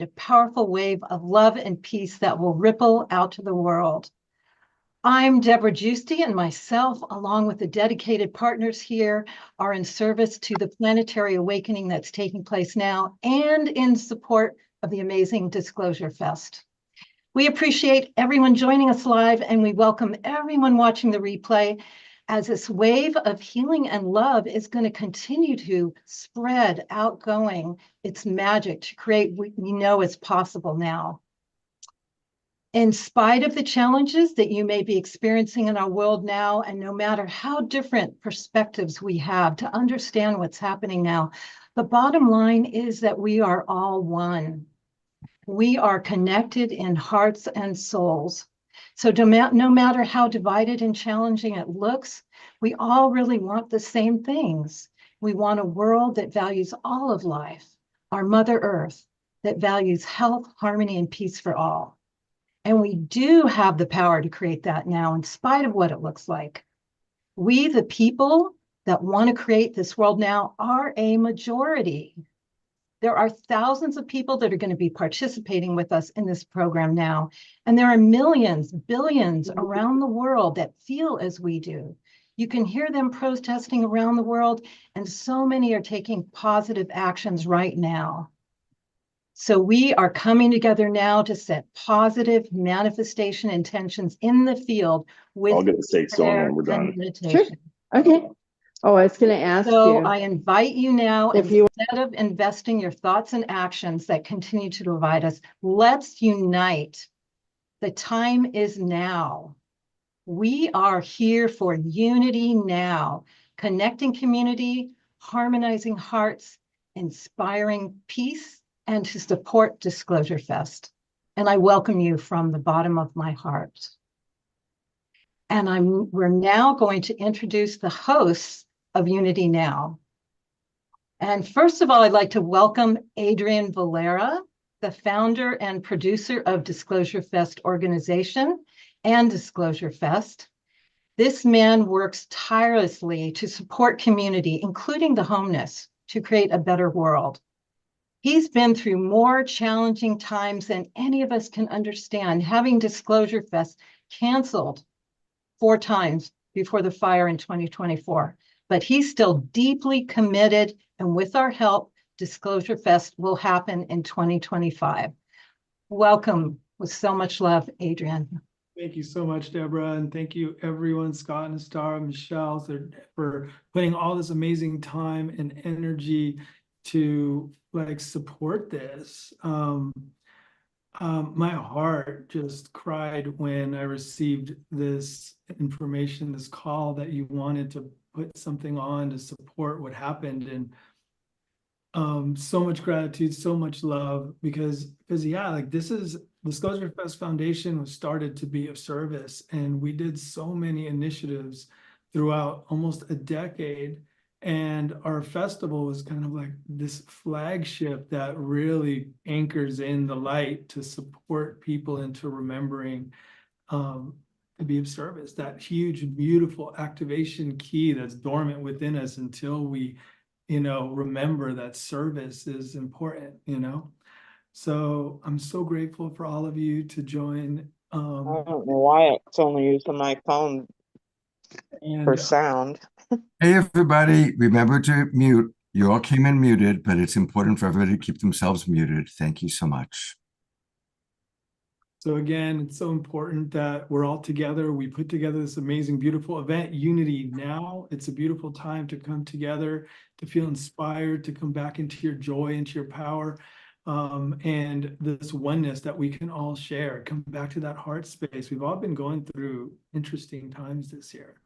a powerful wave of love and peace that will ripple out to the world. I'm Deborah Giusti, and myself, along with the dedicated partners here, are in service to the planetary awakening that's taking place now and in support of the amazing Disclosure Fest. We appreciate everyone joining us live, and we welcome everyone watching the replay as this wave of healing and love is going to continue to spread, outgoing its magic to create what we know is possible now. In spite of the challenges that you may be experiencing in our world now, and no matter how different perspectives we have to understand what's happening now, the bottom line is that we are all one. We are connected in hearts and souls. So no matter how divided and challenging it looks, we all really want the same things. We want a world that values all of life, our Mother Earth, that values health, harmony, and peace for all. And we do have the power to create that now, in spite of what it looks like. We, the people that want to create this world now, are a majority. There are thousands of people that are going to be participating with us in this program now. And there are millions, billions around the world that feel as we do. You can hear them protesting around the world, and so many are taking positive actions right now. So we are coming together now to set positive manifestation intentions in the field with I'll get the steak song when we're done. meditation. Sure. Okay. Oh, I was going to ask So you. I invite you now, If you- instead of investing your thoughts and actions that continue to divide us, let's unite. The time is now. We are here for unity now, connecting community, harmonizing hearts, inspiring peace, and to support Disclosure Fest. And I welcome you from the bottom of my heart. And we're now going to introduce the hosts of Unity Now. And first of all, I'd like to welcome Adrian Valera, the founder and producer of Disclosure Fest organization and Disclosure Fest. This man works tirelessly to support community, including the homeless, to create a better world. He's been through more challenging times than any of us can understand, having Disclosure Fest canceled 4 times before the fire in 2024. But he's still deeply committed, and with our help, Disclosure Fest will happen in 2025. Welcome with so much love, Adrian. Thank you so much, Deborah, and thank you everyone, Scott and Star, Michelle, for putting all this amazing time and energy to support this. My heart just cried when I received this information, this call that you wanted to put something on to support what happened, and so much gratitude, so much love, because yeah, this is Disclosure Fest Foundation was started to be of service, and we did so many initiatives throughout almost a decade. And our festival was kind of like this flagship that really anchors in the light to support people into remembering to be of service, that huge, beautiful activation key that's dormant within us until we, remember that service is important, So I'm so grateful for all of you to join. I don't know why it's only using my phone for sound. Hey, everybody, remember to mute. You all came in muted, but it's important for everybody to keep themselves muted. Thank you so much. So again, it's so important that we're all together. We put together this amazing, beautiful event, Unity Now. It's a beautiful time to come together, to feel inspired, to come back into your joy, into your power, and this oneness that we can all share. Come back to that heart space. We've all been going through interesting times this year.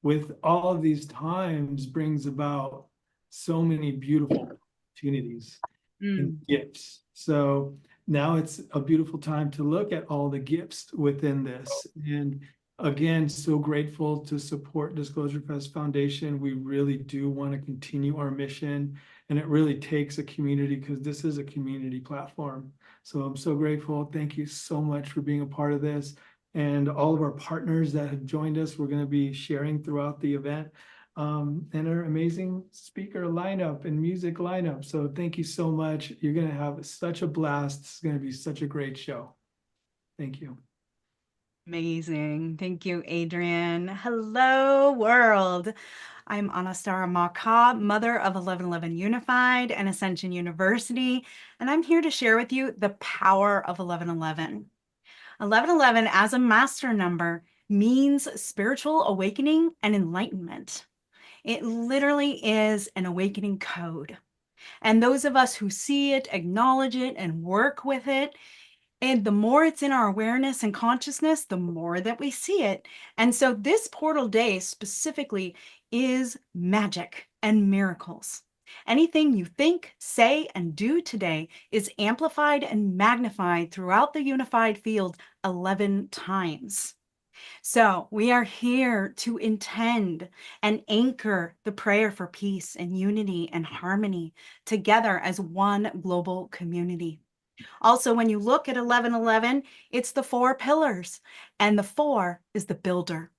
With all of these times brings about so many beautiful opportunities and gifts. So now it's a beautiful time to look at all the gifts within this. And again, so grateful to support Disclosure Fest Foundation. We really do want to continue our mission, and it really takes a community, because this is a community platform. So I'm so grateful. Thank you so much for being a part of this. And all of our partners that have joined us, we're going to be sharing throughout the event. and our amazing speaker lineup and music lineup. So thank you so much. You're going to have such a blast. It's going to be such a great show. Thank you. Amazing. Thank you, Adrian. Hello, world. I'm Anastara Maka, mother of 1111 Unified and Ascension University, and I'm here to share with you the power of 1111. 1111 as a master number means spiritual awakening and enlightenment. It literally is an awakening code. And those of us who see it, acknowledge it, and work with it, and the more it's in our awareness and consciousness, the more that we see it. And so this portal day specifically is magic and miracles. Anything you think, say, and do today is amplified and magnified throughout the unified field 11 times. So we are here to intend and anchor the prayer for peace and unity and harmony together as one global community. Also, when you look at 1111, it's the 4 pillars, and the 4 is the builder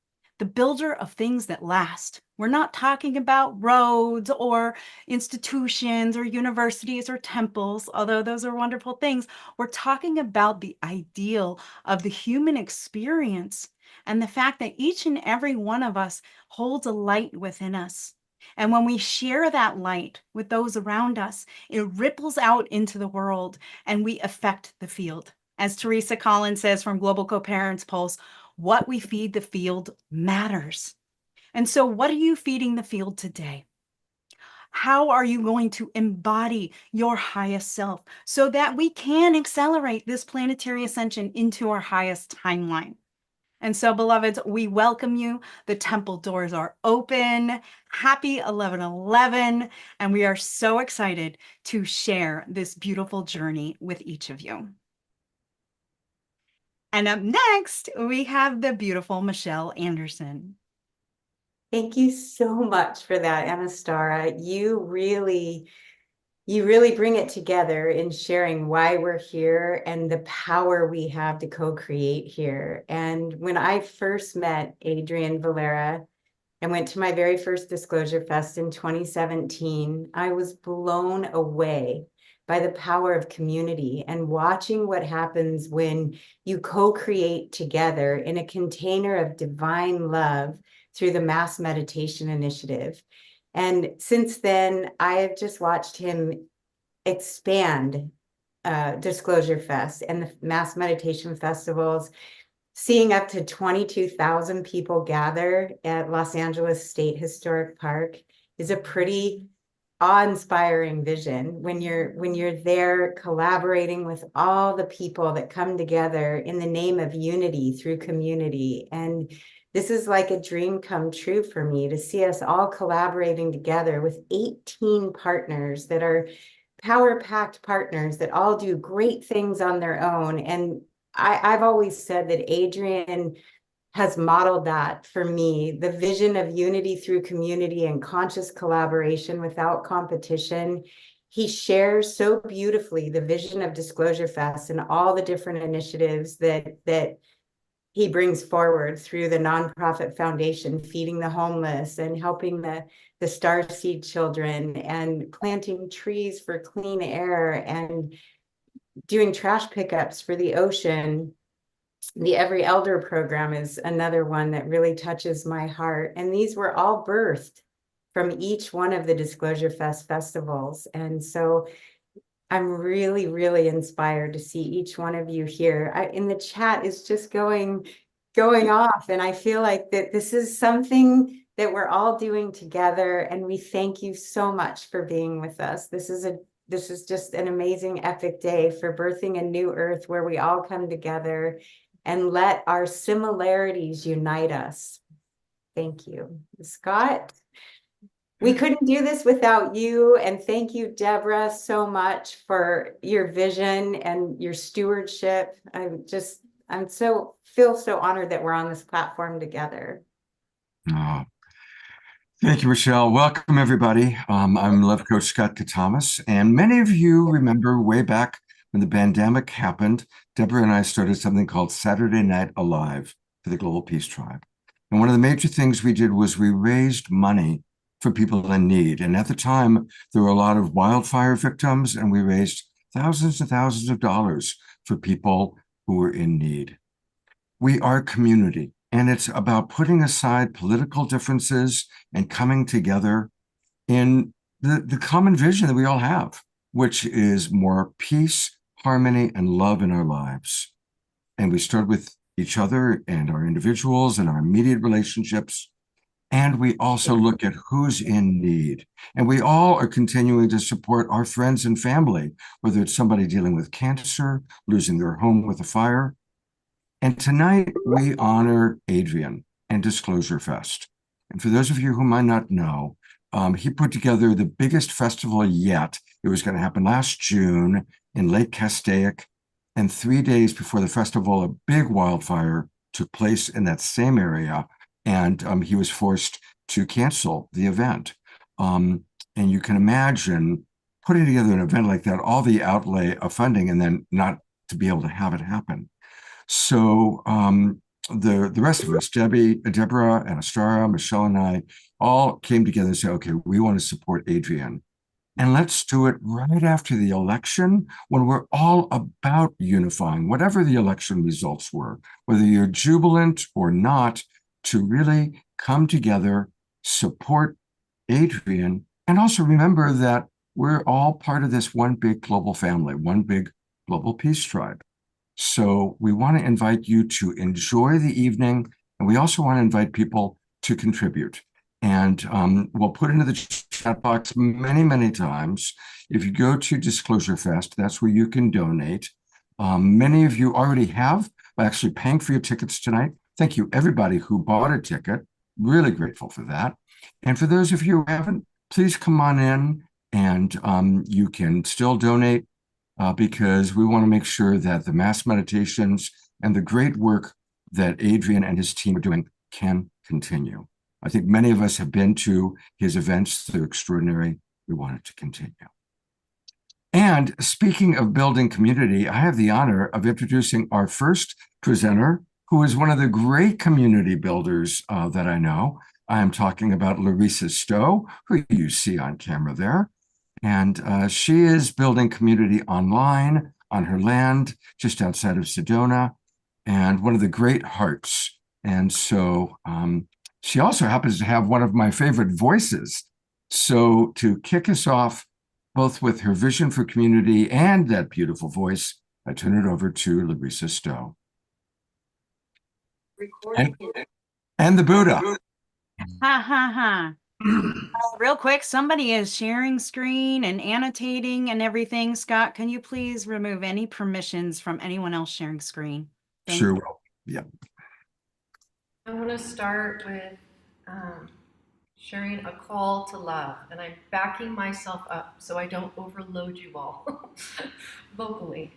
of things that last. We're not talking about roads or institutions or universities or temples, although those are wonderful things. We're talking about the ideal of the human experience and the fact that each and every one of us holds a light within us. And when we share that light with those around us, it ripples out into the world and we affect the field. As Teresa Collins says from Global Co-Parents Pulse, what we feed the field matters. And so what are you feeding the field today? How are you going to embody your highest self so that we can accelerate this planetary ascension into our highest timeline? And so, beloveds, we welcome you. The temple doors are open. Happy 11/11. And we are so excited to share this beautiful journey with each of you. And up next, we have the beautiful Michelle Anderson. Thank you so much for that, Anastara. You really bring it together in sharing why we're here and the power we have to co-create here. And when I first met Adrian Valera and went to my very first Disclosure Fest in 2017, I was blown away by the power of community and watching what happens when you co-create together in a container of divine love through the Mass Meditation Initiative. And since then, I have just watched him expand Disclosure Fest and the Mass Meditation Festivals, seeing up to 22,000 people gather at Los Angeles State Historic Park is a pretty awe-inspiring vision when you're there collaborating with all the people that come together in the name of unity through community. And this is like a dream come true for me to see us all collaborating together with 18 partners that are power-packed partners that all do great things on their own. And I've always said that Adrian has modeled that for me, the vision of unity through community and conscious collaboration without competition. He shares so beautifully the vision of Disclosure Fest and all the different initiatives that he brings forward through the nonprofit foundation, feeding the homeless and helping the starseed children and planting trees for clean air and doing trash pickups for the ocean. The Every Elder program is another one that really touches my heart. And these were all birthed from each one of the Disclosure Fest festivals. And so I'm really, really inspired to see each one of you here. In the chat is just going off. And I feel like that this is something that we're all doing together. And we thank you so much for being with us. This is just an amazing, epic day for birthing a new earth where we all come together and let our similarities unite us. Thank you. Scott, we couldn't do this without you. And thank you, Deborah, so much for your vision and your stewardship. Feel so honored that we're on this platform together. Oh, thank you, Michelle. Welcome, everybody. I'm Love Coach Scott Katamas, and many of you remember way back when the pandemic happened, Deborah and I started something called Saturday Night Alive for the Global Peace Tribe. And one of the major things we did was we raised money for people in need. And at the time, there were a lot of wildfire victims, and we raised thousands and thousands of dollars for people who were in need. We are community, and it's about putting aside political differences and coming together in the common vision that we all have, which is more peace, harmony, and love in our lives. And we start with each other and our individuals and our immediate relationships. And we also look at who's in need. And we all are continuing to support our friends and family, whether it's somebody dealing with cancer, losing their home with a fire. And tonight we honor Adrian and Disclosure Fest. And for those of you who might not know, he put together the biggest festival yet. It was going to happen last June in Lake Castaic. And 3 days before the festival, a big wildfire took place in that same area. And he was forced to cancel the event. And you can imagine putting together an event like that, all the outlay of funding, and then not to be able to have it happen. So the rest of us, Deborah, Anastasia, Michelle, and I all came together and said, okay, we want to support Adrian. And let's do it right after the election, when we're all about unifying, whatever the election results were, whether you're jubilant or not, to really come together, support Adrian, and also remember that we're all part of this one big global family, one big global peace tribe. So we want to invite you to enjoy the evening, and we also want to invite people to contribute. And we'll put into the chat box many, many times. If you go to Disclosure Fest, that's where you can donate. Many of you already have by actually paying for your tickets tonight. Thank you, everybody who bought a ticket. Really grateful for that. And for those of you who haven't, please come on in, and you can still donate because we want to make sure that the mass meditations and the great work that Adrian and his team are doing can continue. I think many of us have been to his events. They're extraordinary. We want it to continue. And speaking of building community, I have the honor of introducing our first presenter, who is one of the great community builders that I know. I am talking about Larissa Stowe, who you see on camera there. And she is building community online on her land just outside of Sedona, and one of the great hearts. And so she also happens to have one of my favorite voices. So to kick us off, both with her vision for community and that beautiful voice, I turn it over to Larissa Stowe. And the Buddha. Ha ha ha. Real quick, somebody is sharing screen and annotating and everything. Scott, can you please remove any permissions from anyone else sharing screen? Thank Sure you. will. Yeah. I want to start with sharing a call to love, and I'm backing myself up so I don't overload you all vocally.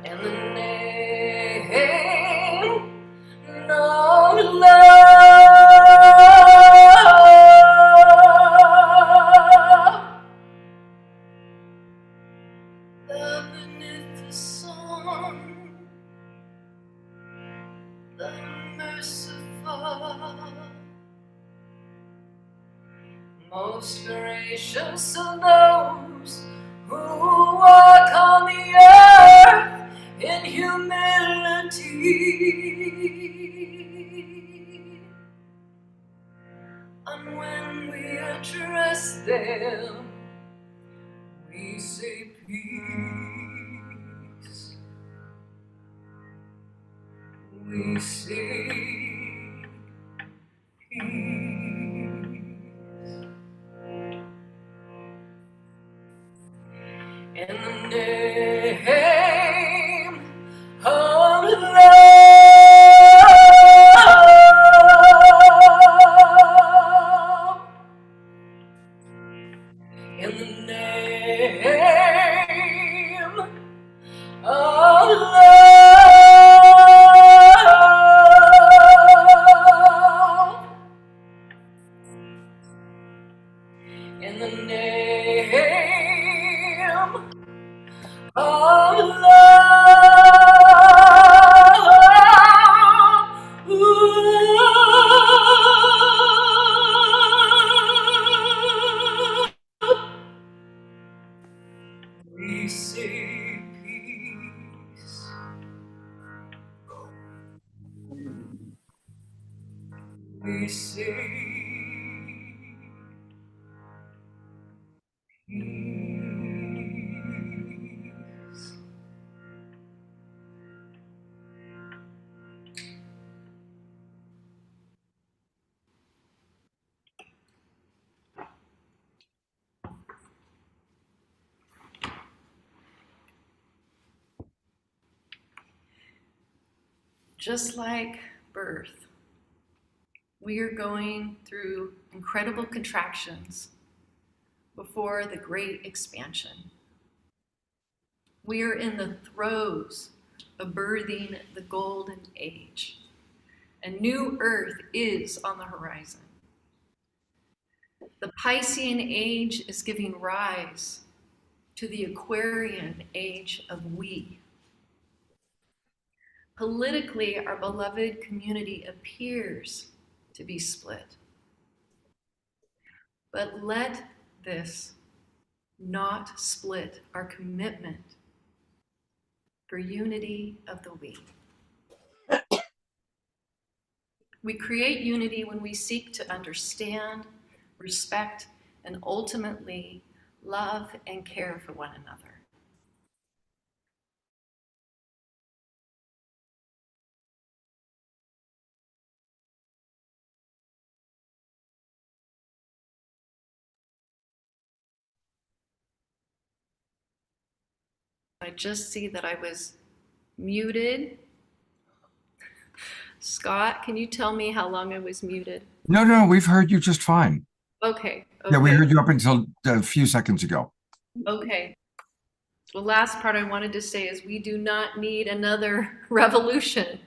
In the name of love, the beneficent, the merciful, most gracious of those who walk on the earth in humility. And when we address them, we say peace. We say peace. In the name of love, in the name of love, we see peace. Just like birth, we are going through incredible contractions before the great expansion. We are in the throes of birthing the golden age. A new earth is on the horizon. The Piscean age is giving rise to the Aquarian age of we. Politically, our beloved community appears to be split. But let this not split our commitment for unity of the we. We create unity when we seek to understand, respect, and ultimately love and care for one another. I just see that I was muted. Scott, can you tell me how long I was muted? No, we've heard you just fine. Okay. Yeah, we heard you up until a few seconds ago. Okay. The last part I wanted to say is we do not need another revolution.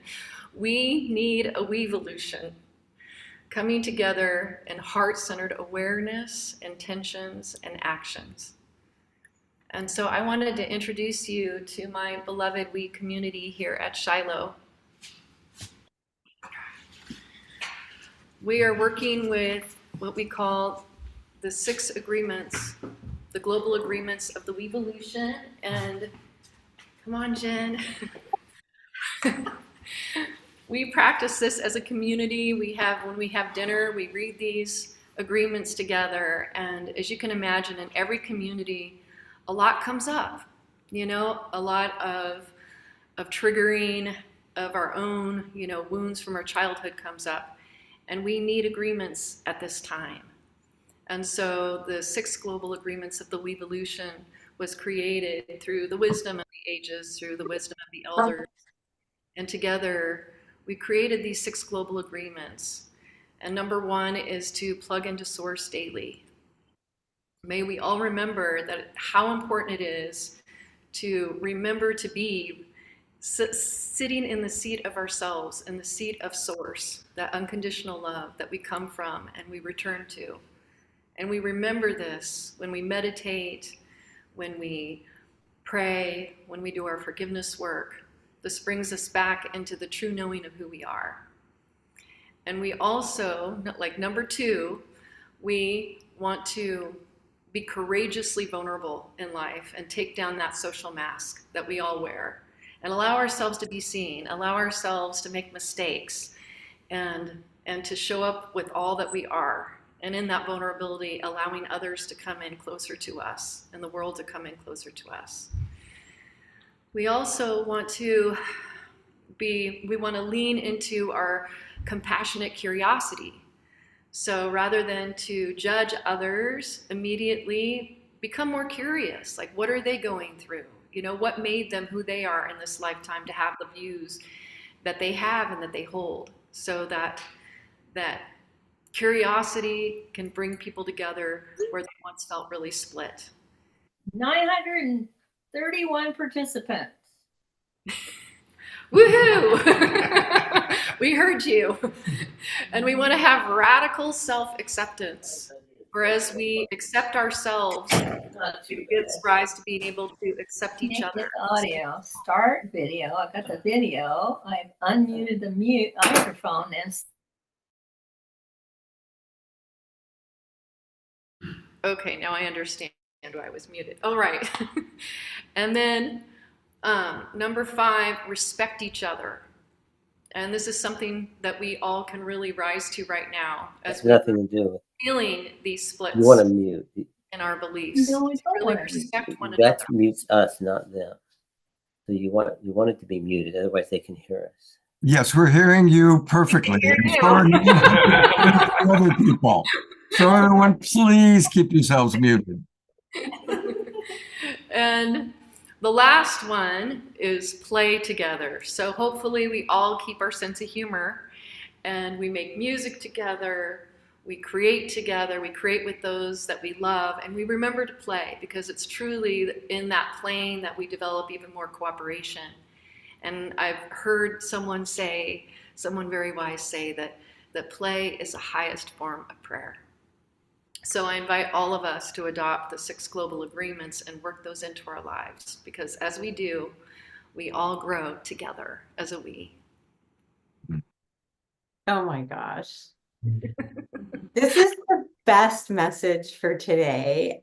We need a wevolution. Coming together in heart-centered awareness, intentions, and actions. And so I wanted to introduce you to my beloved we community here at Shiloh. We are working with what we call the 6 agreements, the global agreements of the wevolution. And come on, Jen. We practice this as a community. When we have dinner, we read these agreements together. And as you can imagine, in every community, a lot comes up, a lot of triggering of our own, wounds from our childhood comes up. And we need agreements at this time. And so the 6 global agreements of the wevolution was created through the wisdom of the ages, through the wisdom of the elders. And together, we created these 6 global agreements. And number 1 is to plug into source daily. May we all remember that how important it is to remember to be sitting in the seat of ourselves, in the seat of source, that unconditional love that we come from and we return to. And we remember this when we meditate, when we pray, when we do our forgiveness work. This brings us back into the true knowing of who we are. And we also, like number 2, we want to be courageously vulnerable in life and take down that social mask that we all wear and allow ourselves to be seen, allow ourselves to make mistakes and to show up with all that we are. And in that vulnerability, allowing others to come in closer to us and the world to come in closer to us. We also want to lean into our compassionate curiosity. So rather than to judge others immediately, become more curious. Like, what are they going through? What made them who they are in this lifetime to have the views that they have and that they hold, so that curiosity can bring people together where they once felt really split. 931 participants. Woohoo! We heard you. And we want to have radical self-acceptance. Whereas we accept ourselves, it gives rise to being able to accept each other. Audio, start video. I've got the video. I've unmuted the microphone and. Okay, now I understand why I was muted. All right. And then number 5, respect each other. And this is something that we all can really rise to right now as Has we're nothing to do with. feeling these You want splits to mute. in our beliefs. No, To really respect one another. That mutes us, not them. So you want it to be muted, otherwise they can hear us. Yes, we're hearing you perfectly. Hear And you. so are you, other people. So everyone, please keep yourselves muted. And the last one is play together. So hopefully we all keep our sense of humor and we make music together, we create together, we create with those that we love, and we remember to play, because it's truly in that playing that we develop even more cooperation. And I've heard someone very wise say that play is the highest form of prayer. So I invite all of us to adopt the 6 global agreements and work those into our lives, because as we do, we all grow together as a we. Oh my gosh. This is the best message for today.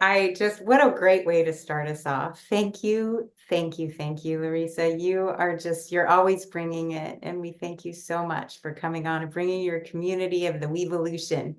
What a great way to start us off. Thank you, Larissa. You're always bringing it. And we thank you so much for coming on and bringing your community of the Weevolution.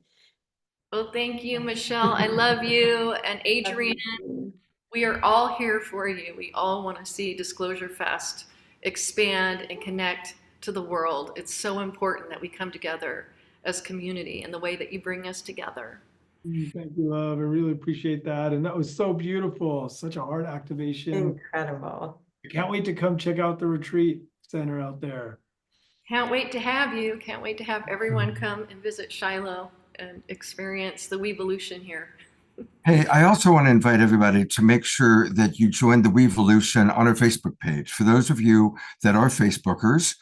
Well, thank you, Michelle. I love you. And Adrian, we are all here for you. We all want to see Disclosure Fest expand and connect to the world. It's so important that we come together as community in the way that you bring us together. Thank you, love. I really appreciate that. And that was so beautiful. Such a heart activation. Incredible. I can't wait to come check out the retreat center out there. Can't wait to have you. Can't wait to have everyone come and visit Shiloh and experience the Weevolution here. Hey, I also want to invite everybody to make sure that you join the Weevolution on our Facebook page. For those of you that are Facebookers,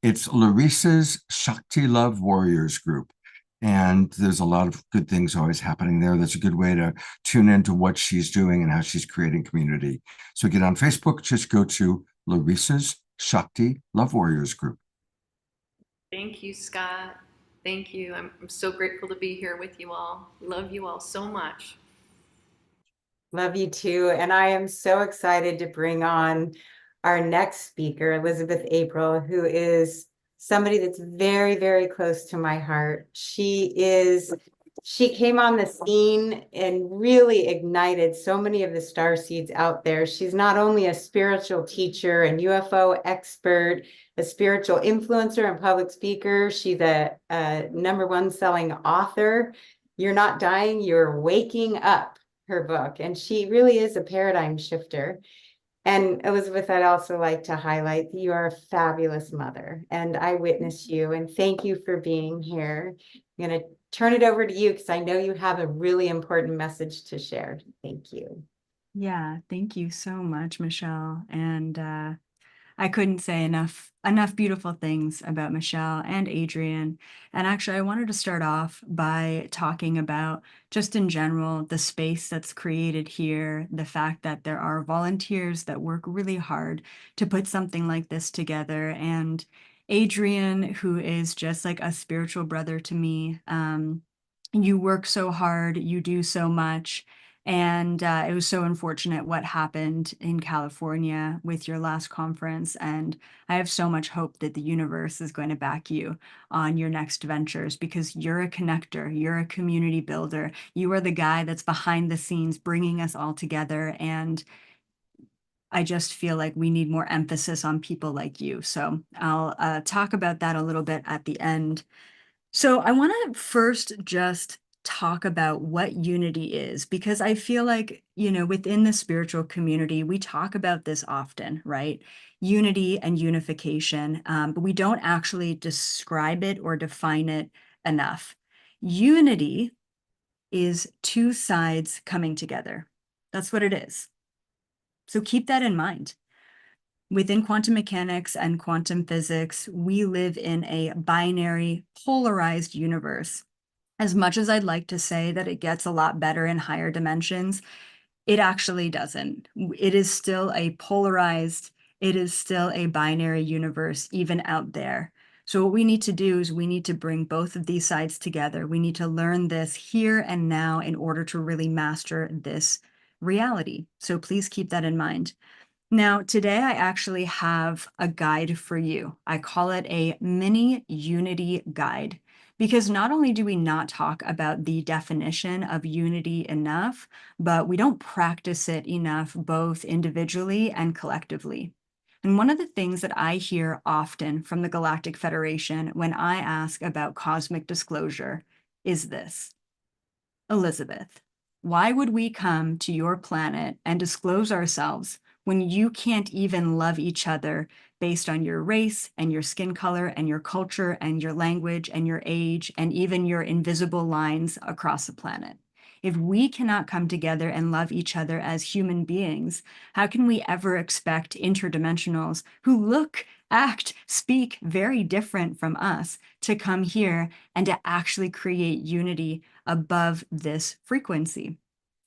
it's Larissa's Shakti Love Warriors group. And there's a lot of good things always happening there. That's a good way to tune into what she's doing and how she's creating community. So get on Facebook, just go to Larissa's Shakti Love Warriors group. Thank you, Scott. Thank you. I'm so grateful to be here with you all. Love you all so much. Love you too. And I am so excited to bring on our next speaker, Elizabeth April, who is somebody that's very, very close to my heart. She came on the scene and really ignited so many of the star seeds out there. She's not only a spiritual teacher and UFO expert, a spiritual influencer and public speaker. She's a #1 selling author. You're Not Dying, You're Waking Up, her book. And she really is a paradigm shifter. And Elizabeth, I'd also like to highlight that you are a fabulous mother, and I witness you, and thank you for being here. I'm going to turn it over to you because I know you have a really important message to share. Thank you. Yeah, thank you so much, Michelle. And I couldn't say enough beautiful things about Michelle and Adrian. And actually, I wanted to start off by talking about, just in general, the space that's created here, the fact that there are volunteers that work really hard to put something like this together. And Adrian, who is just like a spiritual brother to me, you work so hard, you do so much. And it was so unfortunate what happened in California with your last conference. And I have so much hope that the universe is going to back you on your next ventures, because you're a connector, you're a community builder. You are the guy that's behind the scenes bringing us all together. And I just feel like we need more emphasis on people like you. So I'll talk about that a little bit at the end. So I want to first just talk about what unity is, because I feel like, within the spiritual community, we talk about this often, right? Unity and unification, but we don't actually describe it or define it enough. Unity is 2 sides coming together. That's what it is. So keep that in mind. Within quantum mechanics and quantum physics, we live in a binary, polarized universe. As much as I'd like to say that it gets a lot better in higher dimensions, it actually doesn't. It is still a polarized, it is still a binary universe, even out there. So what we need to do is we need to bring both of these sides together. We need to learn this here and now in order to really master this reality. So please keep that in mind. Now, today I actually have a guide for you. I call it a mini unity guide because not only do we not talk about the definition of unity enough, but we don't practice it enough both individually and collectively. And one of the things that I hear often from the Galactic Federation when I ask about cosmic disclosure is this: Elizabeth, why would we come to your planet and disclose ourselves when you can't even love each other based on your race and your skin color and your culture and your language and your age and even your invisible lines across the planet? If we cannot come together and love each other as human beings, how can we ever expect interdimensionals who look, act, speak very different from us to come here and to actually create unity above this frequency?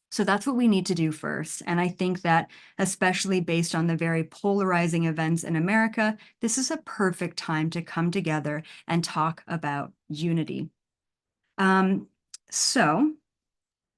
So that's what we need to do first. And I think that, especially based on the very polarizing events in America, this is a perfect time to come together and talk about unity. So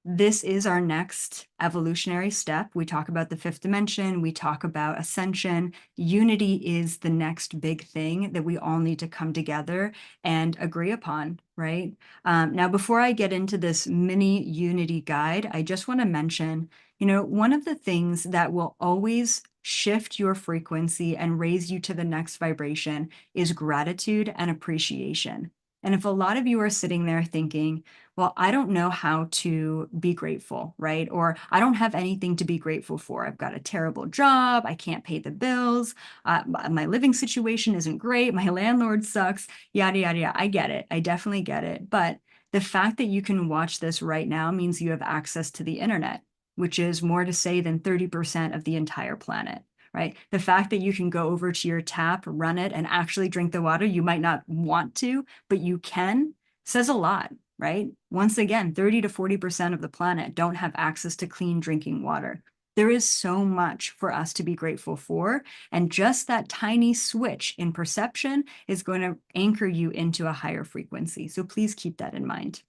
this is our next evolutionary step. We talk about the fifth dimension. We talk about ascension. Unity is the next big thing that we all need to come together and agree upon, right? Now, before I get into this mini unity guide, I just want to mention, one of the things that will always shift your frequency and raise you to the next vibration is gratitude and appreciation. And if a lot of you are sitting there thinking, well, I don't know how to be grateful, right? Or I don't have anything to be grateful for. I've got a terrible job. I can't pay the bills. My living situation isn't great. My landlord sucks, yada, yada, yada. I get it. I definitely get it. But the fact that you can watch this right now means you have access to the internet, which is more to say than 30% of the entire planet. Right? The fact that you can go over to your tap, run it, and actually drink the water you might not want to, but you can, says a lot, right? Once again, 30 to 40% of the planet don't have access to clean drinking water. There is so much for us to be grateful for, and just that tiny switch in perception is going to anchor you into a higher frequency. So please keep that in mind.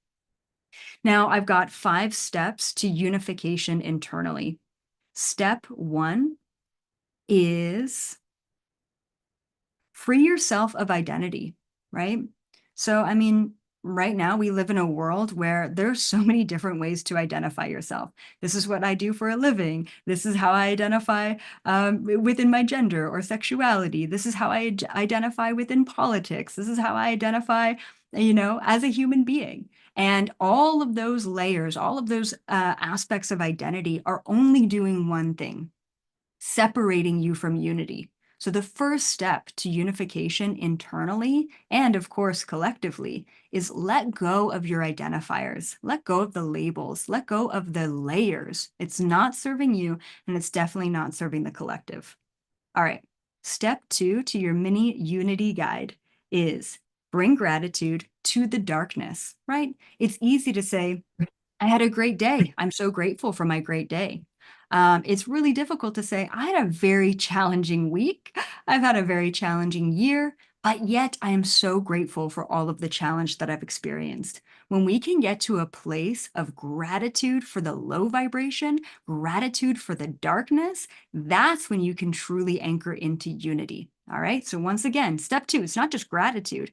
Now, I've got 5 steps to unification internally. Step 1 is free yourself of identity, right? So, I mean, right now we live in a world where there's so many different ways to identify yourself. This is what I do for a living. This is how I identify within my gender or sexuality. This is how I identify within politics. This is how I identify, as a human being. And all of those layers, all of those aspects of identity are only doing one thing: separating you from unity. So the first step to unification internally and of course collectively is let go of your identifiers, let go of the labels, let go of the layers. It's not serving you, and it's definitely not serving the collective. All right, step 2 to your mini unity guide is bring gratitude to the darkness, right? It's easy to say, I had a great day. I'm so grateful for my great day. It's really difficult to say, I had a very challenging week. I've had a very challenging year, but yet I am so grateful for all of the challenge that I've experienced. When we can get to a place of gratitude for the low vibration, gratitude for the darkness, that's when you can truly anchor into unity. All right. So once again, step 2, it's not just gratitude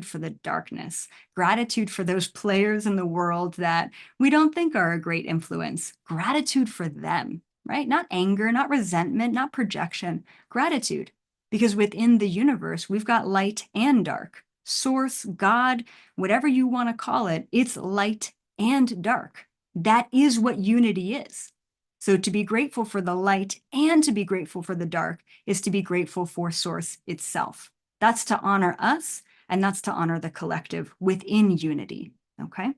for the darkness, gratitude for those players in the world that we don't think are a great influence, gratitude for them, right? Not anger, not resentment, not projection, gratitude. Because within the universe, we've got light and dark. Source, God, whatever you want to call it, it's light and dark. That is what unity is. So to be grateful for the light and to be grateful for the dark is to be grateful for Source itself. That's to honor us, and that's to honor the collective within unity, okay?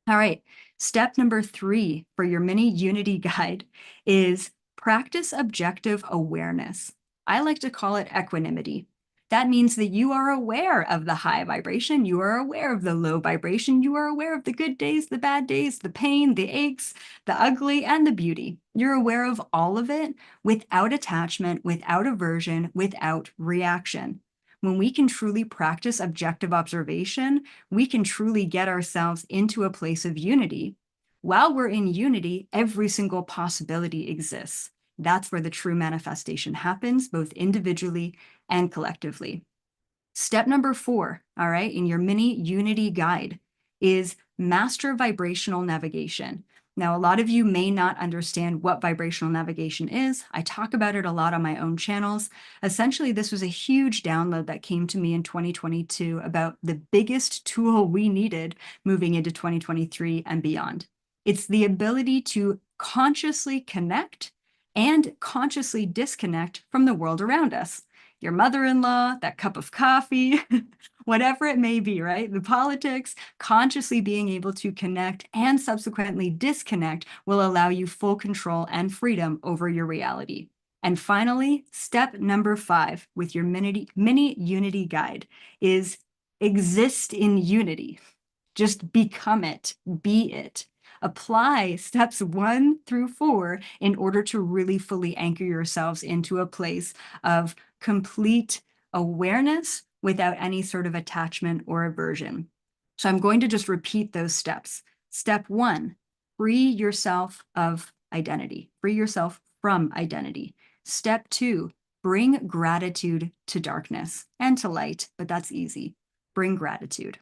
All right, step number 3 for your mini unity guide is practice objective awareness. I like to call it equanimity. That means that you are aware of the high vibration, you are aware of the low vibration, you are aware of the good days, the bad days, the pain, the aches, the ugly, and the beauty. You're aware of all of it without attachment, without aversion, without reaction. When we can truly practice objective observation, we can truly get ourselves into a place of unity. While we're in unity, every single possibility exists. That's where the true manifestation happens, both individually and collectively. Step number 4, all right, in your mini unity guide is master vibrational navigation. Now, a lot of you may not understand what vibrational navigation is. I talk about it a lot on my own channels. Essentially, this was a huge download that came to me in 2022 about the biggest tool we needed moving into 2023 and beyond. It's the ability to consciously connect and consciously disconnect from the world around us. Your mother-in-law, that cup of coffee, whatever it may be, right? The politics, consciously being able to connect and subsequently disconnect will allow you full control and freedom over your reality. And finally, step number 5 with your mini unity guide is exist in unity. Just become it, be it. Apply steps 1 through 4 in order to really fully anchor yourselves into a place of complete awareness without any sort of attachment or aversion. So I'm going to just repeat those steps. Step 1, free yourself of identity. Free yourself from identity. Step 2, bring gratitude to darkness and to light, but that's easy. Bring gratitude.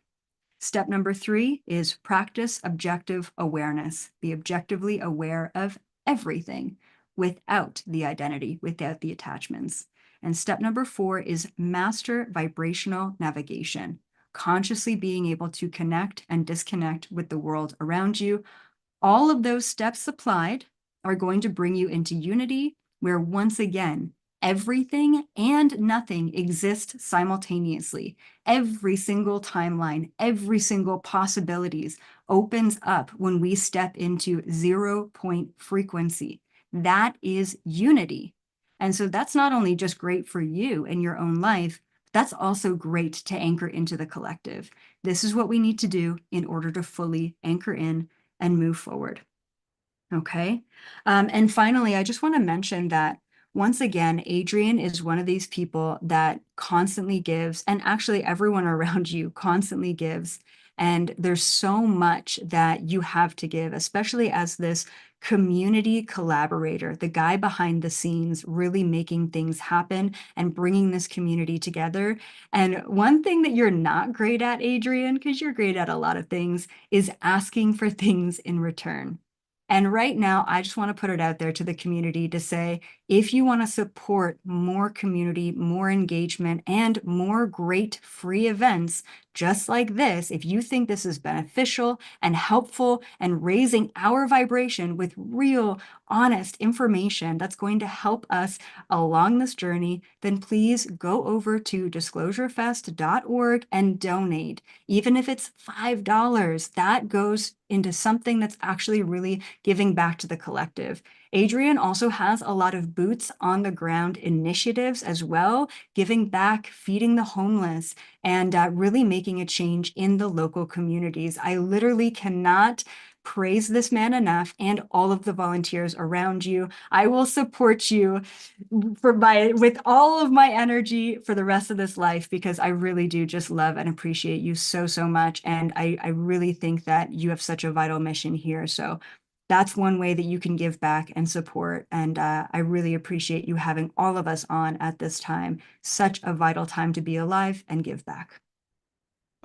Step number 3 is practice objective awareness. Be objectively aware of everything without the identity, without the attachments. And step number 4 is master vibrational navigation, consciously being able to connect and disconnect with the world around you. All of those steps applied are going to bring you into unity, where once again, everything and nothing exists simultaneously. Every single timeline, every single possibilities opens up when we step into 0 point frequency. That is unity. And so that's not only just great for you in your own life, that's also great to anchor into the collective. This is what we need to do in order to fully anchor in and move forward. Okay. And finally, I just want to mention that once again, Adrian is one of these people that constantly gives, and actually everyone around you constantly gives. And there's so much that you have to give, especially as this community collaborator, the guy behind the scenes, really making things happen and bringing this community together. And one thing that you're not great at, Adrian, because you're great at a lot of things, is asking for things in return. And right now, I just want to put it out there to the community to say, if you want to support more community, more engagement, and more great free events just like this, if you think this is beneficial and helpful and raising our vibration with real, honest information that's going to help us along this journey, then please go over to disclosurefest.org and donate. Even if it's $5, that goes into something that's actually really giving back to the collective. Adrian also has a lot of boots on the ground initiatives as well, giving back, feeding the homeless, and really making a change in the local communities. I literally cannot praise this man enough and all of the volunteers around you. I will support you with all of my energy for the rest of this life, because I really do just love and appreciate you so, so much. And I really think that you have such a vital mission here. So that's one way that you can give back and support. And I really appreciate you having all of us on at this time. Such a vital time to be alive and give back.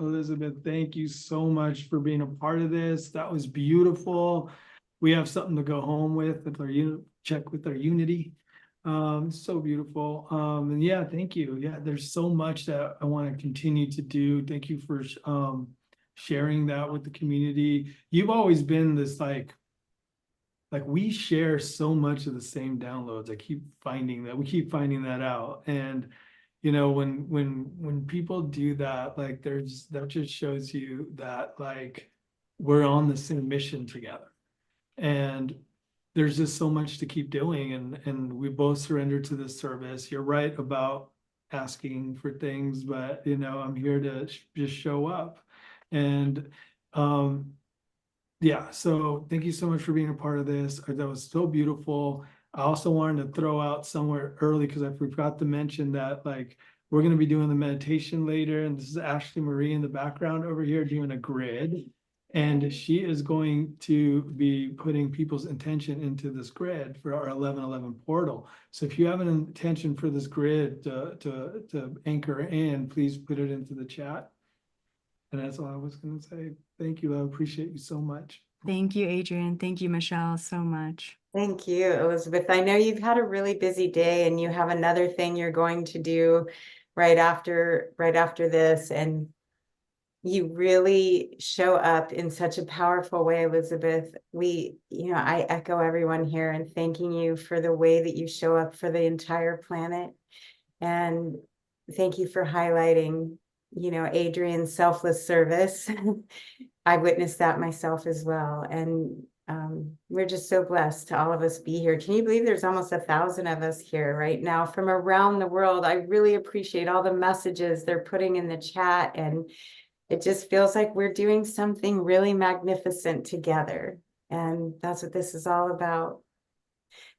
Elizabeth, thank you so much for being a part of this. That was beautiful. We have something to go home with our check with our unity. So beautiful. And yeah, thank you. Yeah, there's so much that I want to continue to do. Thank you for sharing that with the community. You've always been this like we share so much of the same downloads. I keep finding that. We keep finding that out. And you know, when people do that, like that just shows you that like we're on the same mission together. And there's just so much to keep doing, and we both surrender to this service. You're right about asking for things, but you know, I'm here to just show up. And yeah, so thank you so much for being a part of this. That was so beautiful. I also wanted to throw out somewhere early, because I forgot to mention that like we're going to be doing the meditation later, and this is Ashley Marie in the background over here doing a grid. And she is going to be putting people's intention into this grid for our 1111 portal. So if you have an intention for this grid to anchor in, please put it into the chat. And that's all I was going to say. Thank you. I appreciate you so much. Thank you, Adrian. Thank you, Michelle, so much. Thank you, Elizabeth. I know you've had a really busy day and you have another thing you're going to do right after this. And you really show up in such a powerful way, Elizabeth. I echo everyone here and thanking you for the way that you show up for the entire planet. And thank you for highlighting, Adrian's selfless service. I witnessed that myself as well. And we're just so blessed to all of us be here. Can you believe there's almost 1,000 of us here right now from around the world? I really appreciate all the messages they're putting in the chat, and it just feels like we're doing something really magnificent together. And that's what this is all about.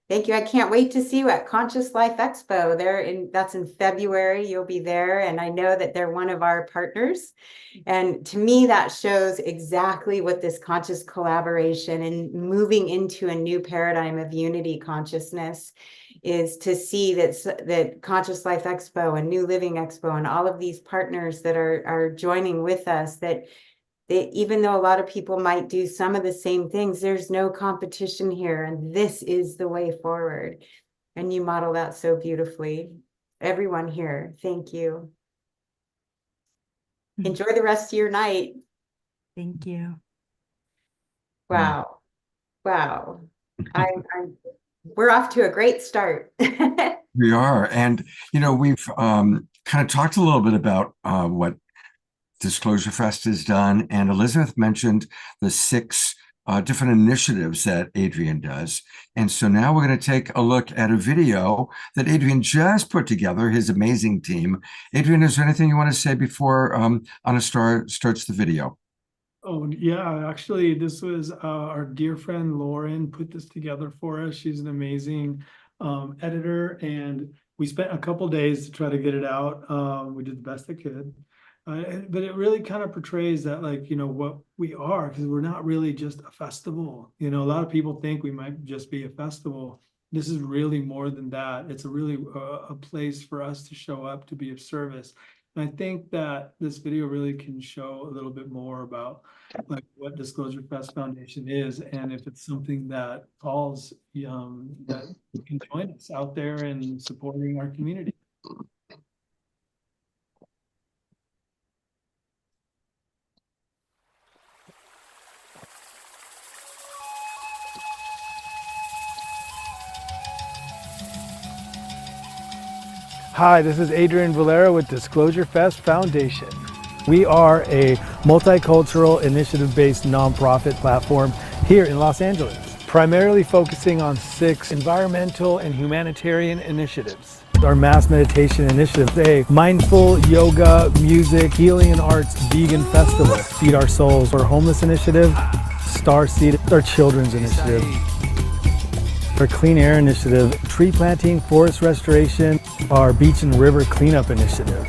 Thank you. I can't wait to see you at Conscious Life Expo. That's in February. You'll be there. And I know that they're one of our partners. And to me, that shows exactly what this conscious collaboration and moving into a new paradigm of unity consciousness is, to see that Conscious Life Expo and New Living Expo and all of these partners that are joining with us, that even though a lot of people might do some of the same things, there's no competition here. And this is the way forward. And you model that so beautifully. Everyone here, thank you. Enjoy the rest of your night. Thank you. Wow. We're off to a great start. We are. And, we've kind of talked a little bit about what Disclosure Fest has done. And Elizabeth mentioned the 6 different initiatives that Adrian does. And so now we're going to take a look at a video that Adrian just put together, his amazing team. Adrian, is there anything you want to say before Anastar starts the video? Oh, yeah, actually, this was our dear friend Lauren put this together for us. She's an amazing editor, and we spent a couple days to try to get it out. We did the best I could. But it really kind of portrays that, what we are, because we're not really just a festival. A lot of people think we might just be a festival. This is really more than that. It's really a place for us to show up, to be of service. And I think that this video really can show a little bit more about what Disclosure Fest Foundation is, and if it's something that calls that you can join us out there in supporting our community. Hi, this is Adrian Valera with Disclosure Fest Foundation. We are a multicultural initiative-based nonprofit platform here in Los Angeles, primarily focusing on 6 environmental and humanitarian initiatives. Our mass meditation initiative is a mindful yoga, music, healing and arts vegan festival. Feed Our Souls, our homeless initiative, Starseed, our children's initiative, our clean air initiative, tree planting, forest restoration, our beach and river cleanup initiative,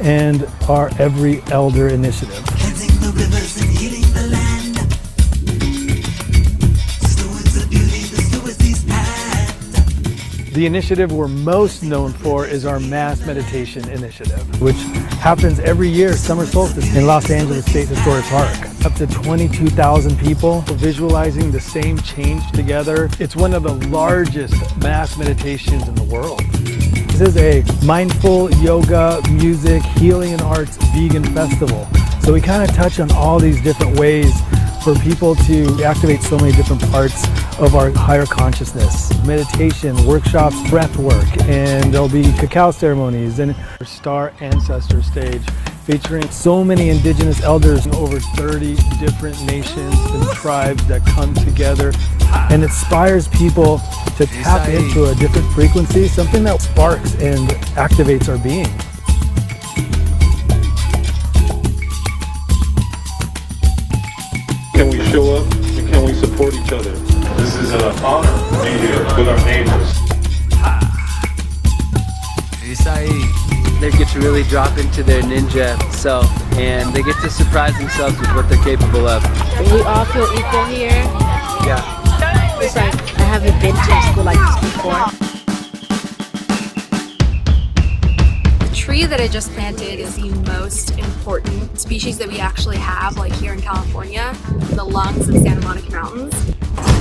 and our Every Elder initiative. Cleansing the rivers and healing the land. Stewards of beauty, the stewards these paths. The initiative we're most known for is our Mass Meditation Initiative, which happens every year, summer solstice, in Los Angeles State Historic Park. Up to 22,000 people visualizing the same change together. It's one of the largest mass meditations in the world. This is a mindful yoga, music, healing and arts vegan festival. So we kind of touch on all these different ways for people to activate so many different parts of our higher consciousness. Meditation, workshops, breath work, and there'll be cacao ceremonies and our Star Ancestor stage featuring so many indigenous elders in over 30 different nations and tribes that come together and inspires people to tap into a different frequency, something that sparks and activates our being. Can we show up and can we support each other? This is an honor to be here with our neighbors. They get to really drop into their ninja self and they get to surprise themselves with what they're capable of. We all feel equal here. Yeah. It's like I haven't been to a school like this before. The tree that I just planted is the most important species that we actually have, like here in California, in the lungs of Santa Monica Mountains.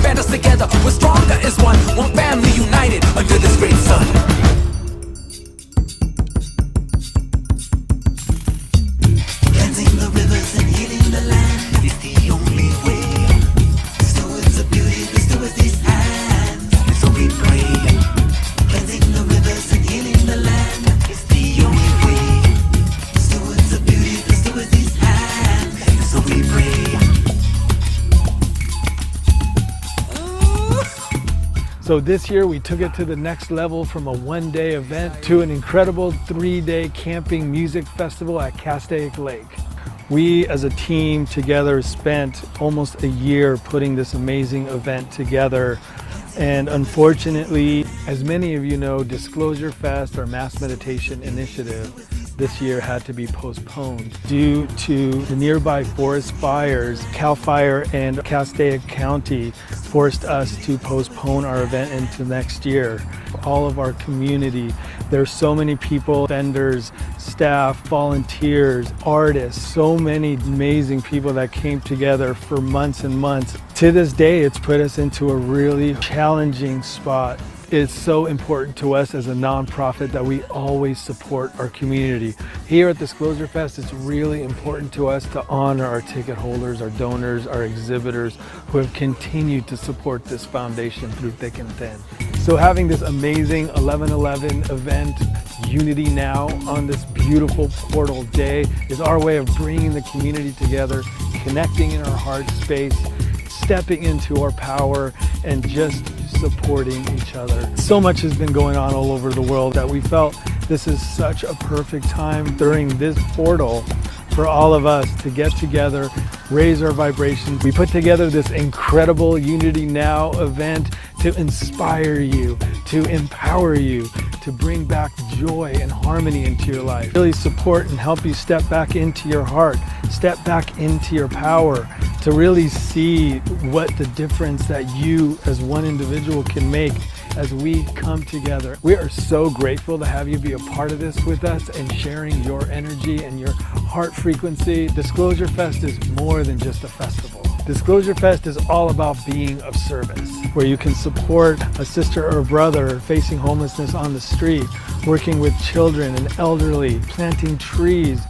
Band us together, we're stronger as one family united under this great sun. Cleansing the rivers and healing the land is the only way. Stewards of beauty, the stewards these hands, and so we pray. Cleansing the rivers and healing the land is the only way. Stewards of beauty, the stewards these hands, and so we pray. So this year we took it to the next level from a one-day event to an incredible 3-day camping music festival at Akashic Lake. We as a team together spent almost a year putting this amazing event together. And unfortunately, as many of you know, Disclosure Fest, our mass meditation initiative, this year had to be postponed due to the nearby forest fires. CAL FIRE and Castaic County forced us to postpone our event into next year. All of our community, there's so many people, vendors, staff, volunteers, artists, so many amazing people that came together for months and months. To this day, it's put us into a really challenging spot. It's so important to us as a nonprofit that we always support our community. Here at Disclosure Fest, it's really important to us to honor our ticket holders, our donors, our exhibitors who have continued to support this foundation through thick and thin. So having this amazing 11/11 event, Unity Now, on this beautiful portal day is our way of bringing the community together, connecting in our heart space, stepping into our power, and just supporting each other. So much has been going on all over the world that we felt this is such a perfect time during this portal for all of us to get together, raise our vibrations. We put together this incredible Unity Now event to inspire you, to empower you, to bring back joy and harmony into your life. Really support and help you step back into your heart, step back into your power, to really see what the difference that you as one individual can make as we come together. We are so grateful to have you be a part of this with us and sharing your energy and your heart frequency. Disclosure Fest is more than just a festival. Disclosure Fest is all about being of service, where you can support a sister or brother facing homelessness on the street, working with children and elderly, planting trees.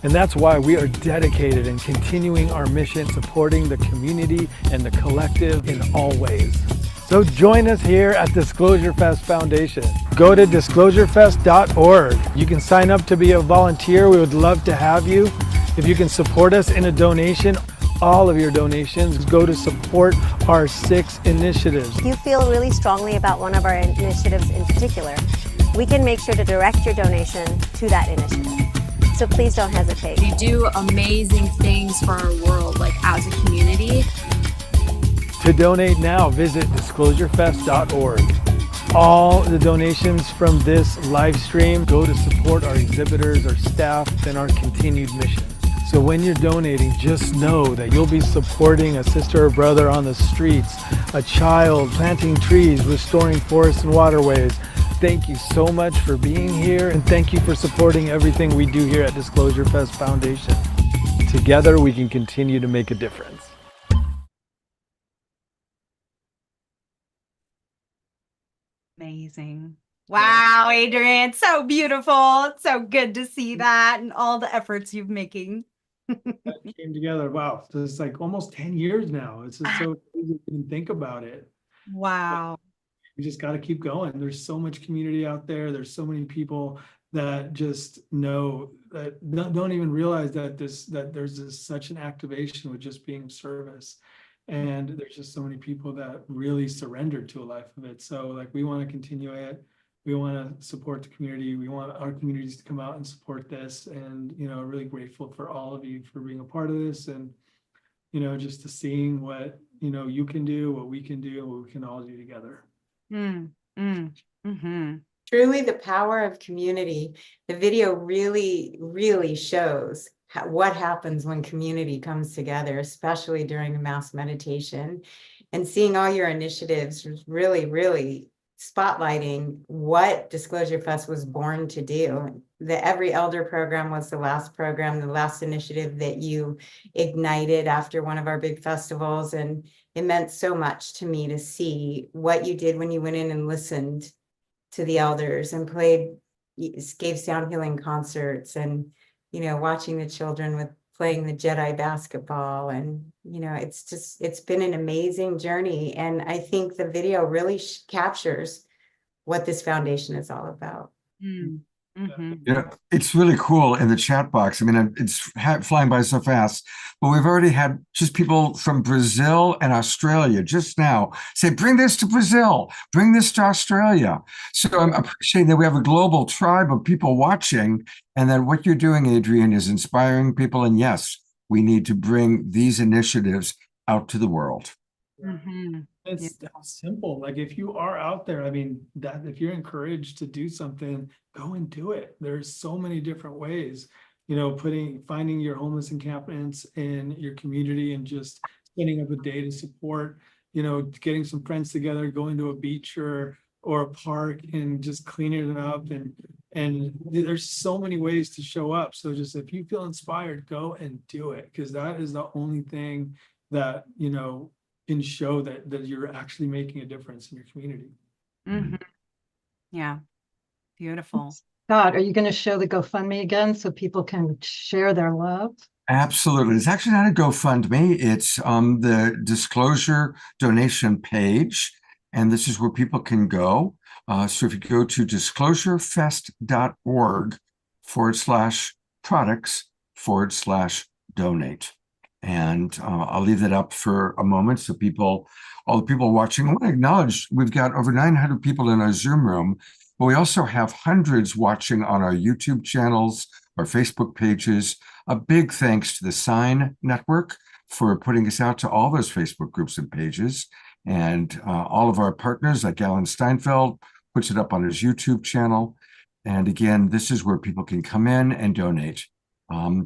And that's why we are dedicated in continuing our mission, supporting the community and the collective in all ways. So join us here at Disclosure Fest Foundation. Go to disclosurefest.org. You can sign up to be a volunteer. We would love to have you. If you can support us in a donation, all of your donations go to support our 6 initiatives. If you feel really strongly about one of our initiatives in particular, we can make sure to direct your donation to that initiative. So please don't hesitate. We do amazing things for our world, like as a community. To donate now, visit disclosurefest.org. All the donations from this live stream go to support our exhibitors, our staff, and our continued mission. So when you're donating, just know that you'll be supporting a sister or brother on the streets, a child planting trees, restoring forests and waterways. Thank you so much for being here, and thank you for supporting everything we do here at Disclosure Fest Foundation. Together, we can continue to make a difference. Amazing. Wow, Adrian, so beautiful. It's so good to see that and all the efforts you're making. That came together. Wow, it's like almost 10 years now. It's just so crazy to even think about it. Wow. We just got to keep going. There's so much community out there. There's so many people that just know that don't even realize that there's such an activation with just being of service. And there's just so many people that really surrendered to a life of it. So like, we want to continue it. We want to support the community. We want our communities to come out and support this. And, really grateful for all of you for being a part of this, and, just to seeing what, you can do, what we can do, and what we can all do together. Truly the power of community. The video really, really shows what happens when community comes together, especially during a mass meditation, and seeing all your initiatives was really, really spotlighting what Disclosure Fest was born to do. The Every Elder program was the last program, the last initiative that you ignited after one of our big festivals. And it meant so much to me to see what you did when you went in and listened to the elders and gave sound healing concerts, and, you know, watching the children with playing the Jedi basketball. And, you know, it's been an amazing journey. And I think the video really captures what this foundation is all about. It's really cool in the chat box. I mean, it's flying by so fast, but we've already had just people from Brazil and Australia just now say, bring this to Brazil, bring this to Australia. So I'm appreciating that we have a global tribe of people watching, and that what you're doing, Adrian, is inspiring people. And yes, we need to bring these initiatives out to the world. It's simple. Like, if you are out there, I mean, that if you're encouraged to do something, go and do it. There's so many different ways, you know, finding your homeless encampments in your community and just spending up a day to support, you know, getting some friends together, going to a beach or a park and just cleaning it up. And there's so many ways to show up. So just, if you feel inspired, go and do it, because that is the only thing that, you know, can show that you're actually making a difference in your community. Yeah, beautiful. Scott, are you going to show the GoFundMe again so people can share their love? Absolutely. It's actually not a GoFundMe. It's the disclosure donation page. And this is where people can go. So if you go to disclosurefest.org/products/donate. And I'll leave that up for a moment so all the people watching, I want to acknowledge we've got over 900 people in our Zoom room, but we also have hundreds watching on our YouTube channels, our Facebook pages. A big thanks to the Sign Network for putting us out to all those Facebook groups and pages. And all of our partners, like Alan Steinfeld, puts it up on his YouTube channel. And again, this is where people can come in and donate.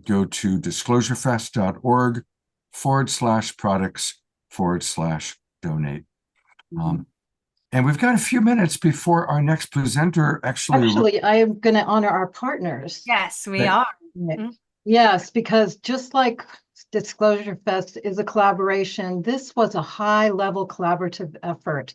Go to disclosurefest.org/products/donate. And we've got a few minutes before our next presenter Actually, I am going to honor our partners. Yes, we are. Yes, because just like Disclosure Fest is a collaboration, this was a high-level collaborative effort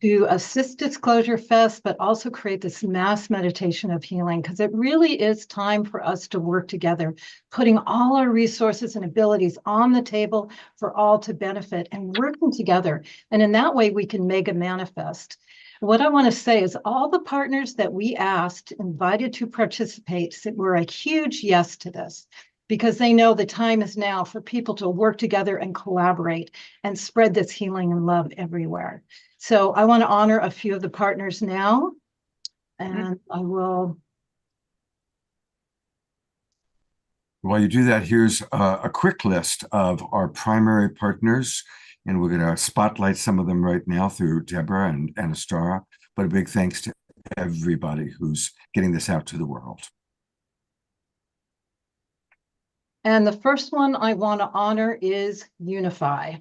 to assist Disclosure Fest, but also create this mass meditation of healing, because it really is time for us to work together, putting all our resources and abilities on the table for all to benefit and working together. And in that way, we can mega manifest. What I want to say is all the partners that we asked, invited to participate, were a huge yes to this, because they know the time is now for people to work together and collaborate and spread this healing and love everywhere. So I want to honor a few of the partners now, and I will. While you do that, here's a quick list of our primary partners, and we're going to spotlight some of them right now through Deborah and Anastara, but a big thanks to everybody who's getting this out to the world. And the first one I want to honor is Unify.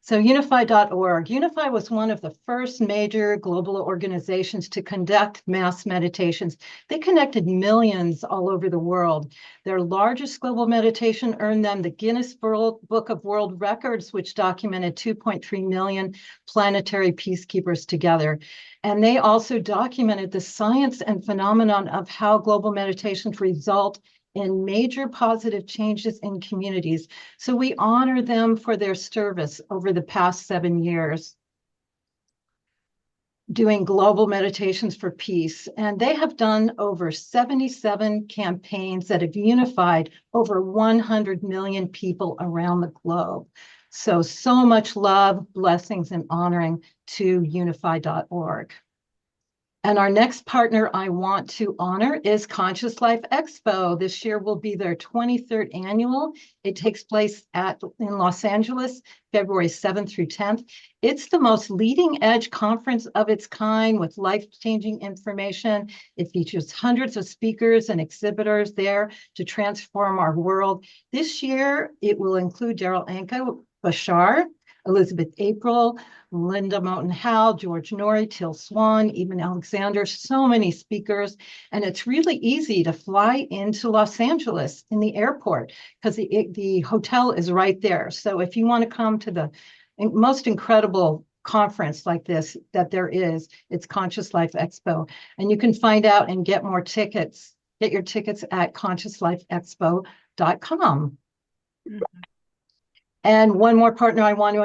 So unify.org. Unify was one of the first major global organizations to conduct mass meditations. They connected millions all over the world. Their largest global meditation earned them the Guinness Book of World Records, which documented 2.3 million planetary peacekeepers together. And they also documented the science and phenomenon of how global meditations result in major positive changes in communities. So we honor them for their service over the past 7 years, doing global meditations for peace. And they have done over 77 campaigns that have unified over 100 million people around the globe. So much love, blessings, and honoring to unify.org. And our next partner I want to honor is Conscious Life Expo. This year will be their 23rd annual. It takes place in Los Angeles, February 7th through 10th. It's the most leading edge conference of its kind with life-changing information. It features hundreds of speakers and exhibitors there to transform our world. This year, it will include Daryl Anka, Bashar, Elizabeth April, Linda Moten Howell, George Norrie, Till Swan, even Alexander, so many speakers. And it's really easy to fly into Los Angeles in the airport because the hotel is right there. So if you want to come to the most incredible conference like this that there is, it's Conscious Life Expo. And you can find out and get more tickets, get your tickets at consciouslifeexpo.com. And one more partner I want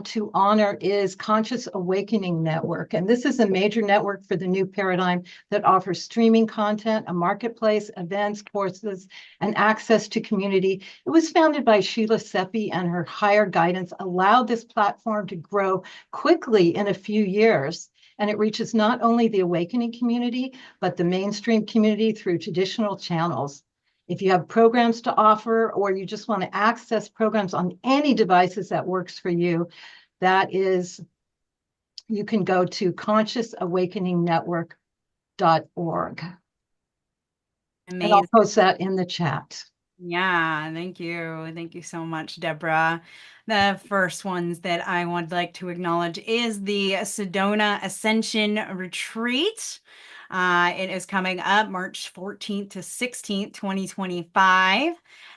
to honor is Conscious Awakening Network. And this is a major network for the new paradigm that offers streaming content, a marketplace, events, courses, and access to community. It was founded by Sheila Seppi, and her higher guidance allowed this platform to grow quickly in a few years. And it reaches not only the awakening community, but the mainstream community through traditional channels. If you have programs to offer, or you just want to access programs on any devices that works for you, you can go to consciousawakeningnetwork.org. And I'll post that in the chat. Yeah, thank you. Thank you so much, Deborah. The first ones that I would like to acknowledge is the Sedona Ascension Retreat. It is coming up March 14th to 16th, 2025.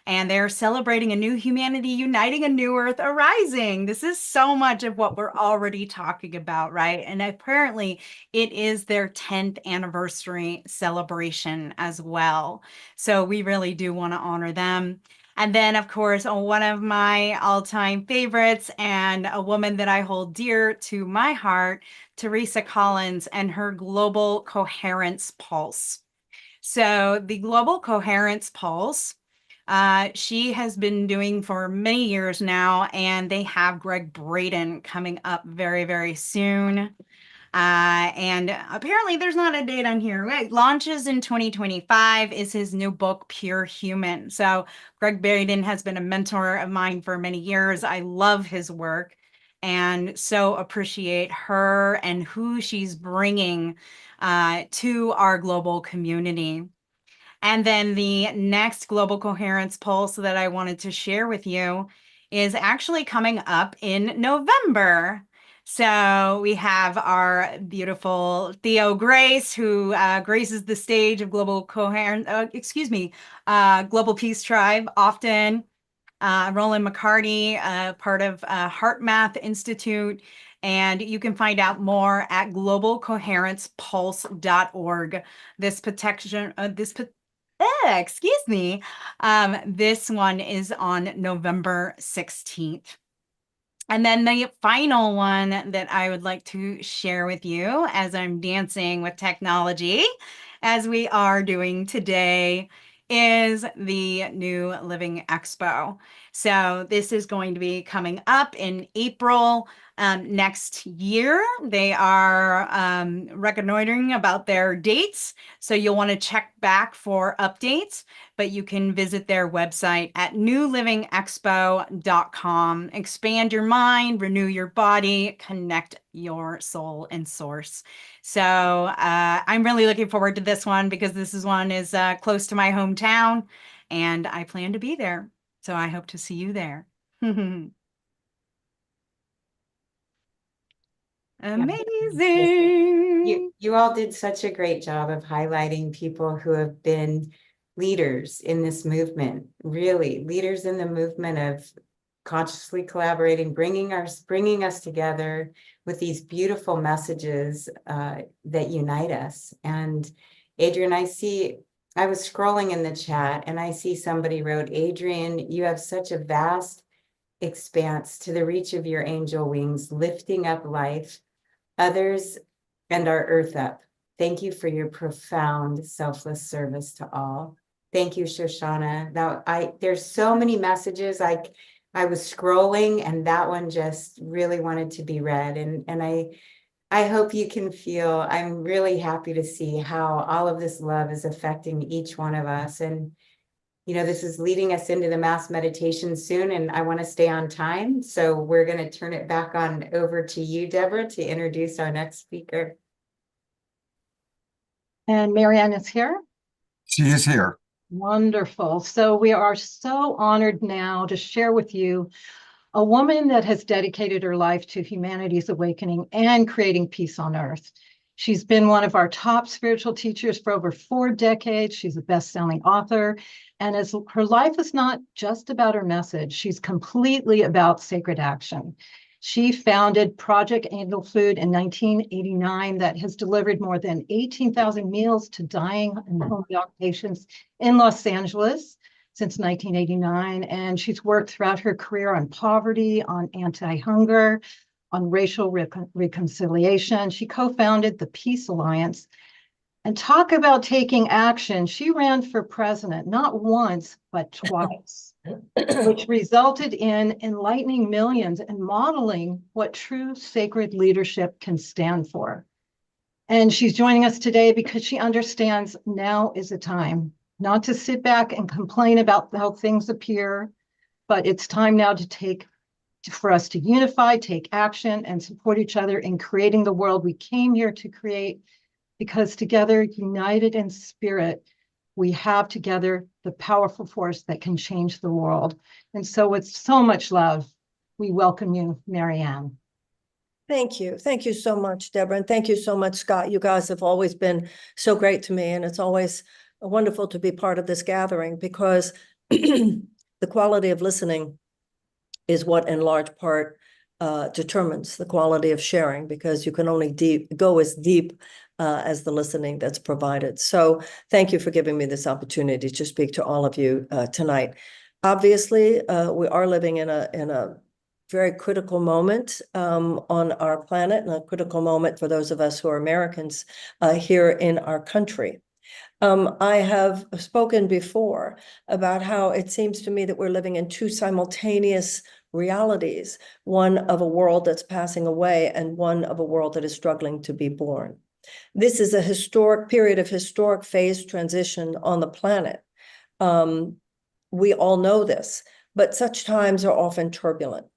And they're celebrating a new humanity, uniting a new earth arising. This is so much of what we're already talking about, right? And apparently it is their 10th anniversary celebration as well. So we really do want to honor them. And then, of course, one of my all-time favorites and a woman that I hold dear to my heart, Teresa Collins, and her Global Coherence Pulse. So the Global Coherence Pulse, she has been doing for many years now, and they have Greg Braden coming up very, very soon. And apparently there's not a date on here. Right? Launches in 2025 is his new book, Pure Human. So Greg Braden has been a mentor of mine for many years. I love his work and so appreciate her and who she's bringing to our global community. And then the next Global Coherence Pulse that I wanted to share with you is actually coming up in November. So we have our beautiful Theo Grace, who graces the stage of Global Peace Tribe often. Roland McCarty, part of Heart Math Institute. And you can find out more at globalcoherencepulse.org. This one is on November 16th. And then the final one that I would like to share with you as I'm dancing with technology, as we are doing today, is the New Living Expo. So this is going to be coming up in April next year. They are reconnoitering about their dates, so you'll want to check back for updates, but you can visit their website at newlivingexpo.com. Expand your mind, renew your body, connect your soul and source. So I'm really looking forward to this one because this one is close to my hometown and I plan to be there. So I hope to see you there. Amazing. You all did such a great job of highlighting people who have been leaders in this movement, really leaders in the movement of consciously collaborating, bringing us together with these beautiful messages that unite us. And Adrian, I was scrolling in the chat and I see somebody wrote, Adrian, you have such a vast expanse to the reach of your angel wings, lifting up life, others, and our earth up. Thank you for your profound selfless service to all. Thank you, Shoshana. Now, there's so many messages. I was scrolling and that one just really wanted to be read. And I I hope you can feel, I'm really happy to see how all of this love is affecting each one of us. And, you know, this is leading us into the mass meditation soon, and I want to stay on time. So we're going to turn it back on over to you, Deborah, to introduce our next speaker. And Marianne is here. She is here. Wonderful. So we are so honored now to share with you a woman that has dedicated her life to humanity's awakening and creating peace on earth. She's been one of our top spiritual teachers for over 4 decades. She's a best-selling author. And as her life is not just about her message, she's completely about sacred action. She founded Project Angel Food in 1989 that has delivered more than 18,000 meals to dying and home-bound patients in Los Angeles since 1989. And she's worked throughout her career on poverty, on anti-hunger, on racial reconciliation. She co-founded the Peace Alliance. And talk about taking action. She ran for president, not once, but twice, which resulted in enlightening millions and modeling what true sacred leadership can stand for. And she's joining us today because she understands now is the time, not to sit back and complain about how things appear, but it's time now for us to unify, take action, and support each other in creating the world we came here to create. Because together, united in spirit, we have together the powerful force that can change the world. And so with so much love, we welcome you, Marianne. Thank you. Thank you so much, Deborah. And thank you so much, Scott. You guys have always been so great to me. And it's always wonderful to be part of this gathering because the quality of listening is what in large part determines the quality of sharing, because you can only go as deep as the listening that's provided. So thank you for giving me this opportunity to speak to all of you tonight. Obviously, we are living in a very critical moment on our planet, and a critical moment for those of us who are Americans here in our country. I have spoken before about how it seems to me that we're living in 2 simultaneous realities, one of a world that's passing away and one of a world that is struggling to be born. This is a historic period of historic phase transition on the planet. We all know this, but such times are often turbulent.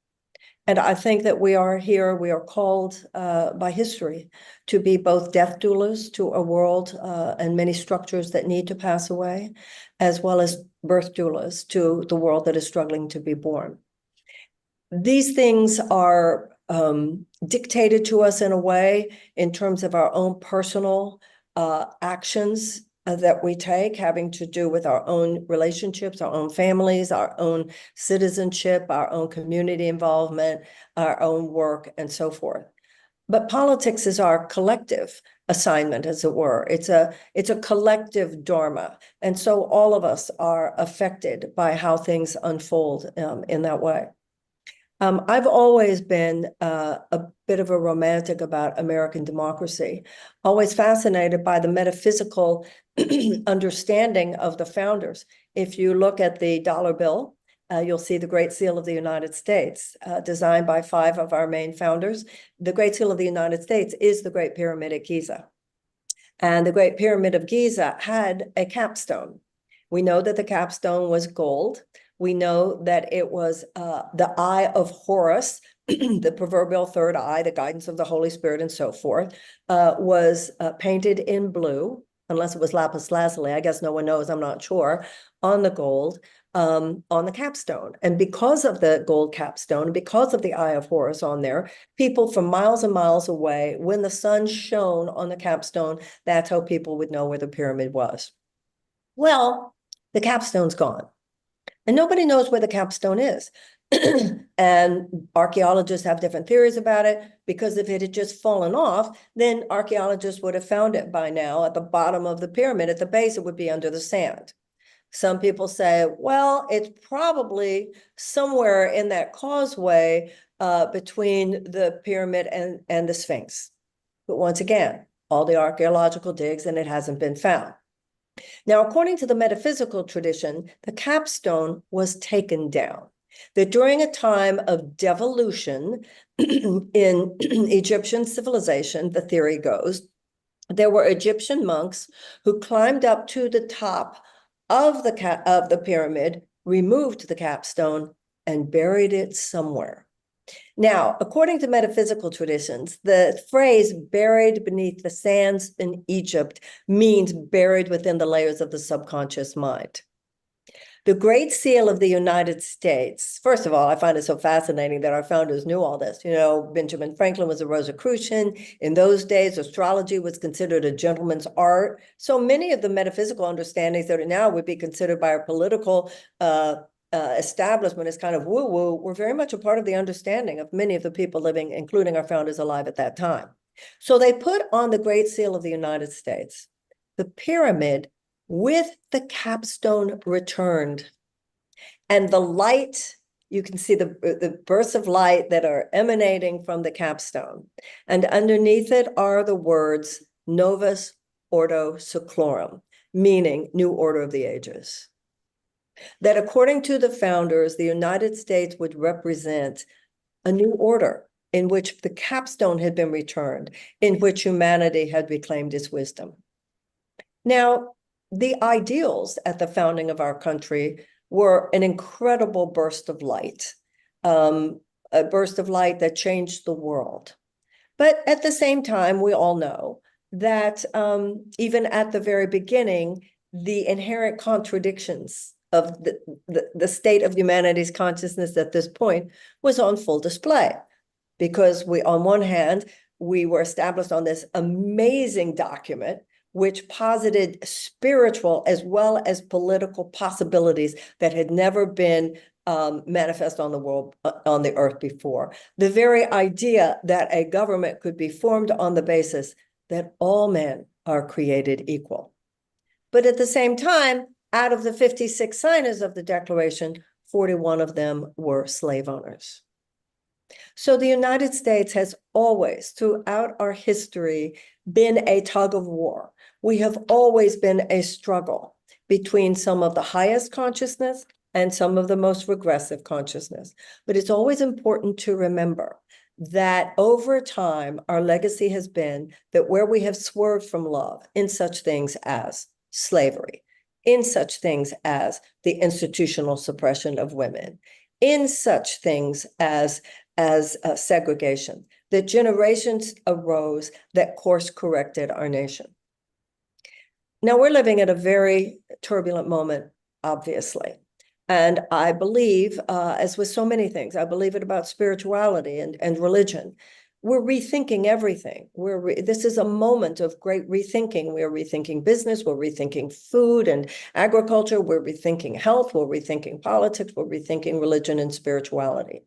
And I think that we are called by history to be both death doulas to a world and many structures that need to pass away, as well as birth doulas to the world that is struggling to be born. These things are dictated to us in a way in terms of our own personal actions that we take, having to do with our own relationships, our own families, our own citizenship, our own community involvement, our own work, and so forth. But politics is our collective assignment, as it were. It's a collective dharma. And so all of us are affected by how things unfold in that way. I've always been a bit of a romantic about American democracy, always fascinated by the metaphysical understanding of the founders. If you look at the dollar bill, you'll see the Great Seal of the United States, designed by 5 of our main founders. The Great Seal of the United States is the Great Pyramid at Giza. And the Great Pyramid of Giza had a capstone. We know that the capstone was gold. We know that it was the eye of Horus, the proverbial third eye, the guidance of the Holy Spirit, and so forth, was painted in blue, unless it was lapis lazuli. I guess no one knows, I'm not sure, on the gold, on the capstone. And because of the gold capstone, because of the eye of Horus on there, people from miles and miles away, when the sun shone on the capstone, that's how people would know where the pyramid was. Well, the capstone's gone. And nobody knows where the capstone is. And archaeologists have different theories about it, because if it had just fallen off, then archaeologists would have found it by now at the bottom of the pyramid. At the base, it would be under the sand. Some people say, well, it's probably somewhere in that causeway between the pyramid and the Sphinx. But once again, all the archaeological digs, and it hasn't been found. Now, according to the metaphysical tradition, the capstone was taken down. that during a time of devolution in Egyptian civilization, the theory goes, there were Egyptian monks who climbed up to the top of the pyramid, removed the capstone, and buried it somewhere. Now, according to metaphysical traditions, the phrase buried beneath the sands in Egypt means buried within the layers of the subconscious mind. The Great Seal of the United States, first of all, I find it so fascinating that our founders knew all this. You know, Benjamin Franklin was a Rosicrucian. In those days, astrology was considered a gentleman's art. So many of the metaphysical understandings that are now would be considered by our political establishment as kind of woo-woo were very much a part of the understanding of many of the people living, including our founders alive at that time. So they put on the Great Seal of the United States the pyramid with the capstone returned. And the light, you can see the bursts of light that are emanating from the capstone. And underneath it are the words Novus Ordo Seclorum, meaning New Order of the Ages. That according to the founders, the United States would represent a new order in which the capstone had been returned, in which humanity had reclaimed its wisdom. Now, the ideals at the founding of our country were an incredible burst of light, a burst of light that changed the world. But at the same time, we all know that even at the very beginning, the inherent contradictions of the state of humanity's consciousness at this point was on full display. Because we, on one hand, we were established on this amazing document which posited spiritual as well as political possibilities that had never been manifest on the world, on the earth before. The very idea that a government could be formed on the basis that all men are created equal. But at the same time, out of the 56 signers of the Declaration, 41 of them were slave owners. So the United States has always, throughout our history, been a tug of war. We have always been a struggle between some of the highest consciousness and some of the most regressive consciousness. But it's always important to remember that over time, our legacy has been that where we have swerved from love in such things as slavery, in such things as the institutional suppression of women, in such things as segregation, that generations arose that course corrected our nation. Now we're living at a very turbulent moment, obviously. And I believe, as with so many things, I believe it about spirituality and religion. We're rethinking everything. This is a moment of great rethinking. We're rethinking business, we're rethinking food and agriculture, we're rethinking health, we're rethinking politics, we're rethinking religion and spirituality.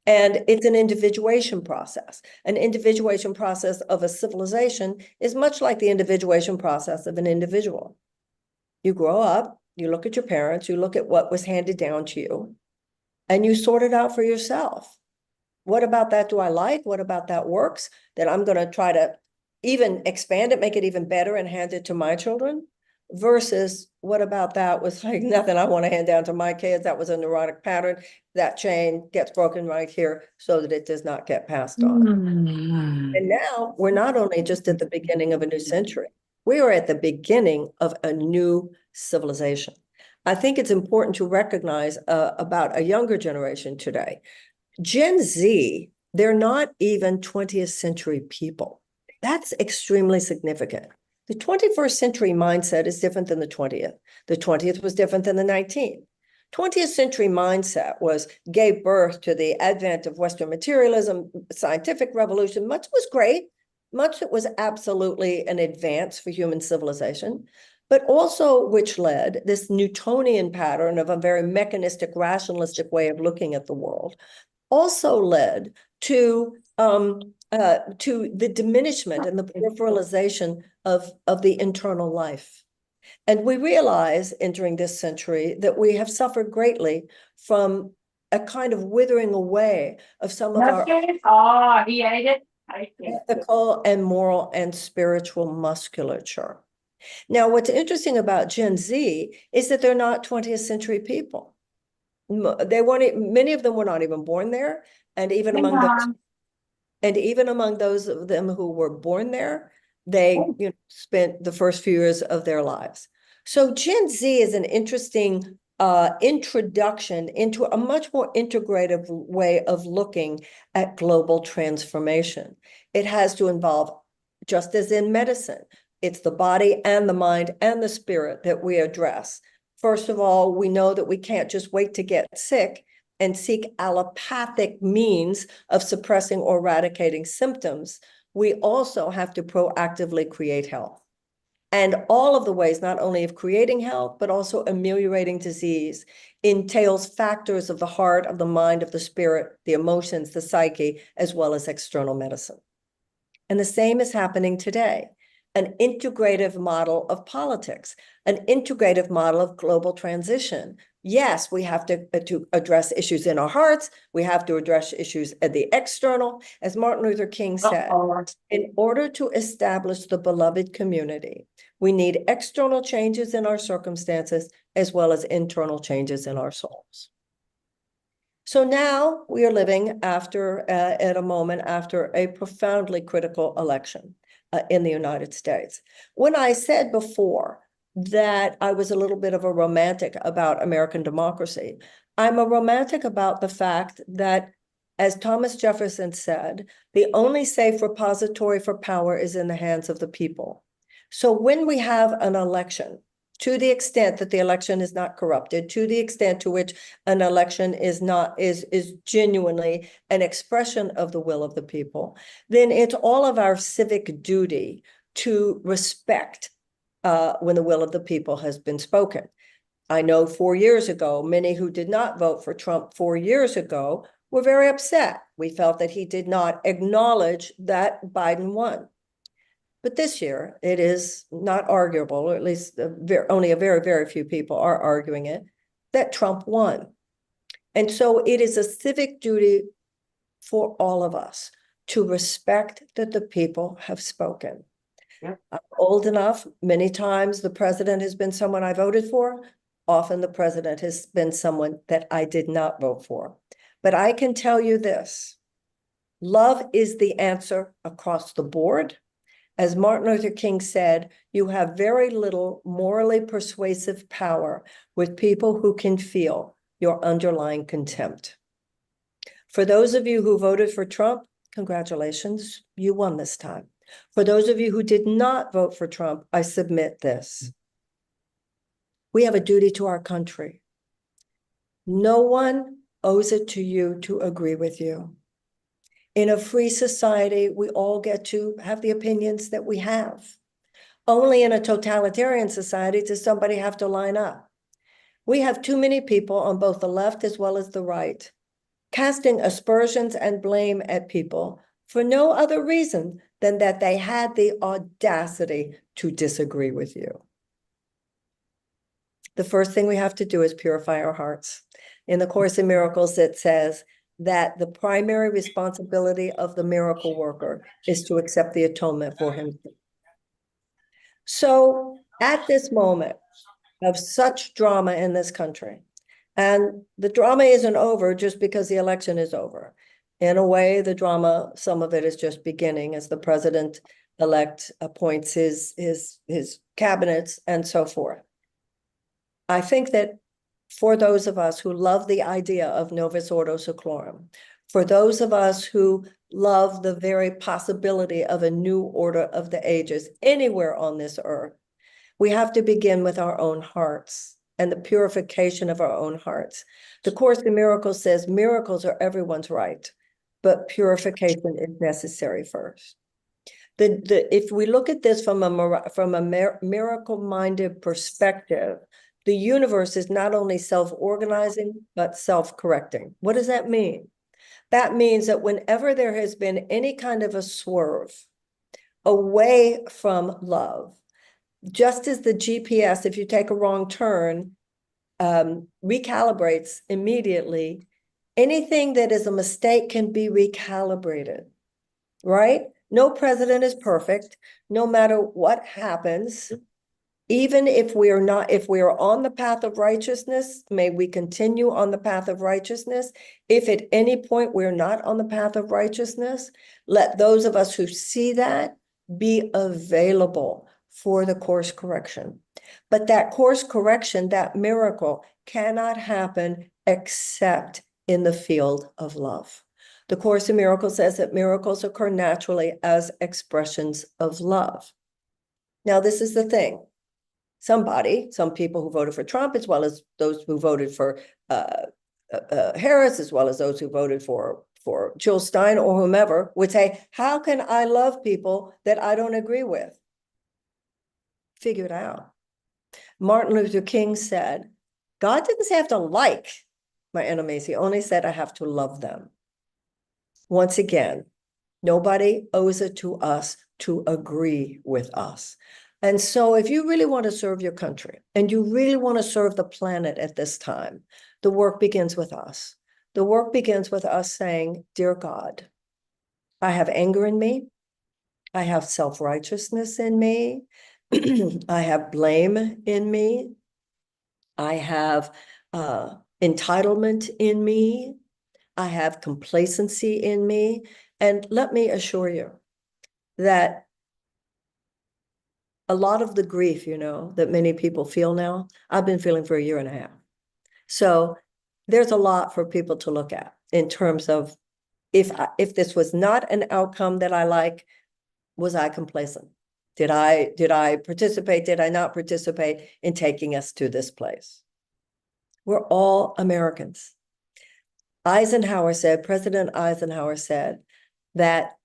And it's an individuation process. An individuation process of a civilization is much like the individuation process of an individual. You grow up, you look at your parents, you look at what was handed down to you, and you sort it out for yourself. What about that do I like? What about that works? Then I'm going to try to even expand it, make it even better, and hand it to my children. Versus what about that was like nothing I want to hand down to my kids. That was a neurotic pattern. That chain gets broken right here so that it does not get passed on. And now we're not only just at the beginning of a new century, we are at the beginning of a new civilization. I think it's important to recognize about a younger generation today. Gen Z, they're not even 20th century people. That's extremely significant. The 21st century mindset is different than the 20th. The 20th was different than the 19th. 20th century mindset gave birth to the advent of Western materialism, scientific revolution. Much was great. Much it was absolutely an advance for human civilization, but also which led this Newtonian pattern of a very mechanistic, rationalistic way of looking at the world, also led to the diminishment and the peripheralization of the internal life. And we realize entering this century that we have suffered greatly from a kind of withering away of some of our ethical and moral and spiritual musculature. Now, what's interesting about Gen Z is that they're not 20th century people. they weren't, many of them were not even born there. And even among those of them who were born there, they spent the first few years of their lives. So Gen Z is an interesting introduction into a much more integrative way of looking at global transformation. It has to involve, just as in medicine, it's the body and the mind and the spirit that we address. First of all, we know that we can't just wait to get sick and seek allopathic means of suppressing or eradicating symptoms. We also have to proactively create health. And all of the ways, not only of creating health, but also ameliorating disease, entails factors of the heart, of the mind, of the spirit, the emotions, the psyche, as well as external medicine. And the same is happening today. An integrative model of politics, an integrative model of global transition. Yes, we have to address issues in our hearts. We have to address issues at the external. As Martin Luther King said, in order to establish the beloved community, we need external changes in our circumstances as well as internal changes in our souls. So now we are living at a moment after a profoundly critical election in the United States. When I said before that I was a little bit of a romantic about American democracy, I'm a romantic about the fact that, as Thomas Jefferson said, the only safe repository for power is in the hands of the people. So when we have an election, to the extent that the election is not corrupted, to the extent to which an election is genuinely an expression of the will of the people, then it's all of our civic duty to respect when the will of the people has been spoken. I know 4 years ago, many who did not vote for Trump 4 years ago were very upset. We felt that he did not acknowledge that Biden won. But this year, it is not arguable, or at least only a very, very few people are arguing it, that Trump won. And so it is a civic duty for all of us to respect that the people have spoken. Yep. I'm old enough, many times the president has been someone I voted for. Often the president has been someone that I did not vote for. But I can tell you this, love is the answer across the board. As Martin Luther King said, you have very little morally persuasive power with people who can feel your underlying contempt. For those of you who voted for Trump, congratulations, you won this time. For those of you who did not vote for Trump, I submit this. We have a duty to our country. No one owes it to you to agree with you. In a free society, we all get to have the opinions that we have. Only in a totalitarian society does somebody have to line up. We have too many people on both the left as well as the right, casting aspersions and blame at people for no other reason than that they had the audacity to disagree with you. The first thing we have to do is purify our hearts. In the Course in Miracles, it says that the primary responsibility of the miracle worker is to accept the atonement for him. So at this moment of such drama in this country, and the drama isn't over just because the election is over. In a way, the drama, some of it is just beginning as the president-elect appoints his cabinets and so forth. I think that for those of us who love the idea of Novus Ordo Seclorum, for those of us who love the very possibility of a new order of the ages anywhere on this earth, we have to begin with our own hearts and the purification of our own hearts. The Course in Miracles says miracles are everyone's right, but purification is necessary first. If we look at this from a miracle-minded perspective, the universe is not only self-organizing, but self-correcting. What does that mean? That means that whenever there has been any kind of a swerve away from love, just as the GPS, if you take a wrong turn, recalibrates immediately, anything that is a mistake can be recalibrated, right? No president is perfect. No matter what happens, Even if we are not, if we are on the path of righteousness, may we continue on the path of righteousness. If at any point we're not on the path of righteousness, let those of us who see that be available for the course correction. But that course correction, that miracle, cannot happen except in the field of love. The Course in Miracles says that miracles occur naturally as expressions of love. Now, this is the thing. Some people who voted for Trump, as well as those who voted for Harris, as well as those who voted for Jill Stein or whomever, would say, how can I love people that I don't agree with? Figure it out. Martin Luther King said, God didn't say I have to like my enemies. He only said I have to love them. Once again, nobody owes it to us to agree with us. And so if you really want to serve your country and you really want to serve the planet at this time, the work begins with us. The work begins with us saying, dear God, I have anger in me. I have self-righteousness in me. I have blame in me. I have entitlement in me. I have complacency in me. And let me assure you that a lot of the grief, that many people feel now, I've been feeling for a year and a half. So there's a lot for people to look at in terms of if this was not an outcome that I like, was I complacent? Did I participate? Did I not participate in taking us to this place? We're all Americans. President Eisenhower said that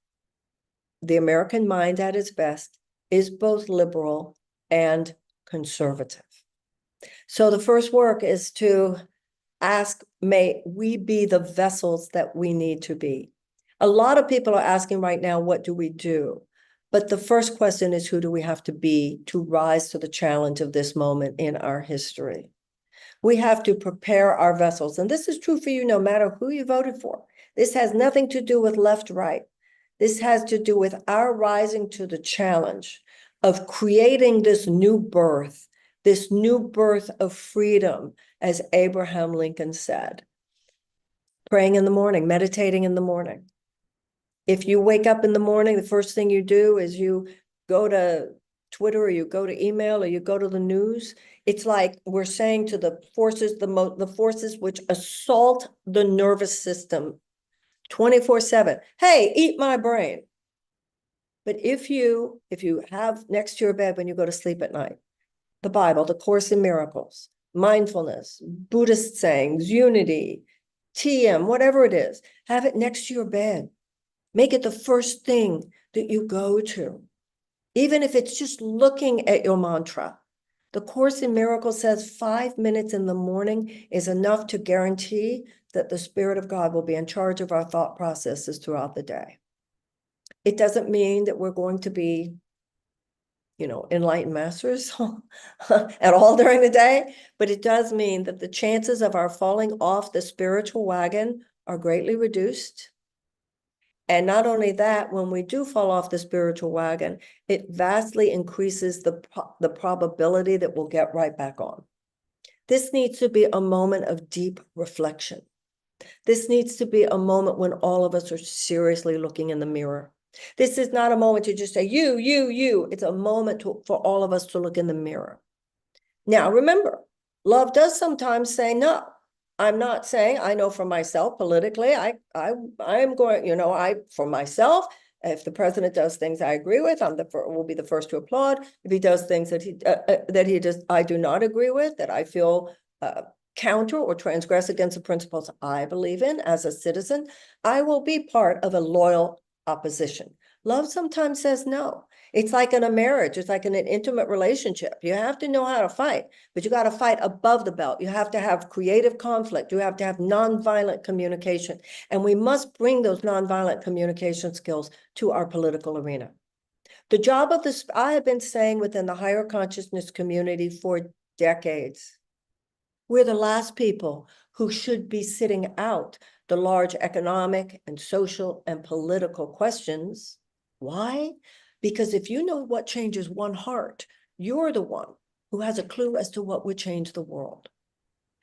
the American mind at its best is both liberal and conservative. So the first work is to ask, may we be the vessels that we need to be? A lot of people are asking right now, what do we do? But the first question is, who do we have to be to rise to the challenge of this moment in our history? We have to prepare our vessels. And this is true for you no matter who you voted for. This has nothing to do with left, right. This has to do with our rising to the challenge of creating this new birth of freedom, as Abraham Lincoln said. Praying in the morning, meditating in the morning. If you wake up in the morning, the first thing you do is you go to Twitter, or you go to email, or you go to the news. It's like we're saying to the forces, the forces which assault the nervous system 24/7, hey, eat my brain. But if you have next to your bed when you go to sleep at night, the Bible, the Course in Miracles, mindfulness, Buddhist sayings, unity, TM, whatever it is, have it next to your bed. Make it the first thing that you go to. Even if it's just looking at your mantra. The Course in Miracles says 5 minutes in the morning is enough to guarantee that the Spirit of God will be in charge of our thought processes throughout the day. It doesn't mean that we're going to be, enlightened masters at all during the day, but it does mean that the chances of our falling off the spiritual wagon are greatly reduced. And not only that, when we do fall off the spiritual wagon, it vastly increases the probability that we'll get right back on. This needs to be a moment of deep reflection. This needs to be a moment when all of us are seriously looking in the mirror. This is not a moment to just say, you. It's a moment for all of us to look in the mirror. Now, remember, love does sometimes say no. I'm not saying, I know for myself politically, I am going, for myself, if the president does things I agree with, will be the first to applaud. If he does things that I do not agree with, that I feel counter or transgress against the principles I believe in as a citizen, I will be part of a loyal opposition. Love sometimes says no. It's like in a marriage. It's like in an intimate relationship. You have to know how to fight, but you got to fight above the belt. You have to have creative conflict. You have to have nonviolent communication. And we must bring those nonviolent communication skills to our political arena. The job of this, I have been saying within the higher consciousness community for decades, we're the last people who should be sitting out the large economic and social and political questions. Why? Because if you know what changes one heart, you're the one who has a clue as to what would change the world.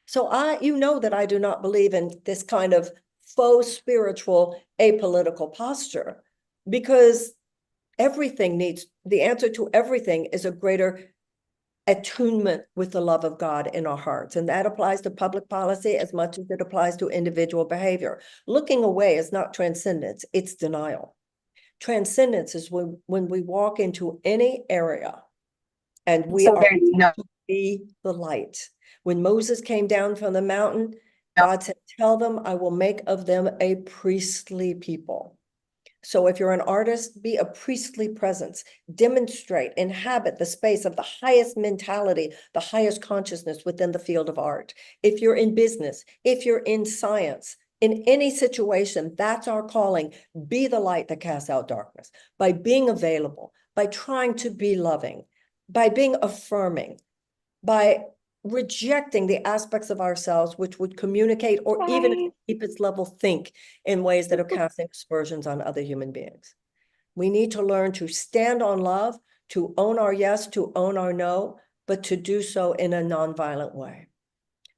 So you know that I do not believe in this kind of faux spiritual apolitical posture, because the answer to everything is a greater attunement with the love of God in our hearts. And that applies to public policy as much as it applies to individual behavior. Looking away is not transcendence, it's denial. Transcendence is when we walk into any area and we are to be the light. When Moses came down from the mountain, God said, tell them I will make of them a priestly people. So if you're an artist, be a priestly presence, demonstrate, inhabit the space of the highest mentality, the highest consciousness within the field of art. If you're in business, if you're in science, in any situation, that's our calling. Be the light that casts out darkness by being available, by trying to be loving, by being affirming, by rejecting the aspects of ourselves which would communicate or even at the deepest level think in ways that are casting aspersions on other human beings. We need to learn to stand on love, to own our yes, to own our no, but to do so in a nonviolent way.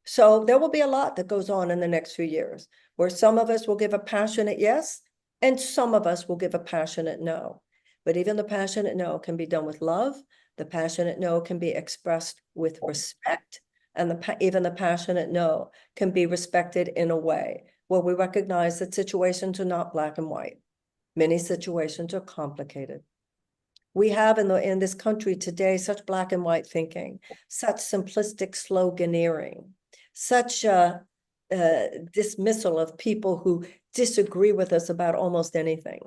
So there will be a lot that goes on in the next few years, where some of us will give a passionate yes, and some of us will give a passionate no. But even the passionate no can be done with love. The passionate no can be expressed with respect, and even the passionate no can be respected in a way where we recognize that situations are not black and white. Many situations are complicated. We have in this country today such black and white thinking, such simplistic sloganeering, such dismissal of people who disagree with us about almost anything.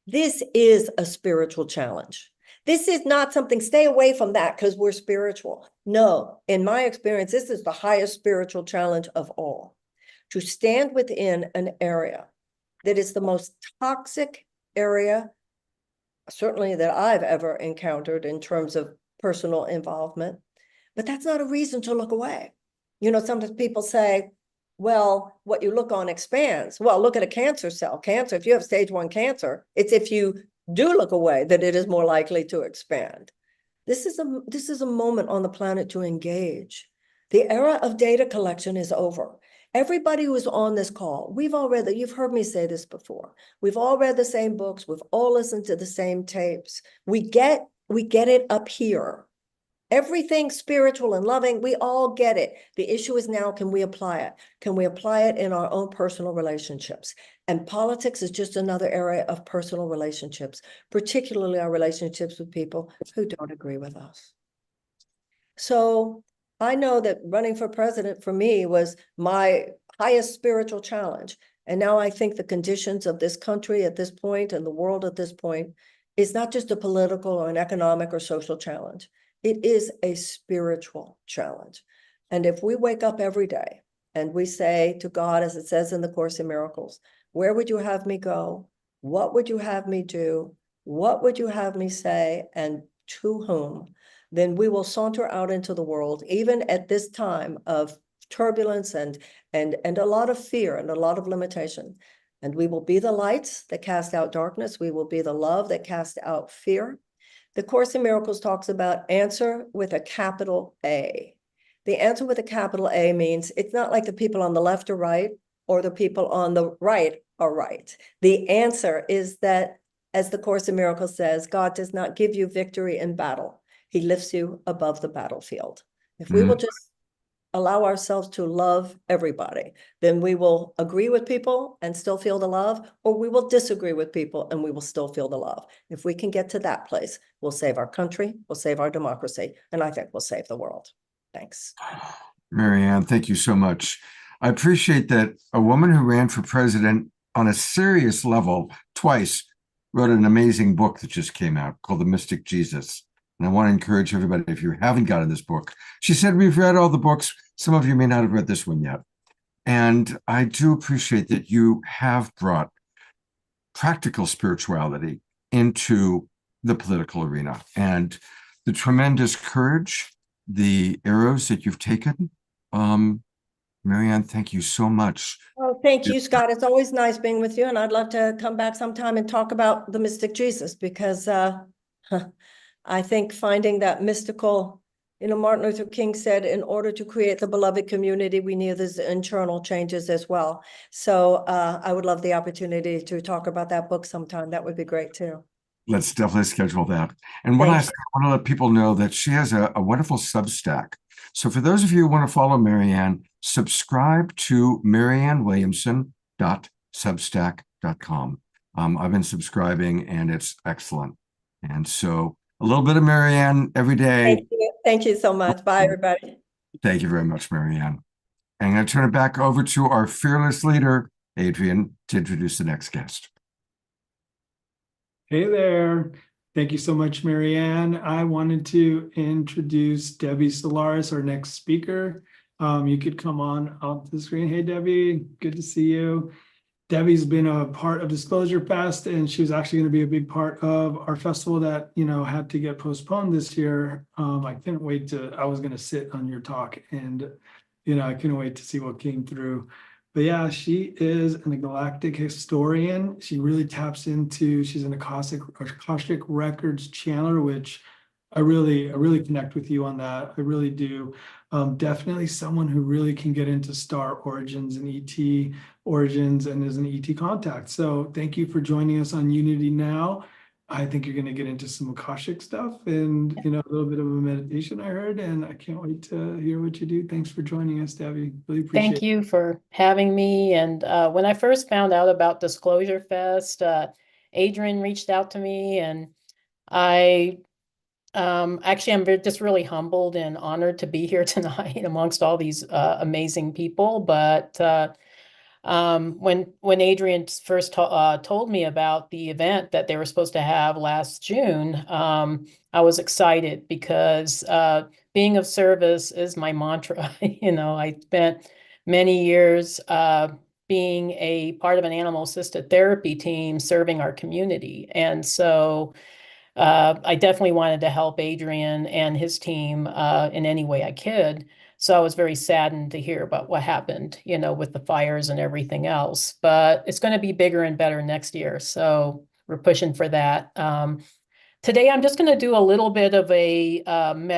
This is a spiritual challenge. This is not something, stay away from that because we're spiritual. No, in my experience, this is the highest spiritual challenge of all. To stand within an area that is the most toxic area, certainly that I've ever encountered in terms of personal involvement, but that's not a reason to look away. You know, sometimes people say, well, what you look on expands. Well, look at a cancer cell. Cancer, if you have stage 1 cancer, it's if you do look away that it is more likely to expand. This is a moment on the planet to engage. The era of data collection is over. Everybody who's on this call, you've heard me say this before. We've all read the same books. We've all listened to the same tapes. We get it up here. Everything spiritual and loving, we all get it. The issue is now, can we apply it? Can we apply it in our own personal relationships? And politics is just another area of personal relationships, particularly our relationships with people who don't agree with us. So I know that running for president for me was my highest spiritual challenge. And now I think the conditions of this country at this point and the world at this point is not just a political or an economic or social challenge. It is a spiritual challenge. And if we wake up every day and we say to God, as it says in the Course in Miracles, where would you have me go? What would you have me do? What would you have me say? And to whom? Then we will saunter out into the world, even at this time of turbulence and a lot of fear and a lot of limitation. And we will be the lights that cast out darkness. We will be the love that casts out fear. The Course in Miracles talks about answer with a capital A. The answer with a capital A means it's not like the people on the left are right or the people on the right are right. The answer is that, as the Course in Miracles says, God does not give you victory in battle. He lifts you above the battlefield. If we will just allow ourselves to love everybody, then we will agree with people and still feel the love, or we will disagree with people and we will still feel the love. If we can get to that place, we'll save our country, we'll save our democracy, and I think we'll save the world. Thanks. Marianne, thank you so much. I appreciate that a woman who ran for president on a serious level twice wrote an amazing book that just came out called The Mystic Jesus. And I want to encourage everybody, if you haven't gotten this book, she said, we've read all the books. Some of you may not have read this one yet. And I do appreciate that you have brought practical spirituality into the political arena and the tremendous courage, the arrows that you've taken. Marianne, thank you so much. Oh, thank you, Scott. It's always nice being with you. And I'd love to come back sometime and talk about the Mystic Jesus, because I think finding that mystical Martin Luther King said, in order to create the beloved community, we need these internal changes as well. So I would love the opportunity to talk about that book sometime. That would be great too. Let's definitely schedule that. And one last thing, I want to let people know that she has a wonderful Substack. So for those of you who want to follow Marianne, subscribe to mariannewilliamson.substack.com. I've been subscribing and it's excellent. And so a little bit of Marianne every day. Thank you. Thank you so much. Bye, everybody. Thank you very much, Marianne. And I'm going to turn it back over to our fearless leader, Adrian, to introduce the next guest. Hey there. Thank you so much, Marianne. I wanted to introduce Debbie Solaris, our next speaker. You could come on off the screen. Hey, Debbie, good to see you. Debbie's been a part of Disclosure Fest, and she was actually going to be a big part of our festival that, had to get postponed this year. I couldn't wait I was going to sit on your talk, and, I couldn't wait to see what came through. But yeah, she is a galactic historian. She really taps into, she's an Akashic Records channeler, which I really connect with you on that. I really do. Definitely someone who really can get into star origins and ET origins and is an ET contact. So thank you for joining us on Unity Now. I think you're going to get into some Akashic stuff and, a little bit of a meditation I heard, and I can't wait to hear what you do. Thanks for joining us, Debbie. Really appreciate it. Thank you for having me. And when I first found out about Disclosure Fest, Adrian reached out to me, and I'm just really humbled and honored to be here tonight amongst all these amazing people. But when Adrian first told me about the event that they were supposed to have last June, I was excited because being of service is my mantra. I spent many years being a part of an animal assisted therapy team serving our community. And so I definitely wanted to help Adrian and his team in any way I could. So I was very saddened to hear about what happened, with the fires and everything else. But it's going to be bigger and better next year. So we're pushing for that. Today, I'm just going to do a little bit of an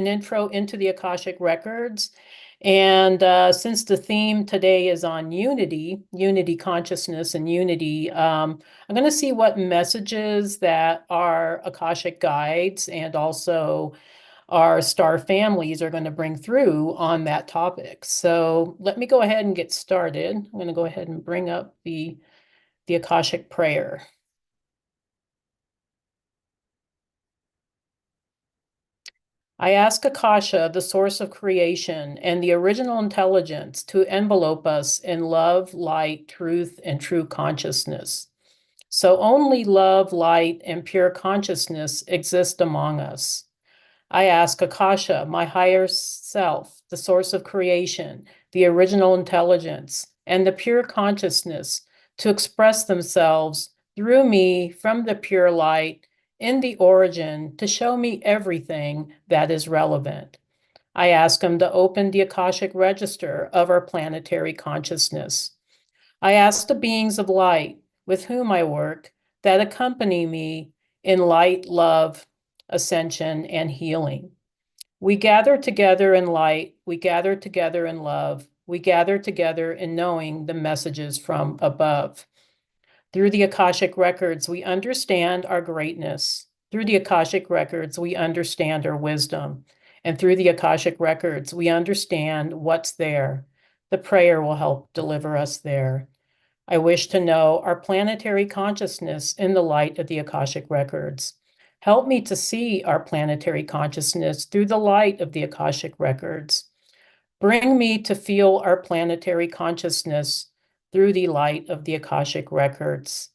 intro into the Akashic Records. And since the theme today is on unity consciousness and unity, I'm going to see what messages that our Akashic guides and also our star families are going to bring through on that topic. So let me go ahead and get started. I'm going to go ahead and bring up the Akashic prayer. I ask Akasha, the source of creation and the original intelligence, to envelope us in love, light, truth, and true consciousness. So only love, light, and pure consciousness exist among us. I ask Akasha, my higher self, the source of creation, the original intelligence, and the pure consciousness, to express themselves through me from the pure light in the origin to show me everything that is relevant. I ask him to open the Akashic register of our planetary consciousness. I ask the beings of light with whom I work that accompany me in light, love, ascension, and healing. We gather together in light, we gather together in love, we gather together in knowing the messages from above. Through the Akashic Records, we understand our greatness. Through the Akashic Records, we understand our wisdom. And through the Akashic Records, we understand what's there. The prayer will help deliver us there. I wish to know our planetary consciousness in the light of the Akashic Records. Help me to see our planetary consciousness through the light of the Akashic Records. Bring me to feel our planetary consciousness through the light of the Akashic Records.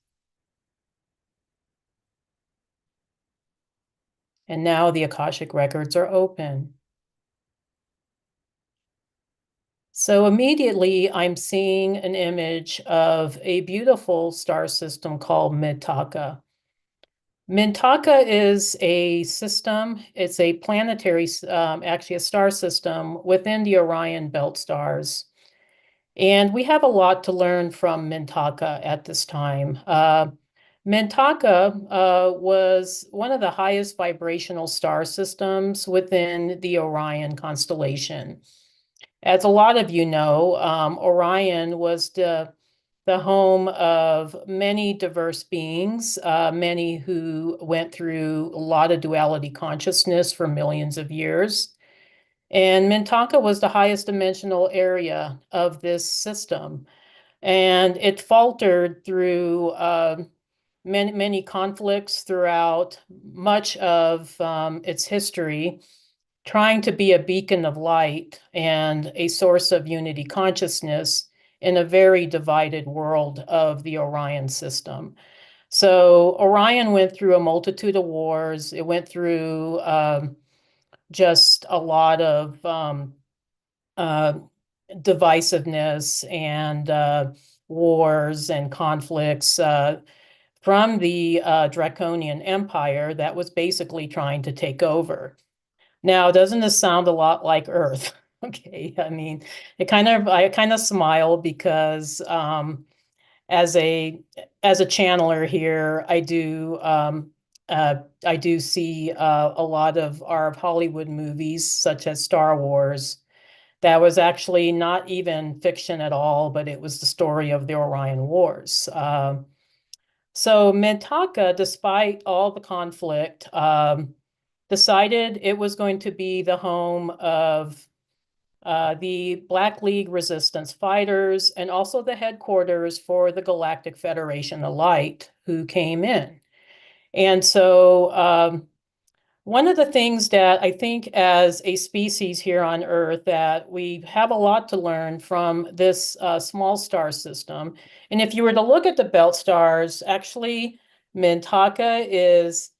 And now the Akashic Records are open. So immediately I'm seeing an image of a beautiful star system called Mintaka. Mintaka is a system, it's a planetary, actually a star system within the Orion belt stars. And we have a lot to learn from Mintaka at this time. Mintaka was one of the highest vibrational star systems within the Orion constellation. As a lot of you know, Orion was the home of many diverse beings, many who went through a lot of duality consciousness for millions of years. And Mintaka was the highest dimensional area of this system. And it faltered through many conflicts throughout much of its history, trying to be a beacon of light and a source of unity consciousness in a very divided world of the Orion system. So Orion went through a multitude of wars. It went through just a lot of divisiveness and wars and conflicts from the Draconian Empire that was basically trying to take over. Now, doesn't this sound a lot like Earth? Okay, I mean, I kind of smile because as a channeler here, I do see a lot of our Hollywood movies, such as Star Wars. That was actually not even fiction at all, but it was the story of the Orion Wars. So Mintaka, despite all the conflict, decided it was going to be the home of the Black League resistance fighters and also the headquarters for the Galactic Federation of Light who came in. And so one of the things that I think as a species here on Earth that we have a lot to learn from this small star system. And if you were to look at the belt stars, actually Mintaka is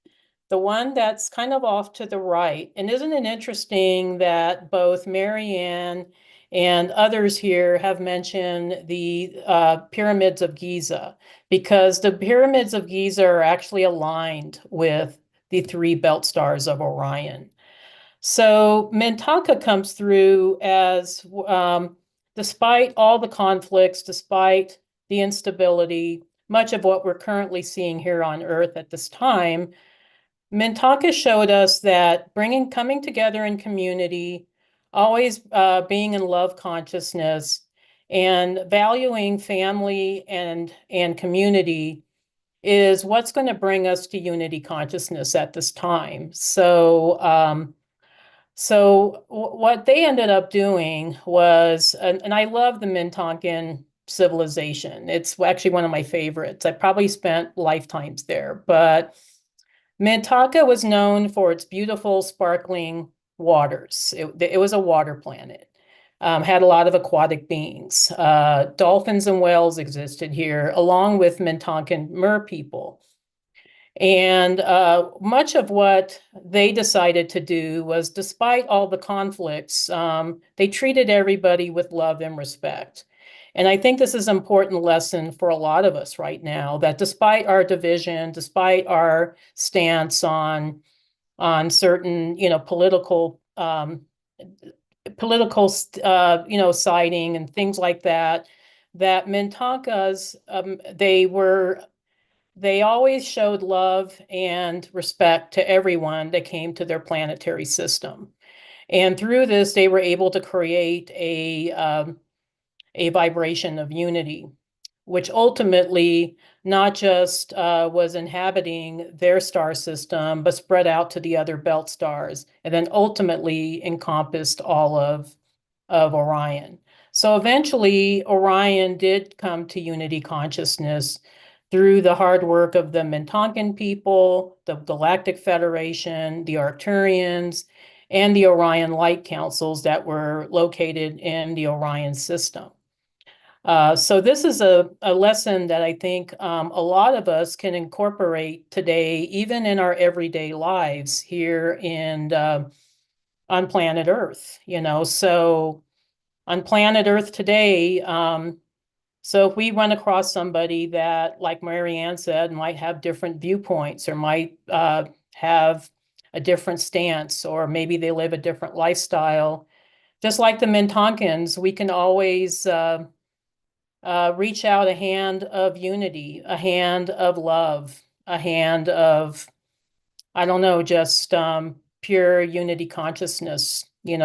the one that's kind of off to the right. And isn't it interesting that both Marianne and others here have mentioned the pyramids of Giza, because the pyramids of Giza are actually aligned with the 3 belt stars of Orion. So Mintaka comes through as, despite all the conflicts, despite the instability, much of what we're currently seeing here on Earth at this time, Mintaka showed us that coming together in community, always being in love consciousness, and valuing family and community is what's going to bring us to unity consciousness at this time. So, what they ended up doing was, and I love the Mintankan civilization. It's actually one of my favorites. I probably spent lifetimes there, but Mintaka was known for its beautiful, sparkling waters. It was a water planet. Had a lot of aquatic beings. Dolphins and whales existed here, along with Mintankan mer people. And much of what they decided to do was, despite all the conflicts, they treated everybody with love and respect. And I think this is an important lesson for a lot of us right now, that despite our division, despite our stance on certain, political siding and things like that, that Mintankas, they always showed love and respect to everyone that came to their planetary system. And through this, they were able to create a vibration of unity, which ultimately not just was inhabiting their star system, but spread out to the other belt stars, and then ultimately encompassed all of Orion. So eventually, Orion did come to unity consciousness through the hard work of the Mintankan people, the Galactic Federation, the Arcturians, and the Orion Light Councils that were located in the Orion system. So this is a lesson that I think a lot of us can incorporate today, even in our everyday lives here on planet Earth. So on planet Earth today, so if we run across somebody that, like Marianne said, might have different viewpoints or might have a different stance, or maybe they live a different lifestyle, just like the Mintankans, we can always reach out a hand of unity, a hand of love, a hand of, I don't know, just pure unity consciousness.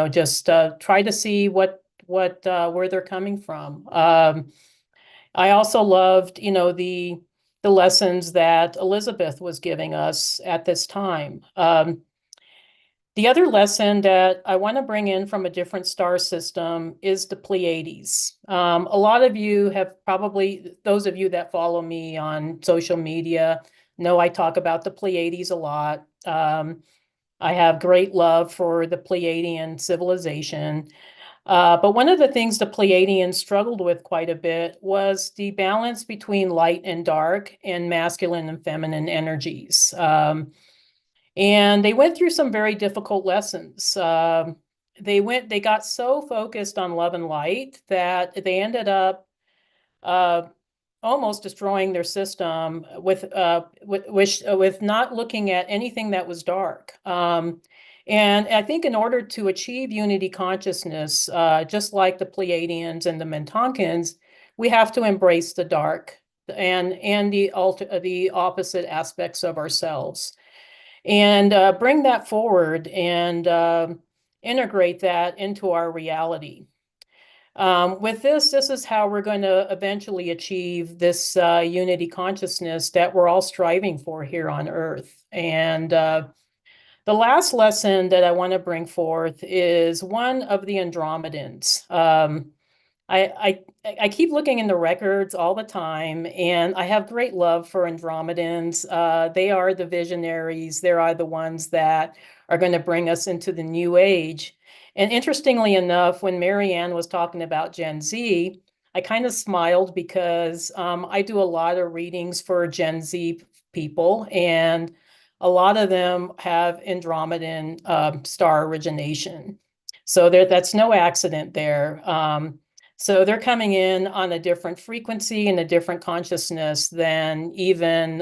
Just try to see what where they're coming from. I also loved, the lessons that Elizabeth was giving us at this time. The other lesson that I want to bring in from a different star system is the Pleiades. A lot of you have probably, those of you that follow me on social media, know I talk about the Pleiades a lot. I have great love for the Pleiadian civilization. But one of the things the Pleiadians struggled with quite a bit was the balance between light and dark and masculine and feminine energies. And they went through some very difficult lessons. They got so focused on love and light that they ended up almost destroying their system with not looking at anything that was dark. And I think in order to achieve unity consciousness, just like the Pleiadians and the Mintonkins, we have to embrace the dark and the opposite aspects of ourselves, and bring that forward and integrate that into our reality. With this is how we're going to eventually achieve this unity consciousness that we're all striving for here on Earth. And the last lesson that I want to bring forth is one of the Andromedans. I keep looking in the records all the time, and I have great love for Andromedans. They are the visionaries. They are the ones that are going to bring us into the new age. And interestingly enough, when Marianne was talking about Gen Z, I kind of smiled because I do a lot of readings for Gen Z people, and a lot of them have Andromedan star origination. So that's no accident there. So they're coming in on a different frequency and a different consciousness than even,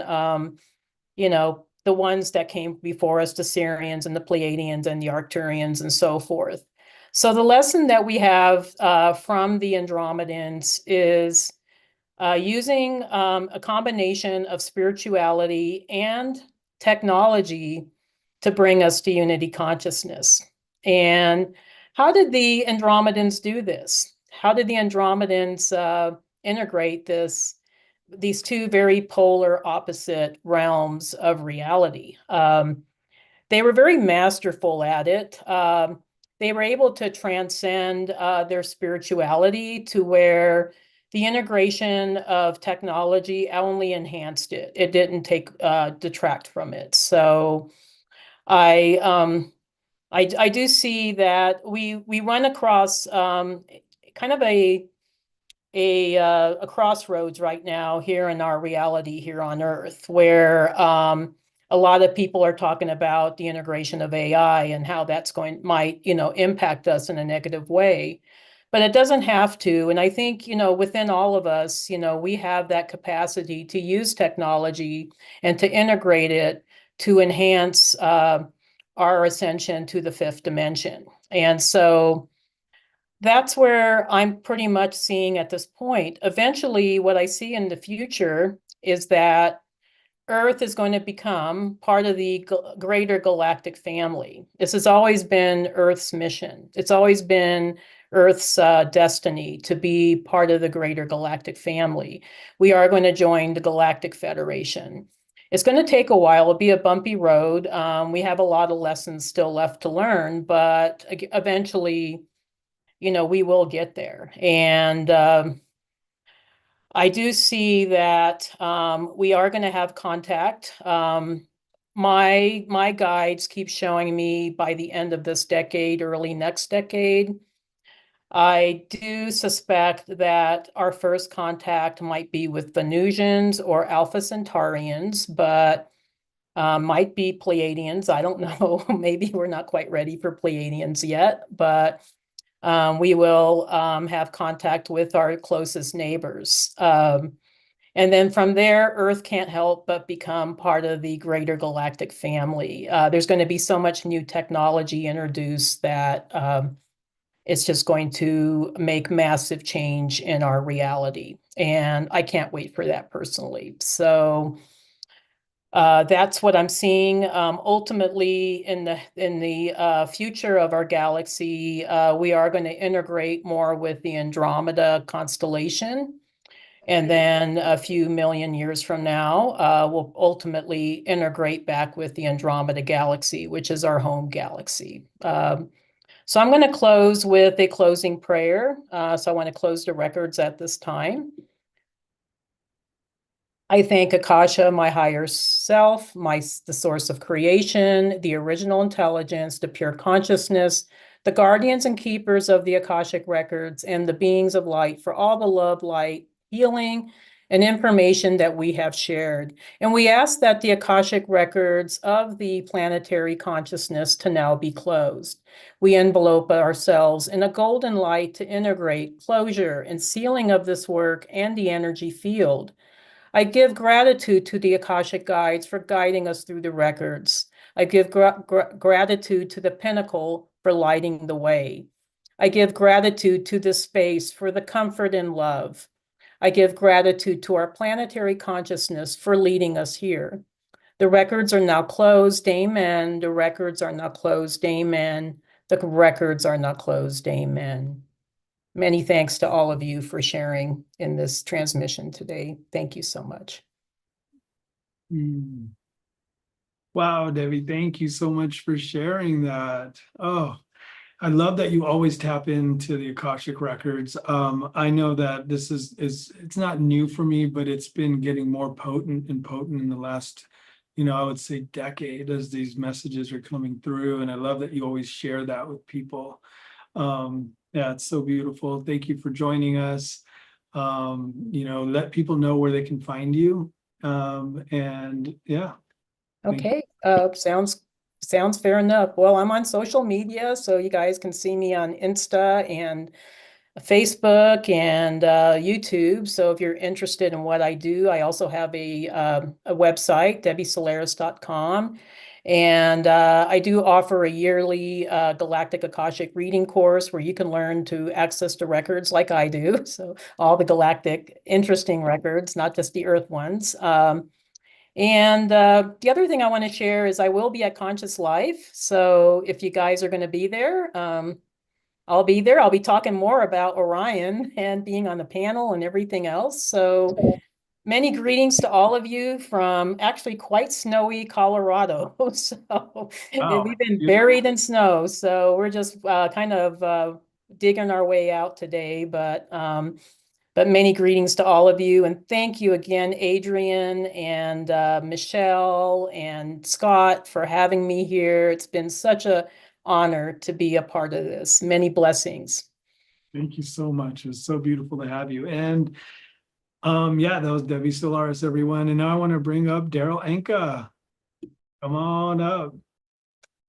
the ones that came before us, the Sirians and the Pleiadians and the Arcturians and so forth. So the lesson that we have from the Andromedans is using a combination of spirituality and technology to bring us to unity consciousness. And how did the Andromedans do this? How did the Andromedans integrate these two very polar opposite realms of reality? They were very masterful at it. They were able to transcend their spirituality to where the integration of technology only enhanced it. It didn't detract from it. So I do see that we run across kind of a crossroads right now here in our reality here on Earth, where a lot of people are talking about the integration of AI and how that's might impact us in a negative way. But it doesn't have to. And I think, within all of us, we have that capacity to use technology and to integrate it to enhance our ascension to the fifth dimension. And so that's where I'm pretty much seeing at this point. Eventually, what I see in the future is that Earth is going to become part of the greater galactic family. This has always been Earth's mission. It's always been Earth's destiny to be part of the greater galactic family. We are going to join the Galactic Federation. It's going to take a while. It'll be a bumpy road. We have a lot of lessons still left to learn, but eventually, we will get there. And I do see that we are going to have contact. My guides keep showing me by the end of this decade, early next decade. I do suspect that our first contact might be with Venusians or Alpha Centaurians, but might be Pleiadians. I don't know. Maybe we're not quite ready for Pleiadians yet, but we will have contact with our closest neighbors. And then from there, Earth can't help but become part of the greater galactic family. There's going to be so much new technology introduced that it's just going to make massive change in our reality. And I can't wait for that personally. So that's what I'm seeing. Ultimately, in the future of our galaxy, we are going to integrate more with the Andromeda constellation. And then a few million years from now, we'll ultimately integrate back with the Andromeda galaxy, which is our home galaxy. So I'm going to close with a closing prayer. So I want to close the records at this time. I thank Akasha, my higher self, the source of creation, the original intelligence, the pure consciousness, the guardians and keepers of the Akashic records, and the beings of light for all the love, light, healing, and information that we have shared. And we ask that the Akashic records of the planetary consciousness to now be closed. We envelope ourselves in a golden light to integrate closure and sealing of this work and the energy field. I give gratitude to the Akashic guides for guiding us through the records. I give gratitude to the pinnacle for lighting the way. I give gratitude to this space for the comfort and love. I give gratitude to our planetary consciousness for leading us here. The records are now closed, amen. The records are now closed, amen. The records are now closed, amen. Many thanks to all of you for sharing in this transmission today. Thank you so much. Wow, Debbie, thank you so much for sharing that. Oh, I love that you always tap into the Akashic records. I know that this is it's not new for me, but it's been getting more potent and potent in the last, I would say decade as these messages are coming through. And I love that you always share that with people. Yeah, it's so beautiful. Thank you for joining us. Let people know where they can find you. And yeah. Okay, sounds fair enough. Well, I'm on social media, so you guys can see me on Insta and Facebook and YouTube. So if you're interested in what I do, I also have a website, debbiesolaris.com. And I do offer a yearly Galactic Akashic reading course where you can learn to access the records like I do. So all the galactic interesting records, not just the Earth ones. And the other thing I want to share is I will be at Conscious Life. So if you guys are going to be there, I'll be there. I'll be talking more about Orion and being on the panel and everything else. So many greetings to all of you from actually quite snowy Colorado. So we've been buried in snow. So we're just kind of digging our way out today. But many greetings to all of you. And thank you again, Adrian and Michelle and Scott for having me here. It's been such an honor to be a part of this. Many blessings. Thank you so much. It's so beautiful to have you. And yeah, that was Debbie Solaris, everyone. And now I want to bring up Daryl Anka. Come on up.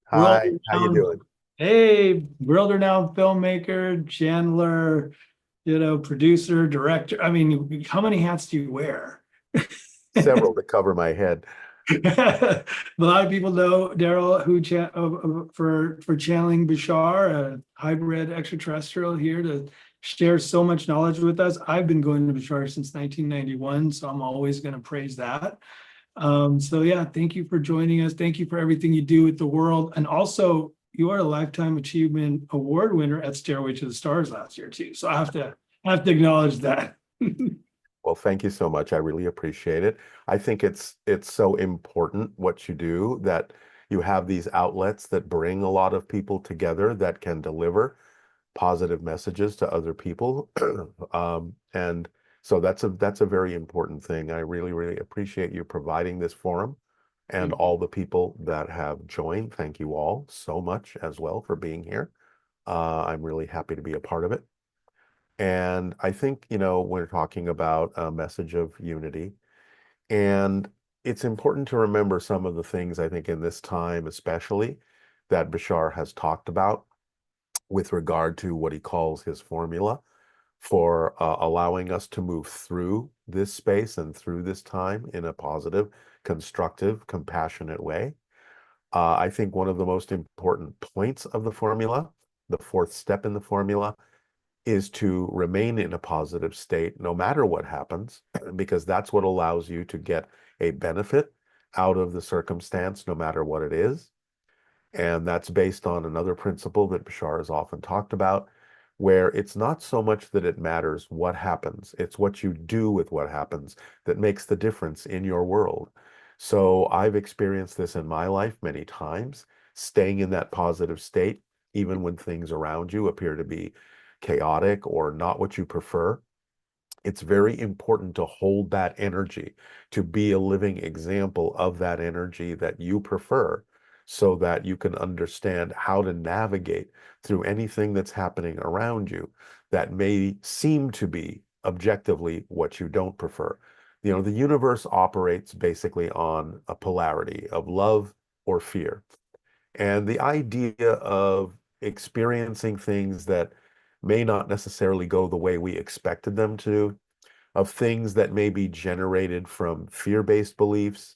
Hi, how you doing? Hey, world-renowned filmmaker, Chandler, producer, director. I mean, how many hats do you wear? Several to cover my head. A lot of people know Daryl for channeling Bashar, a hybrid extraterrestrial here to share so much knowledge with us. I've been going to Bashar since 1991, so I'm always going to praise that. So yeah, thank you for joining us. Thank you for everything you do with the world. And also, you are a Lifetime Achievement Award winner at Stairway to the Stars last year too. So I have to acknowledge that. Well, thank you so much. I really appreciate it. I think it's so important what you do, that you have these outlets that bring a lot of people together that can deliver positive messages to other people. And so that's a very important thing. I really, really appreciate you providing this forum. And all the people that have joined, thank you all so much as well for being here. I'm really happy to be a part of it. And I think, we're talking about a message of unity. And it's important to remember some of the things, I think, in this time, especially, that Bashar has talked about with regard to what he calls his formula for allowing us to move through this space and through this time in a positive, constructive, compassionate way. I think one of the most important points of the formula the fourth step in the formula, is to remain in a positive state no matter what happens, because that's what allows you to get a benefit out of the circumstance, no matter what it is. And that's based on another principle that Bashar has often talked about, where it's not so much that it matters what happens, it's what you do with what happens that makes the difference in your world. So I've experienced this in my life many times, staying in that positive state, even when things around you appear to be chaotic or not what you prefer. It's very important to hold that energy, to be a living example of that energy that you prefer, so that you can understand how to navigate through anything that's happening around you that may seem to be objectively what you don't prefer. You know, the universe operates basically on a polarity of love or fear. And the idea of experiencing things that may not necessarily go the way we expected them to, of things that may be generated from fear-based beliefs,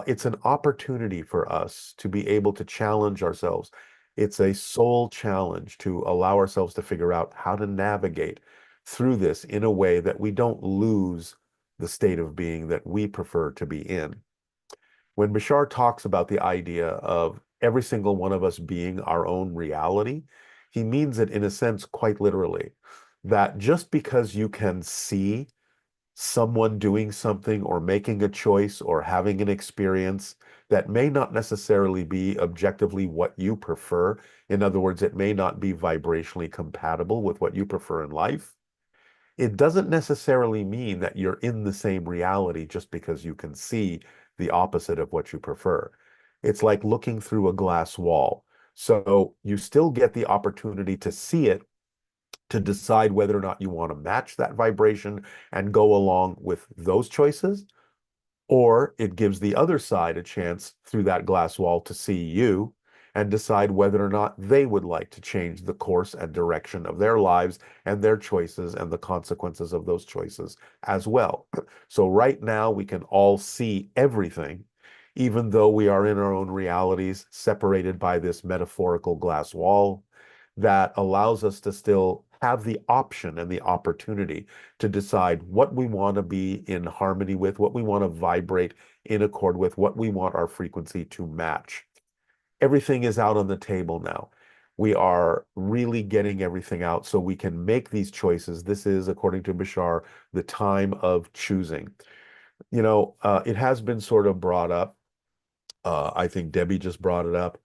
it's an opportunity for us to be able to challenge ourselves. It's a soul challenge to allow ourselves to figure out how to navigate through this in a way that we don't lose the state of being that we prefer to be in. When Bashar talks about the idea of every single one of us being our own reality, he means it in a sense quite literally, that just because you can see someone doing something or making a choice or having an experience that may not necessarily be objectively what you prefer, in other words, it may not be vibrationally compatible with what you prefer in life, it doesn't necessarily mean that you're in the same reality just because you can see the opposite of what you prefer. It's like looking through a glass wall. So you still get the opportunity to see it, to decide whether or not you want to match that vibration and go along with those choices, or it gives the other side a chance through that glass wall to see you and decide whether or not they would like to change the course and direction of their lives and their choices and the consequences of those choices as well. So right now we can all see everything, even though we are in our own realities, separated by this metaphorical glass wall that allows us to still have the option and the opportunity to decide what we want to be in harmony with, what we want to vibrate in accord with, what we want our frequency to match. Everything is out on the table now. We are really getting everything out so we can make these choices. This is, according to Bashar, the time of choosing. You know, it has been sort of brought up. I think Debbie just brought it up.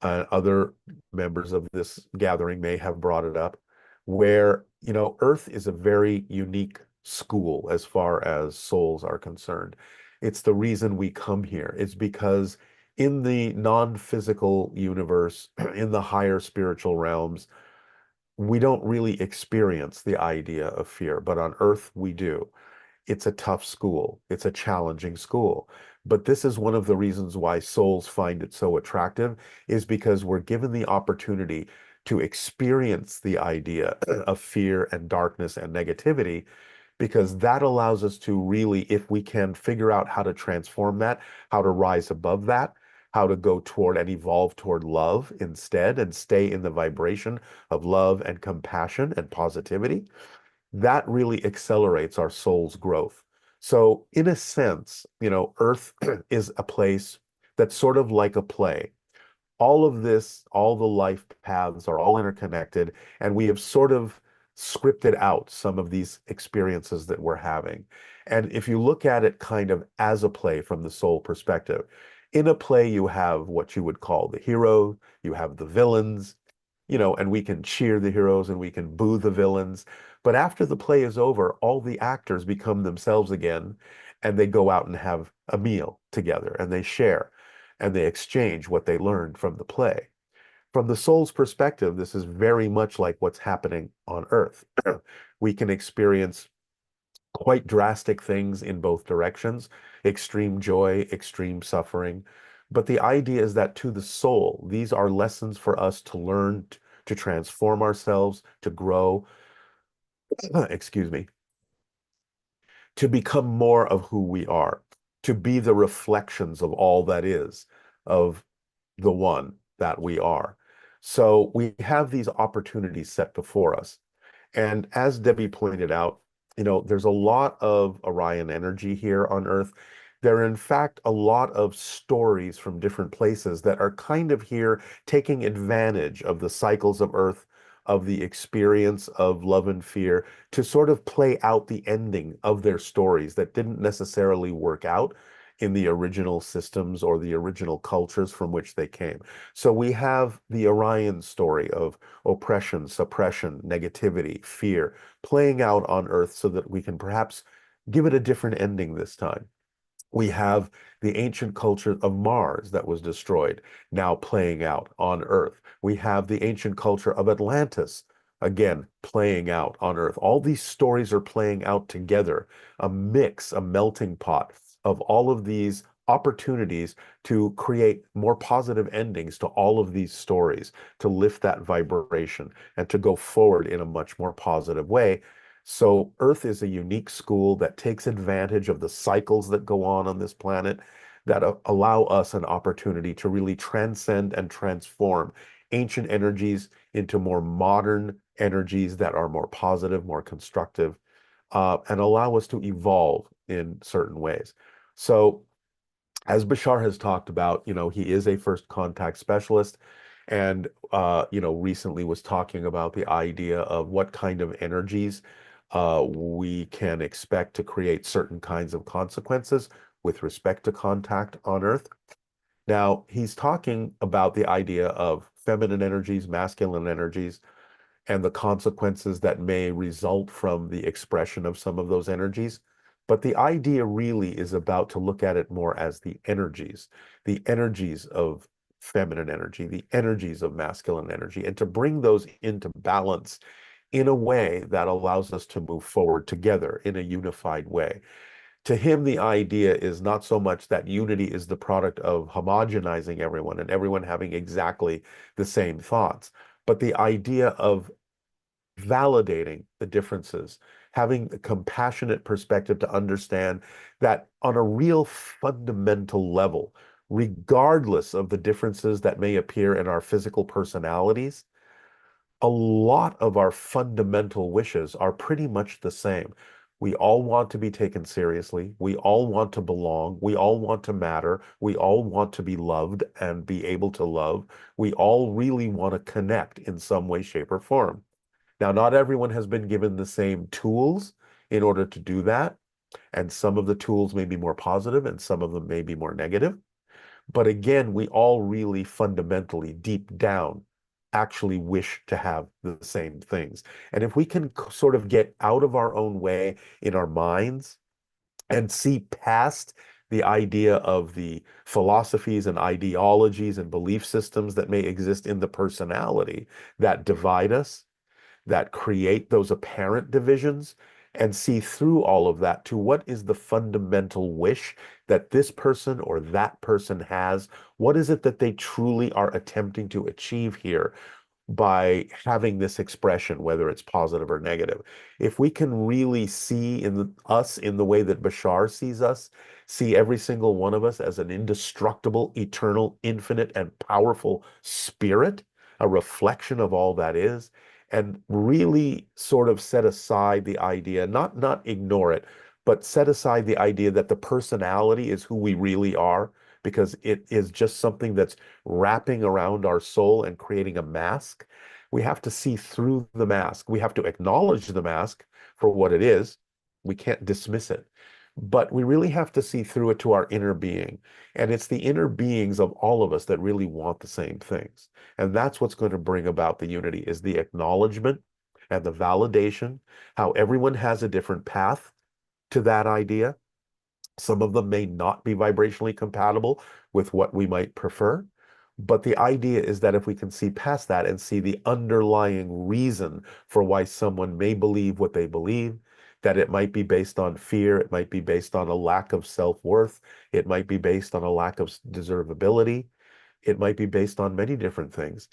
Other members of this gathering may have brought it up, where, you know, Earth is a very unique school as far as souls are concerned. It's the reason we come here. It's because in the non-physical universe, in the higher spiritual realms, we don't really experience the idea of fear, but on Earth we do. It's a tough school. It's a challenging school. But this is one of the reasons why souls find it so attractive, is because we're given the opportunity to experience the idea of fear and darkness and negativity, because that allows us to really, if we can figure out how to transform that, how to rise above that, how to go toward and evolve toward love instead and stay in the vibration of love and compassion and positivity, that really accelerates our soul's growth. So in a sense, you know, Earth is a place that's sort of like a play. All of this, all the life paths are all interconnected, and we have sort of scripted out some of these experiences that we're having. And if you look at it kind of as a play from the soul perspective, in a play you have what you would call the hero, you have the villains, you know, and we can cheer the heroes and we can boo the villains. But after the play is over, all the actors become themselves again, and they go out and have a meal together and they share and they exchange what they learned from the play. From the soul's perspective, this is very much like what's happening on Earth. We can experience quite drastic things in both directions, extreme joy, extreme suffering. But the idea is that to the soul, these are lessons for us to learn, to transform ourselves, to grow, excuse me, to become more of who we are, to be the reflections of all that is, of the one that we are. So we have these opportunities set before us. And as Debbie pointed out, there's a lot of Orion energy here on Earth. There are, in fact, a lot of stories from different places that are kind of here taking advantage of the cycles of Earth, of the experience of love and fear, to sort of play out the ending of their stories that didn't necessarily work out in the original systems or the original cultures from which they came. So we have the Orion story of oppression, suppression, negativity, fear playing out on Earth so that we can perhaps give it a different ending this time. We have the ancient culture of Mars that was destroyed now playing out on Earth. We have the ancient culture of Atlantis, again, playing out on Earth. All these stories are playing out together, a mix, a melting pot of all of these opportunities to create more positive endings to all of these stories, to lift that vibration and to go forward in a much more positive way. So Earth is a unique school that takes advantage of the cycles that go on this planet that allow us an opportunity to really transcend and transform ancient energies into more modern energies that are more positive, more constructive, and allow us to evolve in certain ways. So as Bashar has talked about, he is a first contact specialist and, recently was talking about the idea of what kind of energies we can expect to create certain kinds of consequences with respect to contact on Earth. Now, he's talking about the idea of feminine energies, masculine energies, and the consequences that may result from the expression of some of those energies. But the idea really is about to look at it more as the energies of feminine energy, the energies of masculine energy, and to bring those into balance in a way that allows us to move forward together in a unified way. To him, the idea is not so much that unity is the product of homogenizing everyone and everyone having exactly the same thoughts, but the idea of validating the differences, having a compassionate perspective to understand that on a real fundamental level, regardless of the differences that may appear in our physical personalities, a lot of our fundamental wishes are pretty much the same. We all want to be taken seriously. We all want to belong. We all want to matter. We all want to be loved and be able to love. We all really want to connect in some way, shape, or form. Now, not everyone has been given the same tools in order to do that. And some of the tools may be more positive and some of them may be more negative. But again, we all really fundamentally, deep down, actually wish to have the same things. And if we can sort of get out of our own way in our minds and see past the idea of the philosophies and ideologies and belief systems that may exist in the personality that divide us, that create those apparent divisions, and see through all of that to what is the fundamental wish that this person or that person has. What is it that they truly are attempting to achieve here by having this expression, whether it's positive or negative? If we can really see us in the way that Bashar sees us, see every single one of us as an indestructible, eternal, infinite, and powerful spirit, a reflection of all that is, and really sort of set aside the idea, not ignore it, but set aside the idea that the personality is who we really are, because it is just something that's wrapping around our soul and creating a mask. We have to see through the mask. We have to acknowledge the mask for what it is. We can't dismiss it. But we really have to see through it to our inner being. And it's the inner beings of all of us that really want the same things. And that's what's going to bring about the unity, is the acknowledgement and the validation, how everyone has a different path to that idea. Some of them may not be vibrationally compatible with what we might prefer. But the idea is that if we can see past that and see the underlying reason for why someone may believe what they believe, that it might be based on fear, it might be based on a lack of self-worth, it might be based on a lack of deservability, it might be based on many different things.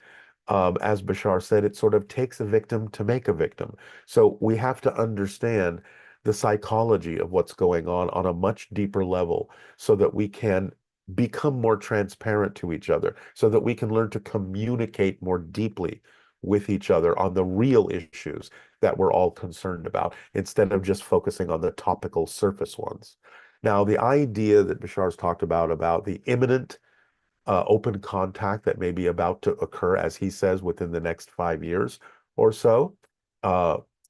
As Bashar said, it sort of takes a victim to make a victim. So we have to understand the psychology of what's going on a much deeper level so that we can become more transparent to each other so that we can learn to communicate more deeply with each other on the real issues that we're all concerned about instead of just focusing on the topical surface ones. Now, the idea that Bashar's talked about the imminent open contact that may be about to occur, as he says, within the next 5 years or so,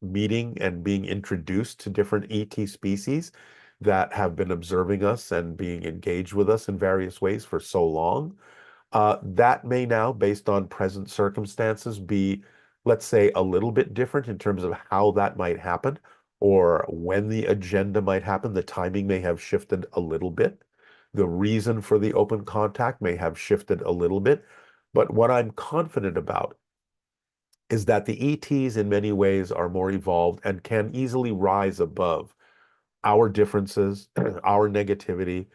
meeting and being introduced to different ET species that have been observing us and being engaged with us in various ways for so long. That may now, based on present circumstances, be, let's say, a little bit different in terms of how that might happen or when the agenda might happen. The timing may have shifted a little bit. The reason for the open contact may have shifted a little bit. But what I'm confident about is that the ETs in many ways are more evolved and can easily rise above our differences, our negativity,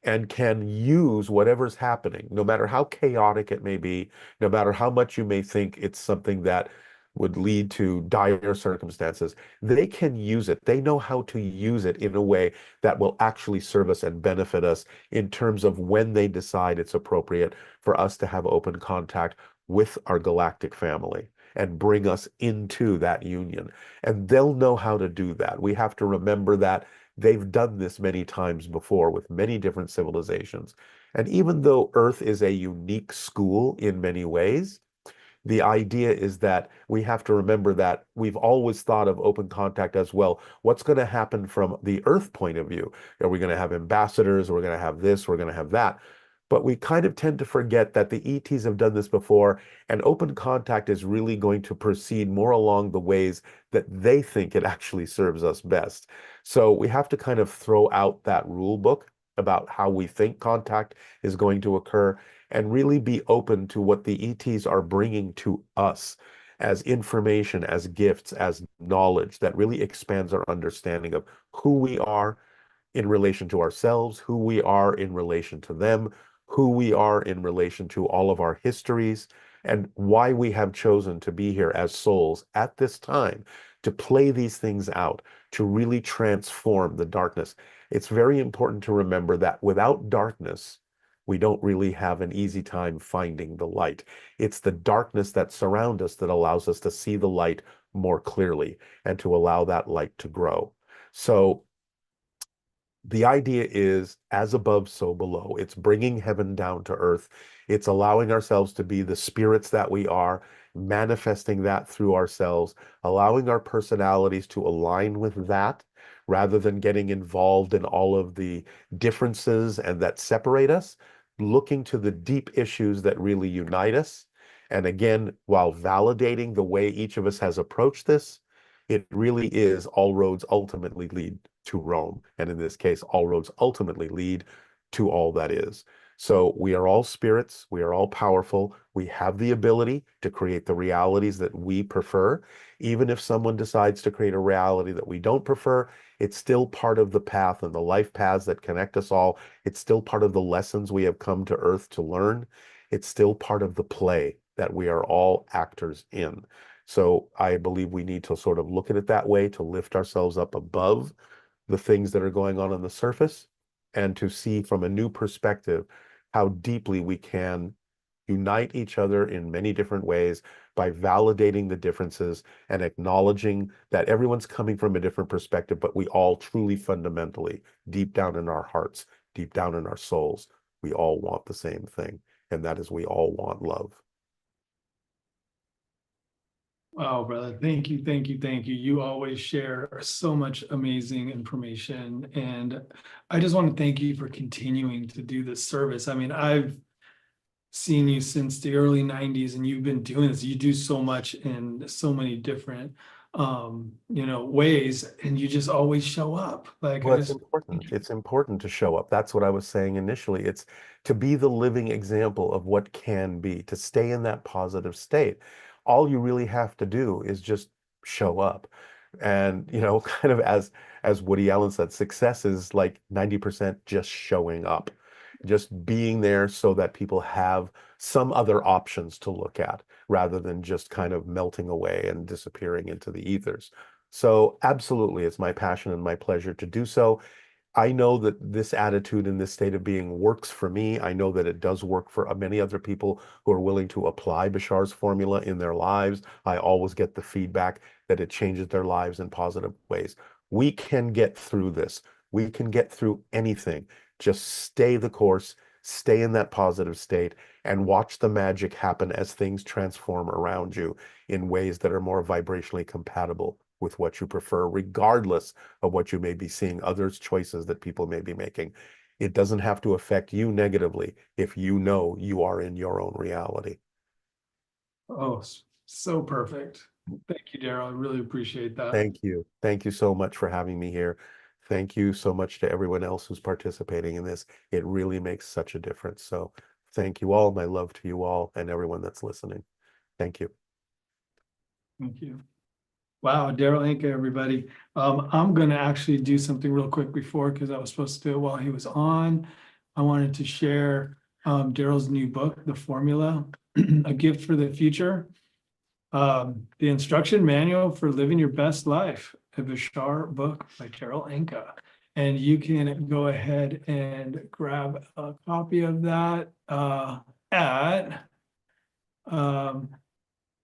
and can use whatever's happening, no matter how chaotic it may be, no matter how much you may think it's something that would lead to dire circumstances. They can use it. They know how to use it in a way that will actually serve us and benefit us in terms of when they decide it's appropriate for us to have open contact with our galactic family and bring us into that union. And they'll know how to do that. We have to remember that they've done this many times before with many different civilizations. And even though Earth is a unique school in many ways, the idea is that we have to remember that we've always thought of open contact as well. What's going to happen from the Earth point of view? Are we going to have ambassadors? We're going to have this, we're going to have that. But we kind of tend to forget that the ETs have done this before, and open contact is really going to proceed more along the ways that they think it actually serves us best. So we have to kind of throw out that rule book about how we think contact is going to occur and really be open to what the ETs are bringing to us as information, as gifts, as knowledge that really expands our understanding of who we are in relation to ourselves, who we are in relation to them, who we are in relation to all of our histories, and why we have chosen to be here as souls at this time to play these things out, to really transform the darkness. It's very important to remember that without darkness, we don't really have an easy time finding the light. It's the darkness that surrounds us that allows us to see the light more clearly and to allow that light to grow. So the idea is as above, so below. It's bringing heaven down to earth. It's allowing ourselves to be the spirits that we are, manifesting that through ourselves, allowing our personalities to align with that rather than getting involved in all of the differences and that separate us, looking to the deep issues that really unite us. And again, while validating the way each of us has approached this, it really is all roads ultimately lead to Rome. And in this case, all roads ultimately lead to all that is. So we are all spirits. We are all powerful. We have the ability to create the realities that we prefer. Even if someone decides to create a reality that we don't prefer, it's still part of the path and the life paths that connect us all. It's still part of the lessons we have come to Earth to learn. It's still part of the play that we are all actors in. So I believe we need to sort of look at it that way, to lift ourselves up above the things that are going on the surface and to see from a new perspective how deeply we can unite each other in many different ways by validating the differences and acknowledging that everyone's coming from a different perspective, but we all truly fundamentally, deep down in our hearts, deep down in our souls, we all want the same thing, and that is we all want love. Wow, brother. Thank you, thank you, thank you. You always share so much amazing information. And I just want to thank you for continuing to do this service. I mean, I've seen you since the early 90s and you've been doing this. You do so much in so many different ways, and you just always show up. Like, well, it's important. It's important to show up. That's what I was saying initially. It's to be the living example of what can be, to stay in that positive state. All you really have to do is just show up. And, kind of as Woody Allen said, success is like 90% just showing up, just being there so that people have some other options to look at rather than just kind of melting away and disappearing into the ethers. So absolutely, it's my passion and my pleasure to do so. I know that this attitude and this state of being works for me. I know that it does work for many other people who are willing to apply Bashar's formula in their lives. I always get the feedback that it changes their lives in positive ways. We can get through this. We can get through anything. Just stay the course, stay in that positive state, and watch the magic happen as things transform around you in ways that are more vibrationally compatible with what you prefer, regardless of what you may be seeing others' choices that people may be making. It doesn't have to affect you negatively if you know you are in your own reality. Oh, so perfect. Thank you, Daryl. I really appreciate that. Thank you. Thank you so much for having me here. Thank you so much to everyone else who's participating in this. It really makes such a difference. So thank you all. My love to you all and everyone that's listening. Thank you. Thank you. Wow, Daryl Inca, everybody. I'm going to actually do something real quick before, because I was supposed to do it while he was on. I wanted to share Daryl's new book, The Formula, A Gift for the Future. The Instruction Manual for Living Your Best Life, a Bashar book by Daryl Inca. And you can go ahead and grab a copy of that at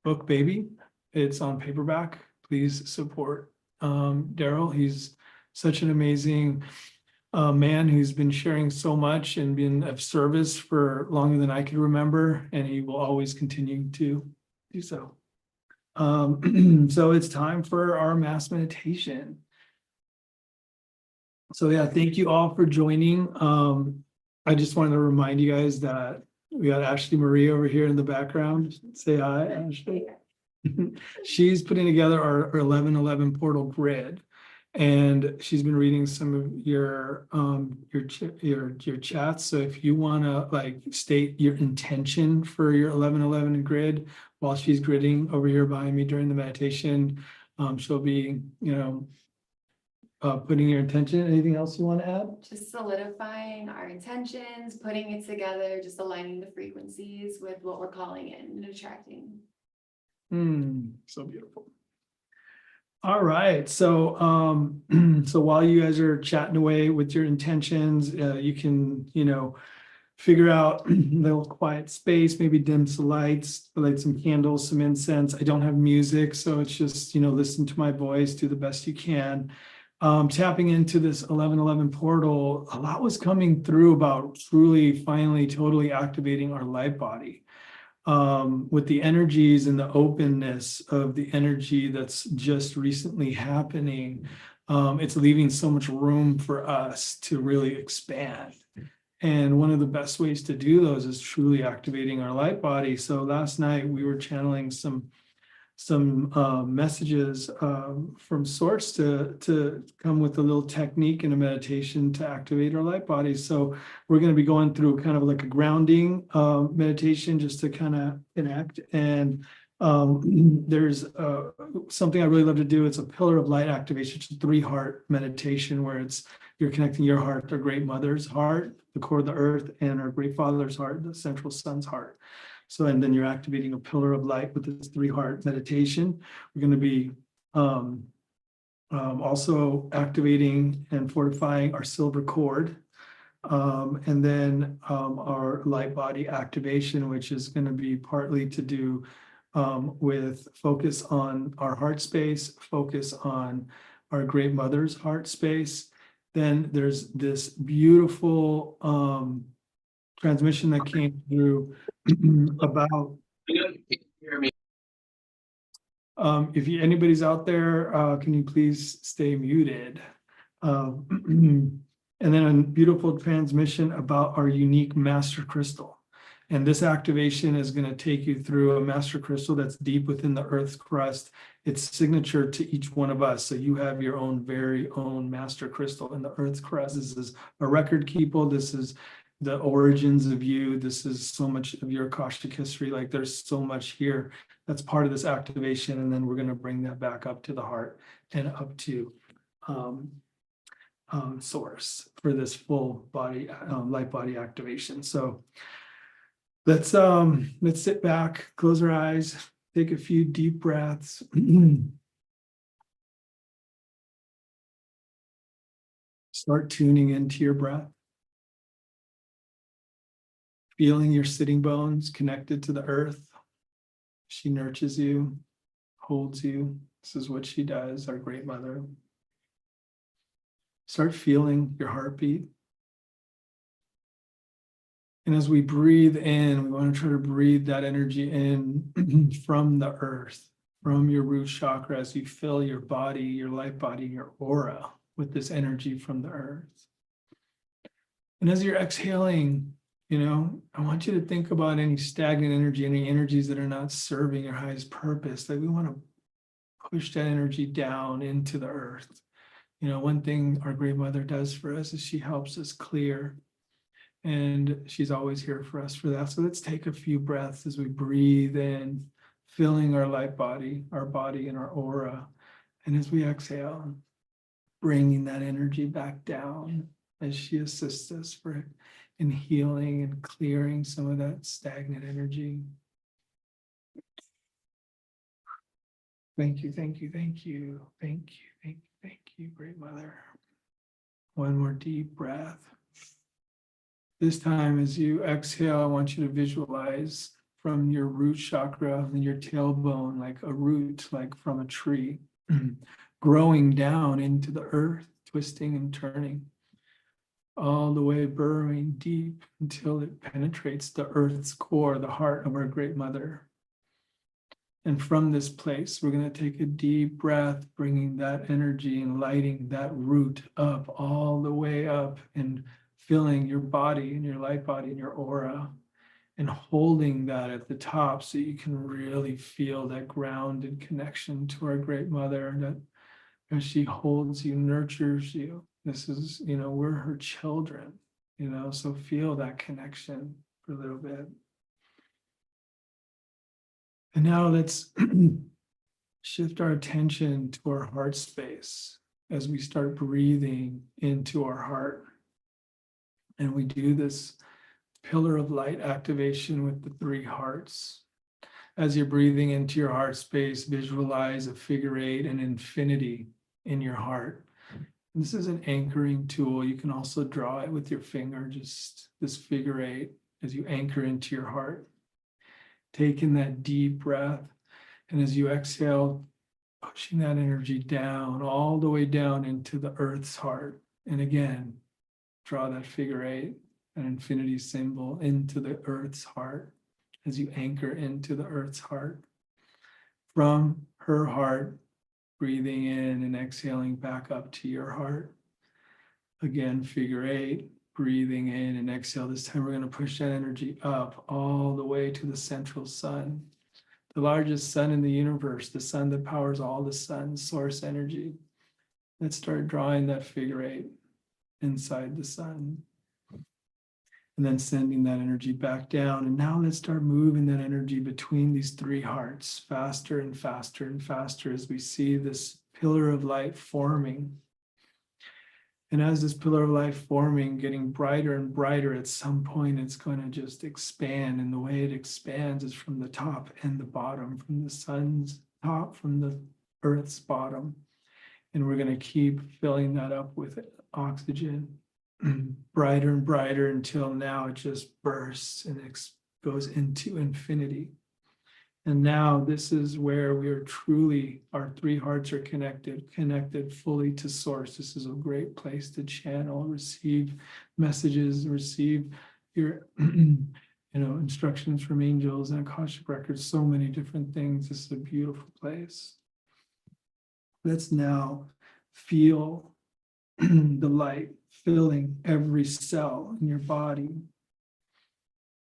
Book Baby. It's on paperback. Please support Daryl. He's such an amazing man who's been sharing so much and been of service for longer than I can remember, and he will always continue to do so. So it's time for our mass meditation. So yeah, thank you all for joining. I just wanted to remind you guys that we got Ashley Marie over here in the background. Say hi, Ashley. She's putting together our 1111 portal grid, and she's been reading some of your chats. So if you want to like state your intention for your 1111 grid while she's gridding over here behind me during the meditation, she'll be, putting your intention. Anything else you want to add? Just solidifying our intentions, putting it together, just aligning the frequencies with what we're calling in and attracting. So beautiful. All right. So so while you guys are chatting away with your intentions, you can, figure out a little quiet space, maybe dim some lights, light some candles, some incense. I don't have music, so it's just, listen to my voice, do the best you can. Tapping into this 1111 portal, a lot was coming through about truly, finally, totally activating our light body. With the energies and the openness of the energy that's just recently happening, it's leaving so much room for us to really expand. And one of the best ways to do those is truly activating our light body. So last night we were channeling some messages from source to come with a little technique and a meditation to activate our light body. So we're going to be going through kind of like a grounding meditation just to kind of connect. And there's something I really love to do. It's a pillar of light activation. It's a 3-heart meditation where you're connecting your heart, our great mother's heart, the core of the earth, and our great father's heart, the central sun's heart. So, and then you're activating a pillar of light with this 3-heart meditation. We're going to be also activating and fortifying our silver cord. And then our light body activation, which is going to be partly to do with focus on our heart space, focus on our great mother's heart space. Then there's this beautiful transmission that came through about if anybody's out there, can you please stay muted? And then a beautiful transmission about our unique master crystal. And this activation is going to take you through a master crystal that's deep within the Earth's crust. It's signature to each one of us. So you have your own very own master crystal in the Earth's crust. This is a record keeper. This is the origins of you. This is so much of your Akashic history. Like there's so much here that's part of this activation. And then we're going to bring that back up to the heart and up to source for this full body light body activation. So let's sit back, close our eyes, take a few deep breaths. Start tuning into your breath. Feeling your sitting bones connected to the earth. She nurtures you, holds you. This is what she does, our great mother. Start feeling your heartbeat. And as we breathe in, we want to try to breathe that energy in from the earth, from your root chakra, as you fill your body, your life body, your aura with this energy from the earth. And as you're exhaling, I want you to think about any stagnant energy, any energies that are not serving your highest purpose, that we want to push that energy down into the earth. One thing our great mother does for us is she helps us clear. And she's always here for us for that. So let's take a few breaths as we breathe in, filling our light body, and our aura. And as we exhale, bringing that energy back down as she assists us in healing and clearing some of that stagnant energy. Thank you, thank you, thank you, thank you, thank you, thank you, great mother. One more deep breath. This time, as you exhale, I want you to visualize from your root chakra and your tailbone, like a root, like from a tree, growing down into the earth, twisting and turning, all the way burrowing deep until it penetrates the earth's core, the heart of our great mother. And from this place, we're going to take a deep breath, bringing that energy and lighting that root up, all the way up, and filling your body and your light body and your aura, and holding that at the top so you can really feel that grounded connection to our great mother, that as she holds you, nurtures you. This is, we're her children, so feel that connection for a little bit. And now let's shift our attention to our heart space as we start breathing into our heart. And we do this pillar of light activation with the 3 hearts. As you're breathing into your heart space, visualize a figure 8, an infinity in your heart. This is an anchoring tool. You can also draw it with your finger, just this figure 8 as you anchor into your heart. Taking that deep breath, and as you exhale, pushing that energy down, all the way down into the earth's heart. And again, draw that figure 8, an infinity symbol, into the earth's heart as you anchor into the earth's heart. From her heart, breathing in and exhaling back up to your heart. Again, figure 8, breathing in and exhale. This time we're going to push that energy up all the way to the central sun, the largest sun in the universe, the sun that powers all the suns, source energy. Let's start drawing that figure 8 inside the sun. And then sending that energy back down. And now let's start moving that energy between these 3 hearts, faster and faster and faster, as we see this pillar of light forming. And as this pillar of light forming, getting brighter and brighter, at some point it's going to just expand. And the way it expands is from the top and the bottom, from the sun's top, from the earth's bottom. And we're going to keep filling that up with oxygen, brighter and brighter, until now it just bursts and goes into infinity. And now this is where we are truly, our 3 hearts are connected fully to source. This is a great place to channel, receive messages, receive your instructions from angels and Akashic records, so many different things. This is a beautiful place. Let's now feel the light filling every cell in your body,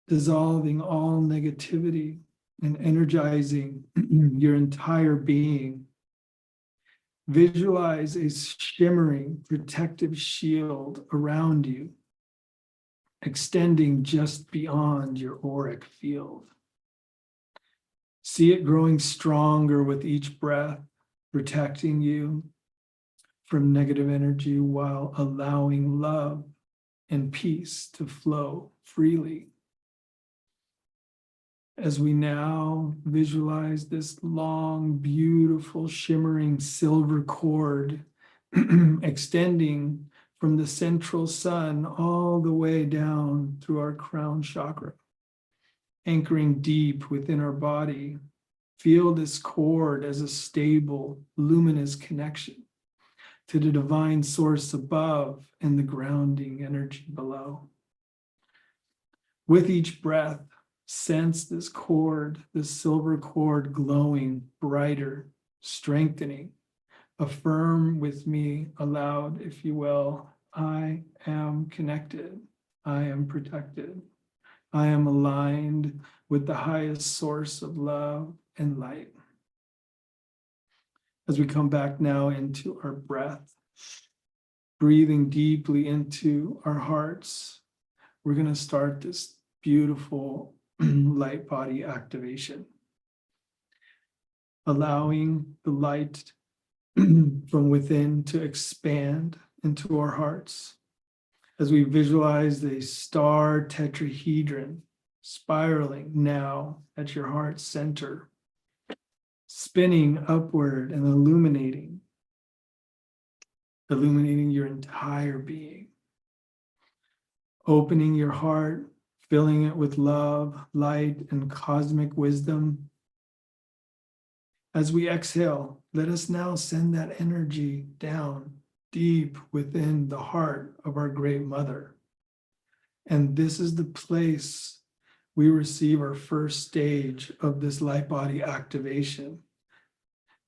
dissolving all negativity and energizing your entire being. Visualize a shimmering protective shield around you, extending just beyond your auric field. See it growing stronger with each breath, protecting you from negative energy while allowing love and peace to flow freely. As we now visualize this long, beautiful, shimmering silver cord extending from the central sun all the way down through our crown chakra, anchoring deep within our body. Feel this cord as a stable, luminous connection to the divine source above and the grounding energy below. With each breath, sense this cord, this silver cord glowing brighter, strengthening. Affirm with me aloud, if you will, I am connected. I am protected. I am aligned with the highest source of love and light. As we come back now into our breath, breathing deeply into our hearts, we're going to start this beautiful light body activation, allowing the light from within to expand into our hearts as we visualize a star tetrahedron spiraling now at your heart center, spinning upward and illuminating your entire being, opening your heart, filling it with love, light, and cosmic wisdom. As we exhale, let us now send that energy down deep within the heart of our Great Mother. And this is the place we receive our first stage of this light body activation,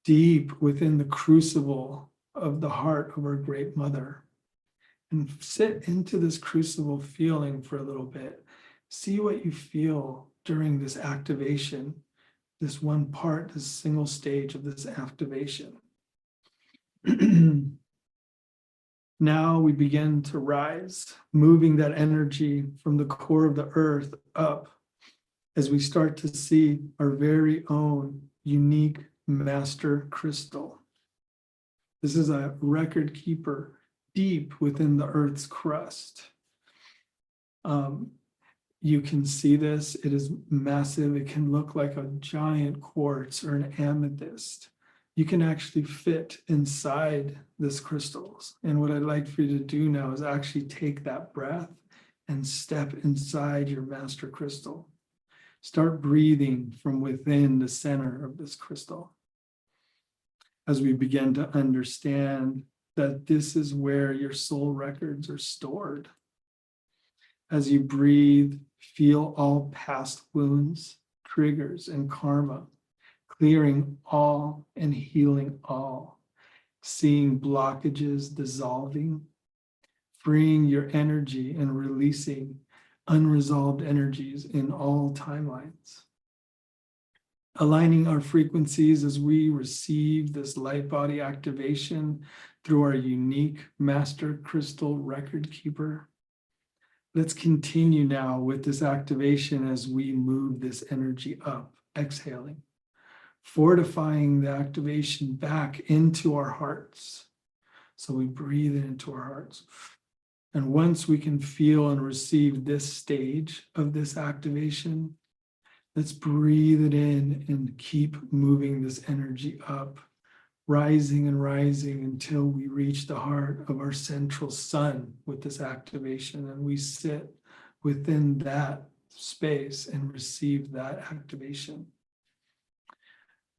deep within the crucible of the heart of our Great Mother. And sit into this crucible feeling for a little bit. See what you feel during this activation, this one part, this single stage of this activation. Now we begin to rise, moving that energy from the core of the earth up as we start to see our very own unique master crystal. This is a record keeper deep within the earth's crust. You can see this, it is massive. It can look like a giant quartz or an amethyst. You can actually fit inside this crystals. And what I'd like for you to do now is actually take that breath and step inside your master crystal. Start breathing from within the center of this crystal. As we begin to understand that this is where your soul records are stored. As you breathe, feel all past wounds, triggers, and karma, clearing all and healing all, seeing blockages dissolving, freeing your energy and releasing unresolved energies in all timelines. Aligning our frequencies as we receive this light body activation through our unique master crystal record keeper. Let's continue now with this activation as we move this energy up, exhaling, fortifying the activation back into our hearts. So we breathe it into our hearts. And once we can feel and receive this stage of this activation, let's breathe it in and keep moving this energy up, rising and rising until we reach the heart of our central sun with this activation. And we sit within that space and receive that activation.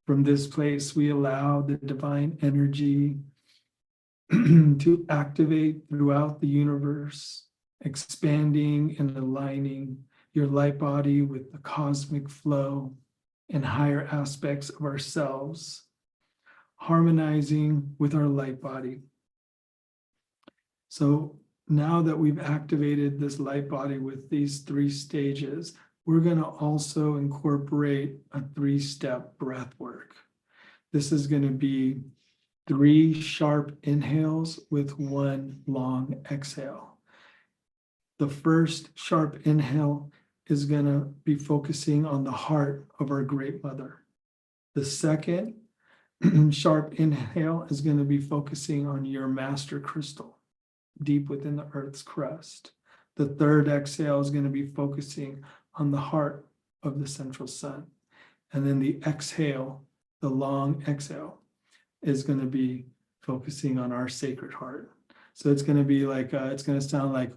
From this place, we allow the divine energy to activate throughout the universe, expanding and aligning your light body with the cosmic flow and higher aspects of ourselves, harmonizing with our light body. So now that we've activated this light body with these 3 stages, we're going to also incorporate a 3-step breath work. This is going to be 3 sharp inhales with 1 long exhale. The first sharp inhale is going to be focusing on the heart of our Great Mother. The second sharp inhale is going to be focusing on your master crystal deep within the earth's crust. The third exhale is going to be focusing on the heart of the central sun. And then the exhale, the long exhale, is going to be focusing on our sacred heart. So it's going to be like, it's going to sound like.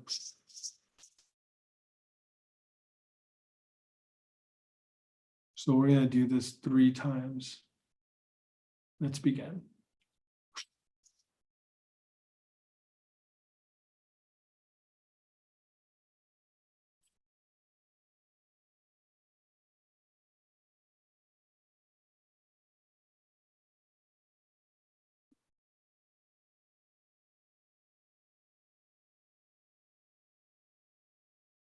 So we're going to do this 3 times. Let's begin.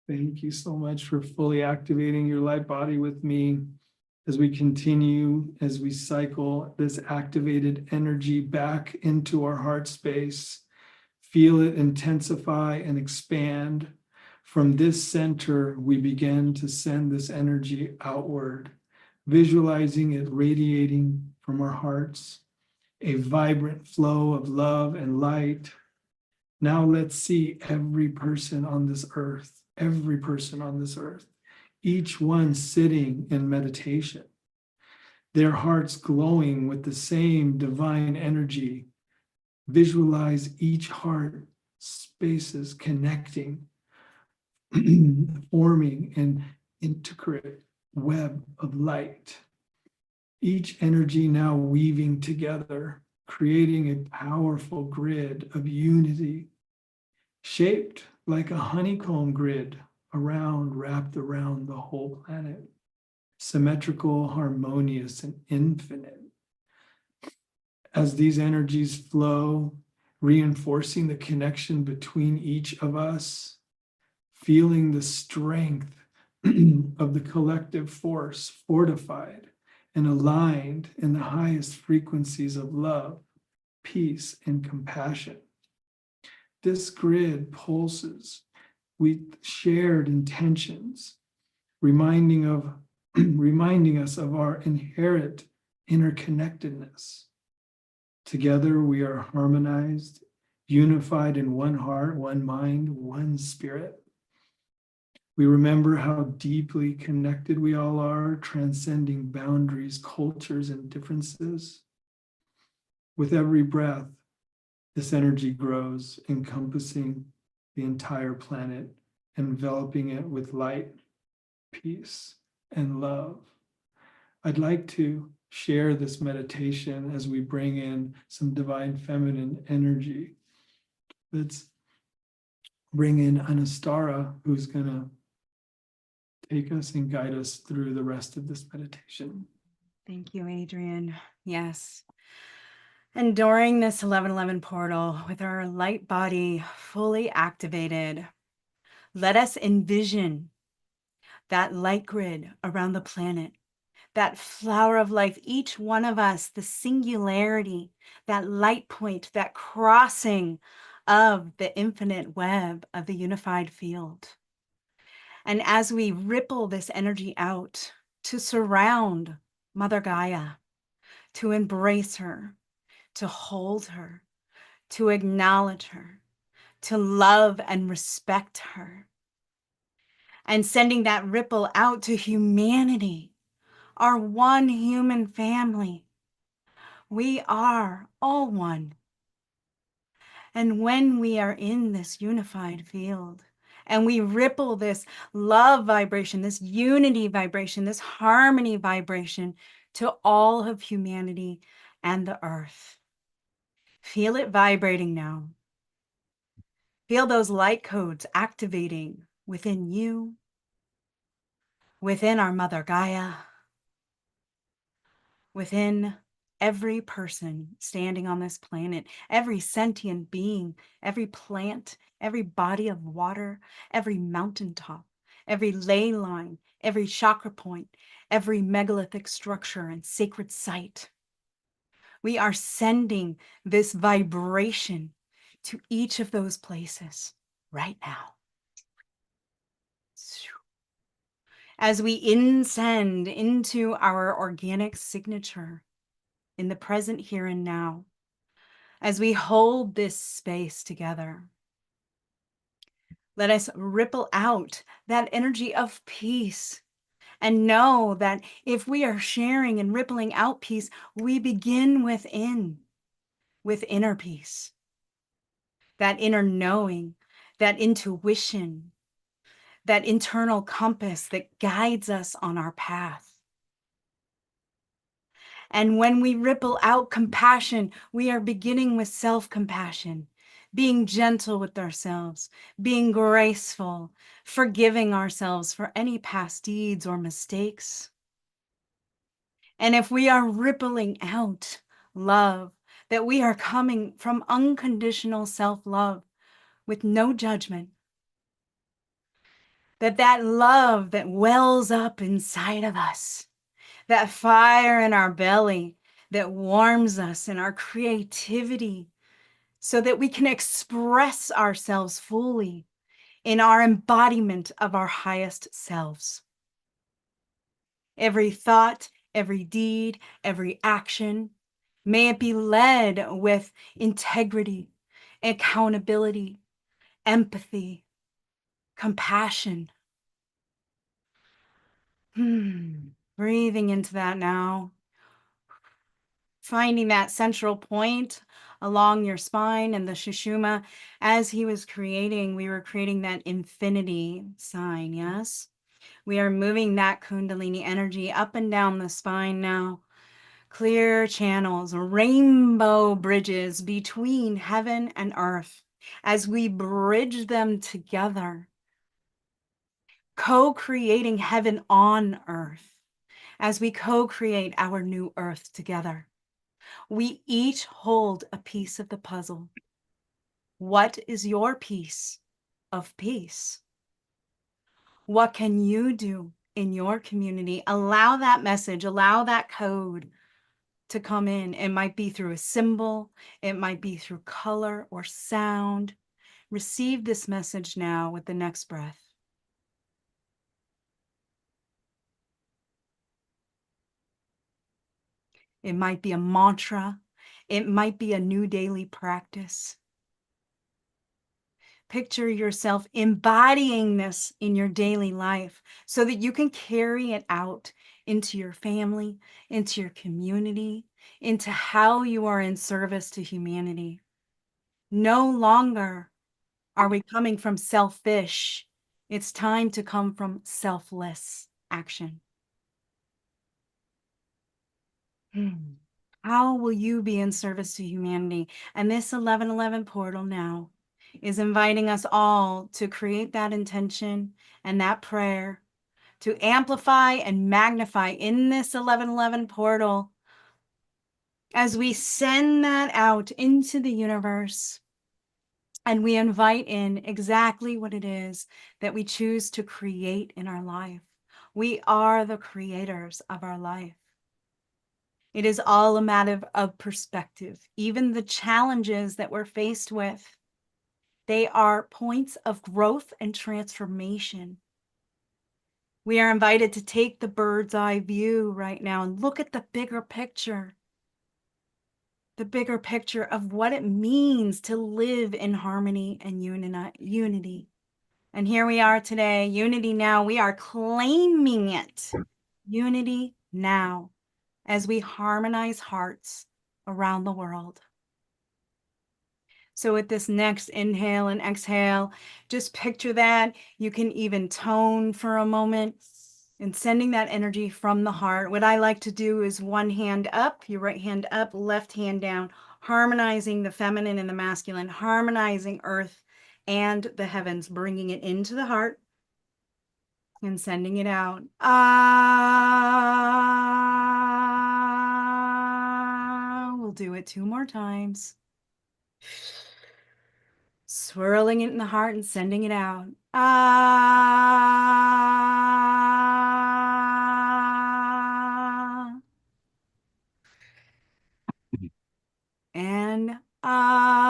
Thank you so much for fully activating your light body with me as we continue, as we cycle this activated energy back into our heart space. Feel it intensify and expand. From this center, we begin to send this energy outward, visualizing it radiating from our hearts, a vibrant flow of love and light. Now let's see every person on this earth, each one sitting in meditation, their hearts glowing with the same divine energy. Visualize each heart spaces connecting, forming an intricate web of light. Each energy now weaving together, creating a powerful grid of unity, shaped like a honeycomb grid wrapped around the whole planet, symmetrical, harmonious, and infinite. As these energies flow, reinforcing the connection between each of us, feeling the strength of the collective force fortified and aligned in the highest frequencies of love, peace, and compassion. This grid pulses with shared intentions, reminding us of our inherent interconnectedness. Together we are harmonized, unified in one heart, one mind, one spirit. We remember how deeply connected we all are, transcending boundaries, cultures, and differences. With every breath, this energy grows, encompassing the entire planet, enveloping it with light, peace, and love. I'd like to share this meditation as we bring in some divine feminine energy. Let's bring in Anastara, who's going to take us and guide us through the rest of this meditation. Thank you, Adrian. Yes. And during this 1111 portal, with our light body fully activated, let us envision that light grid around the planet, that flower of life, each one of us, the singularity, that light point, that crossing of the infinite web of the unified field. And as we ripple this energy out to surround Mother Gaia, to embrace her, to hold her, to acknowledge her, to love and respect her, and sending that ripple out to humanity, our one human family. We are all one. And when we are in this unified field and we ripple this love vibration, this unity vibration, this harmony vibration to all of humanity and the earth, feel it vibrating now. Feel those light codes activating within you, within our Mother Gaia, within every person standing on this planet, every sentient being, every plant, every body of water, every mountaintop, every ley line, every chakra point, every megalithic structure and sacred site. We are sending this vibration to each of those places right now. As we insend into our organic signature in the present here and now, as we hold this space together, let us ripple out that energy of peace and know that if we are sharing and rippling out peace, we begin within, with inner peace. that inner knowing, that intuition, that internal compass that guides us on our path. And when we ripple out compassion, we are beginning with self-compassion, being gentle with ourselves, being graceful, forgiving ourselves for any past deeds or mistakes. And if we are rippling out love, that we are coming from unconditional self-love with no judgment, that love that wells up inside of us, that fire in our belly that warms us in our creativity so that we can express ourselves fully in our embodiment of our highest selves. Every thought, every deed, every action, may it be led with integrity, accountability, empathy, compassion. Breathing into that now. Finding that central point along your spine and the Shushuma. As he was creating, we were creating that infinity sign, yes? We are moving that Kundalini energy up and down the spine now. Clear channels, rainbow bridges between heaven and earth as we bridge them together, co-creating heaven on earth as we co-create our new earth together. We each hold a piece of the puzzle. What is your piece of peace? What can you do in your community? Allow that message, allow that code to come in. It might be through a symbol, it might be through color or sound. Receive this message now with the next breath. It might be a mantra. It might be a new daily practice. Picture yourself embodying this in your daily life so that you can carry it out into your family, into your community, into how you are in service to humanity. No longer are we coming from selfish. It's time to come from selfless action. How will you be in service to humanity? And this 1111 portal now is inviting us all to create that intention and that prayer to amplify and magnify in this 1111 portal as we send that out into the universe and we invite in exactly what it is that we choose to create in our life. We are the creators of our life. It is all a matter of perspective. Even the challenges that we're faced with, they are points of growth and transformation. We are invited to take the bird's eye view right now and look at the bigger picture of what it means to live in harmony and unity. And here we are today, unity now. We are claiming it. Unity now, as we harmonize hearts around the world. So with this next inhale and exhale, just picture that. You can even tone for a moment and sending that energy from the heart. What I like to do is one hand up, your right hand up, left hand down, harmonizing the feminine and the masculine, harmonizing earth and the heavens, bringing it into the heart and sending it out. Ah, we'll do it 2 more times. Swirling it in the heart and sending it out. Ah. And ah.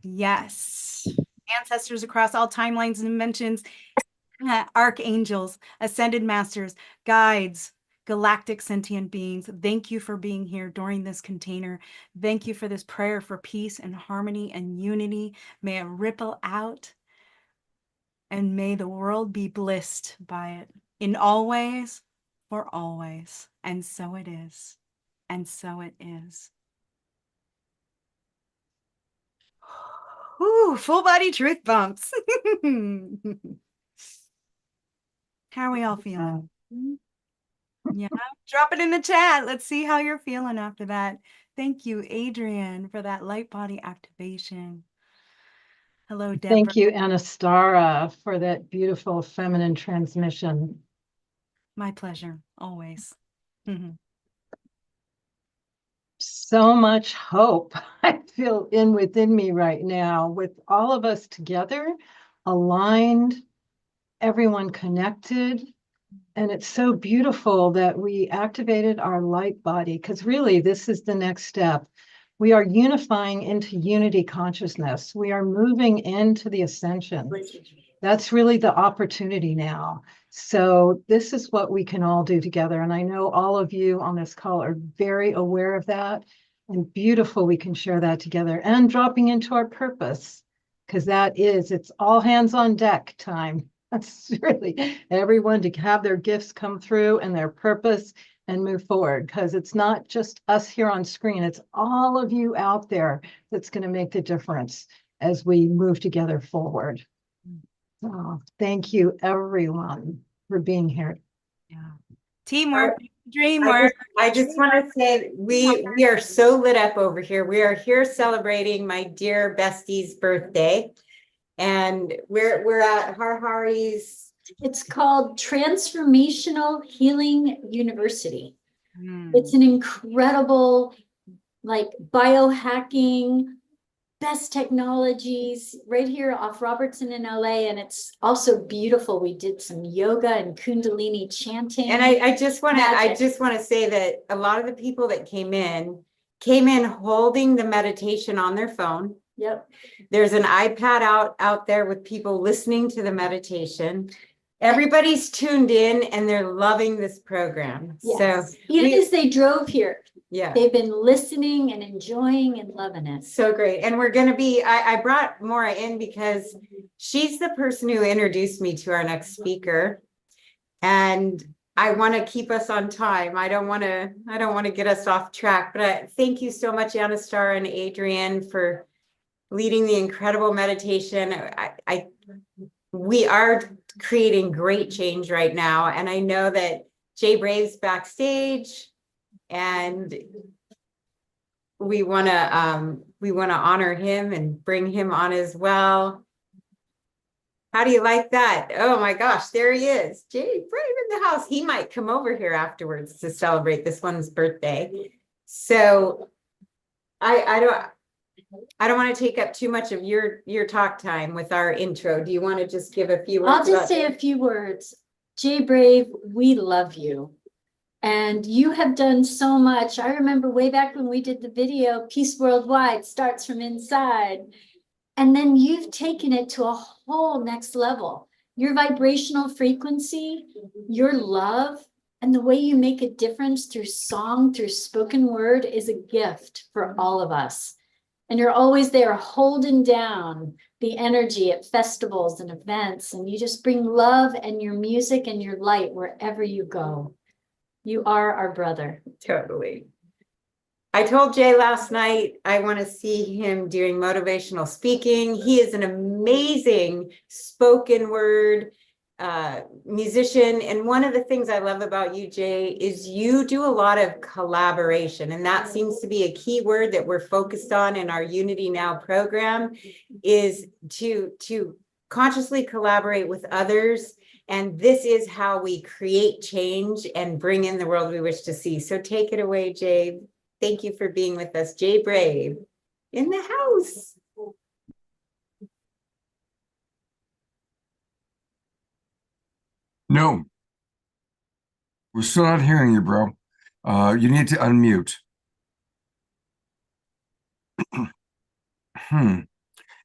Yes. Ancestors across all timelines and dimensions, archangels, ascended masters, guides, galactic sentient beings, thank you for being here during this container. Thank you for this prayer for peace and harmony and unity. May it ripple out and may the world be blissed by it in all ways, for always. And so it is. And so it is. Ooh, full body truth bumps. How are we all feeling? Yeah, drop it in the chat. Let's see how you're feeling after that. Thank you, Adrian, for that light body activation. Hello, Deborah. Thank you, Anastara, for that beautiful feminine transmission. My pleasure, always. So much hope I feel within me right now, with all of us together, aligned, everyone connected. And it's so beautiful that we activated our light body, because really this is the next step. We are unifying into unity consciousness. We are moving into the ascension. That's really the opportunity now. So this is what we can all do together. And I know all of you on this call are very aware of that. And beautiful, we can share that together and dropping into our purpose, because it's all hands on deck time. That's really everyone to have their gifts come through and their purpose and move forward, because it's not just us here on screen. It's all of you out there that's going to make the difference as we move together forward. Oh, thank you, everyone, for being here. Yeah. Teamwork, dreamwork. I just want to say we are so lit up over here. We are here celebrating my dear bestie's birthday. And we're at Harhari's. It's called Transformational Healing University. It's an incredible, like, biohacking, best technologies right here off Robertson in LA. And it's also beautiful. We did some yoga and Kundalini chanting. And I just want to say that a lot of the people that came in holding the meditation on their phone. Yep. There's an iPad out there with people listening to the meditation. Everybody's tuned in and they're loving this program. Yes. So even as they drove here, yeah, they've been listening and enjoying and loving it. So great. And we're going to be, I brought Maura in because she's the person who introduced me to our next speaker. And I want to keep us on time. I don't want to get us off track, but thank you so much, Anastar and Adrian, for leading the incredible meditation. We are creating great change right now. And I know that Jay Brave's backstage and we want to honor him and bring him on as well. How do you like that? Oh my gosh, there he is. Jay Brave in the house. He might come over here afterwards to celebrate this one's birthday. So I don't want to take up too much of your talk time with our intro. Do you want to just give a few words? I'll just say a few words. Jay Brave, we love you. And you have done so much. I remember way back when we did the video, Peace Worldwide starts from inside. And then you've taken it to a whole next level. Your vibrational frequency, your love, and the way you make a difference through song, through spoken word is a gift for all of us. And you're always there holding down the energy at festivals and events. And you just bring love and your music and your light wherever you go. You are our brother. Totally. I told Jay last night, I want to see him doing motivational speaking. He is an amazing spoken word musician. And one of the things I love about you, Jay, is you do a lot of collaboration. And that seems to be a key word that we're focused on in our Unity Now program, is to consciously collaborate with others. And this is how we create change and bring in the world we wish to see. So take it away, Jay. Thank you for being with us. Jay Brave in the house. No, we're still not hearing you, bro. You need to unmute.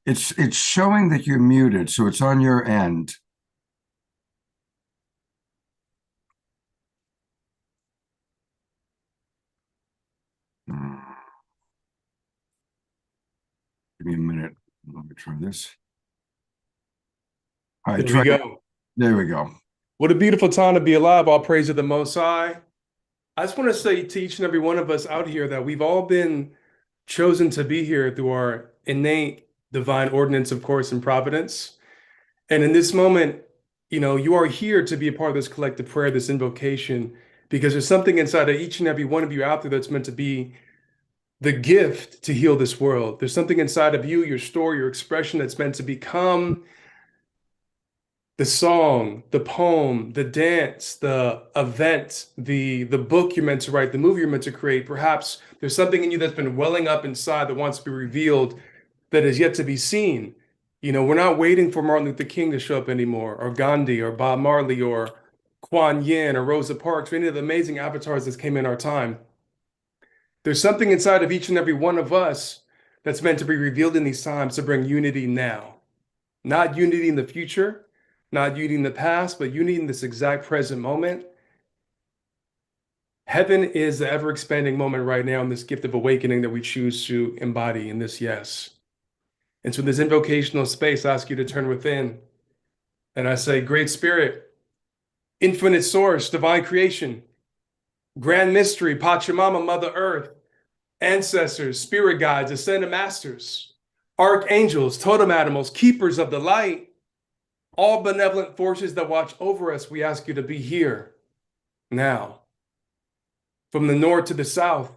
It's showing that you're muted, so it's on your end. Give me a minute. Let me try this. All right, There we go. There we go. What a beautiful time to be alive. All praise to the Most High. I just want to say to each and every one of us out here that we've all been chosen to be here through our innate divine ordinance, of course, and providence. And in this moment, you are here to be a part of this collective prayer, this invocation, because there's something inside of each and every one of you out there that's meant to be the gift to heal this world. There's something inside of you, your story, your expression that's meant to become the song, the poem, the dance, the event, the book you're meant to write, the movie you're meant to create. Perhaps there's something in you that's been welling up inside that wants to be revealed that is yet to be seen. We're not waiting for Martin Luther King to show up anymore, or Gandhi, or Bob Marley, or Kuan Yin, or Rosa Parks, or any of the amazing avatars that came in our time. There's something inside of each and every one of us that's meant to be revealed in these times to bring unity now. Not unity in the future, not unity in the past, but unity in this exact present moment. Heaven is the ever-expanding moment right now in this gift of awakening that we choose to embody in this yes. And so in this invocational space, I ask you to turn within. And I say, Great Spirit, infinite source, divine creation, grand mystery, Pachamama, Mother Earth, ancestors, spirit guides, ascended masters, archangels, totem animals, keepers of the light, all benevolent forces that watch over us, we ask you to be here now. From the north to the south,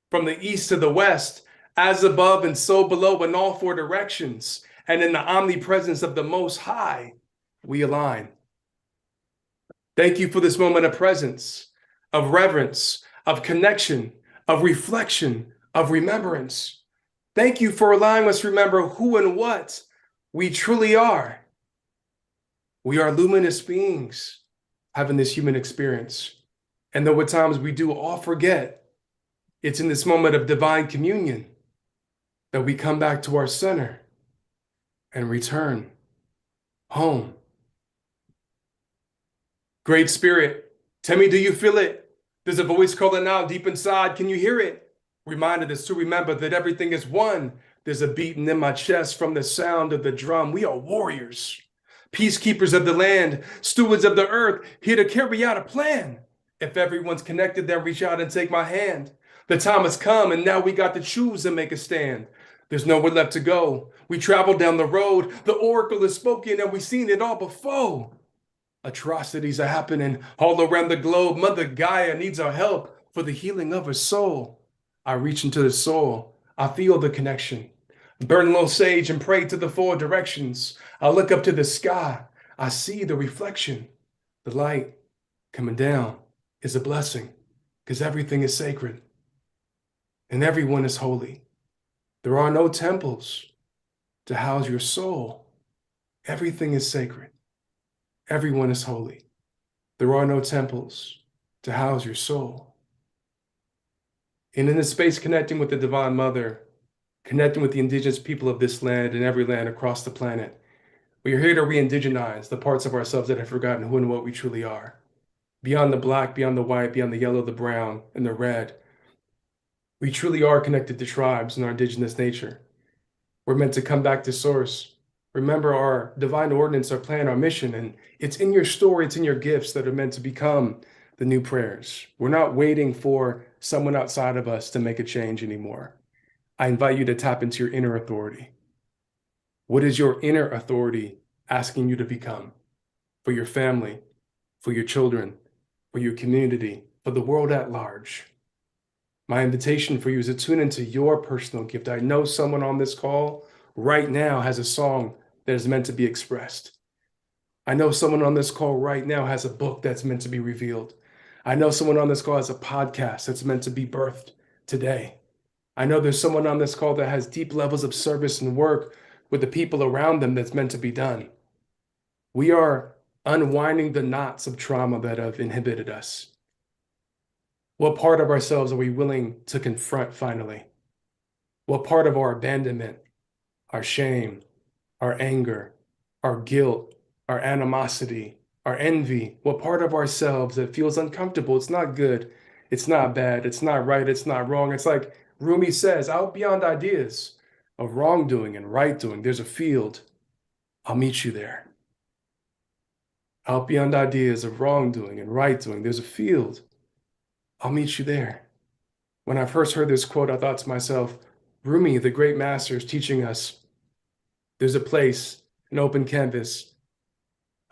from the east to the west, as above and so below in all four directions, and in the omnipresence of the Most High, we align. Thank you for this moment of presence, of reverence, of connection, of reflection, of remembrance. Thank you for allowing us to remember who and what we truly are. We are luminous beings having this human experience. And though at times we do all forget, it's in this moment of divine communion that we come back to our center and return home. Great Spirit, tell me, do you feel it? There's a voice calling out deep inside. Can you hear it? Reminded us to remember that everything is one. There's a beating in my chest from the sound of the drum. We are warriors, peacekeepers of the land, stewards of the earth, here to carry out a plan. If everyone's connected, then reach out and take my hand. The time has come, and now we got to choose and make a stand. There's nowhere left to go. We travel down the road. The oracle is spoken, and we've seen it all before. Atrocities are happening all around the globe. Mother Gaia needs our help for the healing of her soul. I reach into the soul. I feel the connection. Burn low sage and pray to the four directions. I look up to the sky. I see the reflection. The light coming down is a blessing because everything is sacred and everyone is holy. There are no temples to house your soul. Everything is sacred. Everyone is holy. There are no temples to house your soul. And in this space, connecting with the Divine Mother, connecting with the indigenous people of this land and every land across the planet, we are here to re-indigenize the parts of ourselves that have forgotten who and what we truly are. Beyond the black, beyond the white, beyond the yellow, the brown, and the red, we truly are connected to tribes and our indigenous nature. We're meant to come back to source. Remember our divine ordinance, our plan, our mission, and it's in your story, it's in your gifts that are meant to become the new prayers. We're not waiting for someone outside of us to make a change anymore. I invite you to tap into your inner authority. What is your inner authority asking you to become for your family, for your children, for your community, for the world at large? My invitation for you is to tune into your personal gift. I know someone on this call right now has a song that is meant to be expressed. I know someone on this call right now has a book that's meant to be revealed. I know someone on this call has a podcast that's meant to be birthed today. I know there's someone on this call that has deep levels of service and work with the people around them that's meant to be done. We are unwinding the knots of trauma that have inhibited us. What part of ourselves are we willing to confront finally? What part of our abandonment, our shame, our anger, our guilt, our animosity, our envy, what part of ourselves that feels uncomfortable? It's not good, it's not bad, it's not right, it's not wrong. It's like Rumi says, out beyond ideas of wrongdoing and right doing, there's a field. I'll meet you there. Out beyond ideas of wrongdoing and right doing, there's a field. I'll meet you there. When I first heard this quote, I thought to myself, Rumi, the great master, is teaching us there's a place, an open canvas,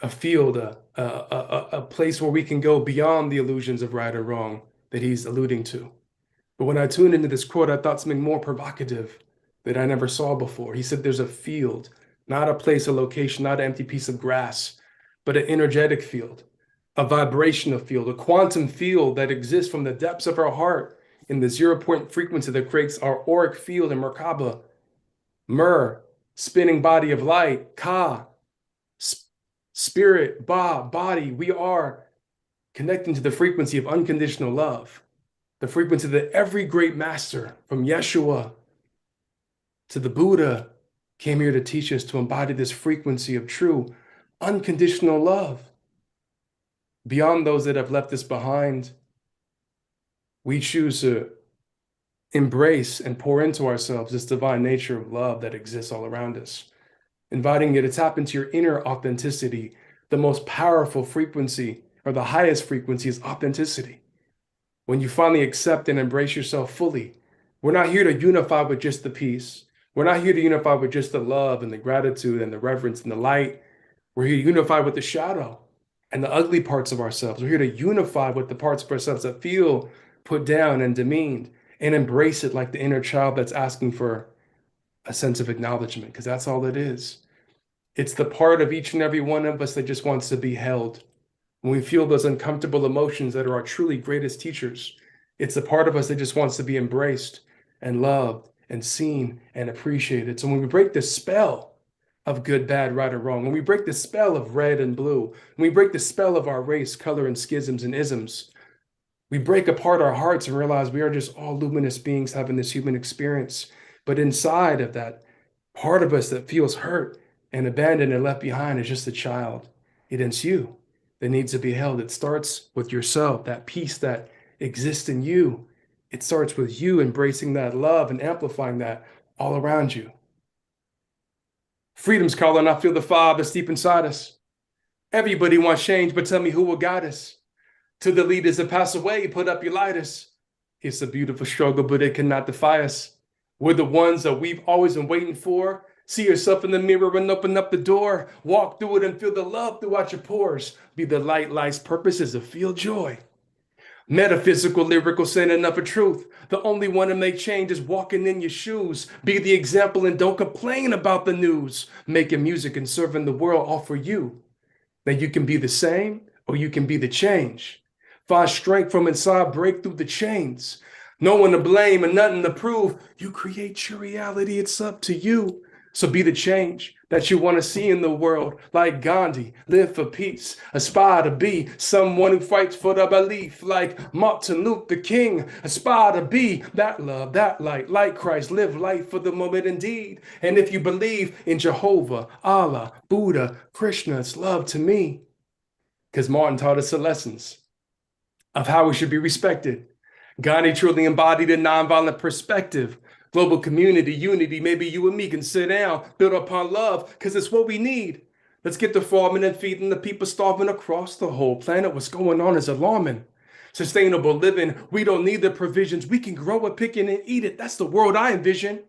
a field, a place where we can go beyond the illusions of right or wrong that he's alluding to. But when I tuned into this quote, I thought something more provocative that I never saw before. He said there's a field, not a place, a location, not an empty piece of grass, but an energetic field, a vibrational field, a quantum field that exists from the depths of our heart in the 0 point frequency that creates our auric field in Merkaba, Mer, spinning body of light, Ka, spirit, Ba, body. We are connecting to the frequency of unconditional love, the frequency that every great master from Yeshua to the Buddha came here to teach us to embody this frequency of true unconditional love. Beyond those that have left us behind, we choose to embrace and pour into ourselves this divine nature of love that exists all around us, inviting you to tap into your inner authenticity. The most powerful frequency, or the highest frequency, is authenticity. When you finally accept and embrace yourself fully, we're not here to unify with just the peace. We're not here to unify with just the love and the gratitude and the reverence and the light. We're here to unify with the shadow and the ugly parts of ourselves. We're here to unify with the parts of ourselves that feel put down and demeaned, and embrace it like the inner child that's asking for a sense of acknowledgement, because that's all it is. It's the part of each and every one of us that just wants to be held. When we feel those uncomfortable emotions that are our truly greatest teachers, it's the part of us that just wants to be embraced and loved and seen and appreciated. So when we break the spell of good, bad, right, or wrong, when we break the spell of red and blue, when we break the spell of our race, color, and schisms and isms, we break apart our hearts and realize we are just all luminous beings having this human experience. But inside of that part of us that feels hurt and abandoned and left behind is just a child. It's you that needs to be held. It starts with yourself, that peace that exists in you. It starts with you embracing that love and amplifying that all around you. Freedom's calling. I feel the fire that's deep inside us. Everybody wants change, but tell me who will guide us. To the leaders that pass away, put up your lighters. It's a beautiful struggle, but it cannot defy us. We're the ones that we've always been waiting for. See yourself in the mirror and open up the door. Walk through it and feel the love throughout your pores. Be the light, life's purpose is to feel joy. Metaphysical, lyrical, saying enough of truth. The only one to make change is walking in your shoes. Be the example and don't complain about the news. Making music and serving the world all for you. Now you can be the same or you can be the change. Find strength from inside, break through the chains. No one to blame and nothing to prove. You create your reality, it's up to you. So be the change that you want to see in the world. Like Gandhi, live for peace. Aspire to be someone who fights for the belief. Like Martin Luther King, aspire to be that love, that light. Like Christ, live life for the moment indeed. And if you believe in Jehovah, Allah, Buddha, Krishna, it's love to me. Because Martin taught us the lessons of how we should be respected. Gandhi truly embodied a nonviolent perspective. Global community, unity, maybe you and me can sit down, build upon love, because it's what we need. Let's get to farming and feeding the people starving across the whole planet. What's going on is alarming. Sustainable living, we don't need the provisions. We can grow it, pick it, and eat it. That's the world I envision.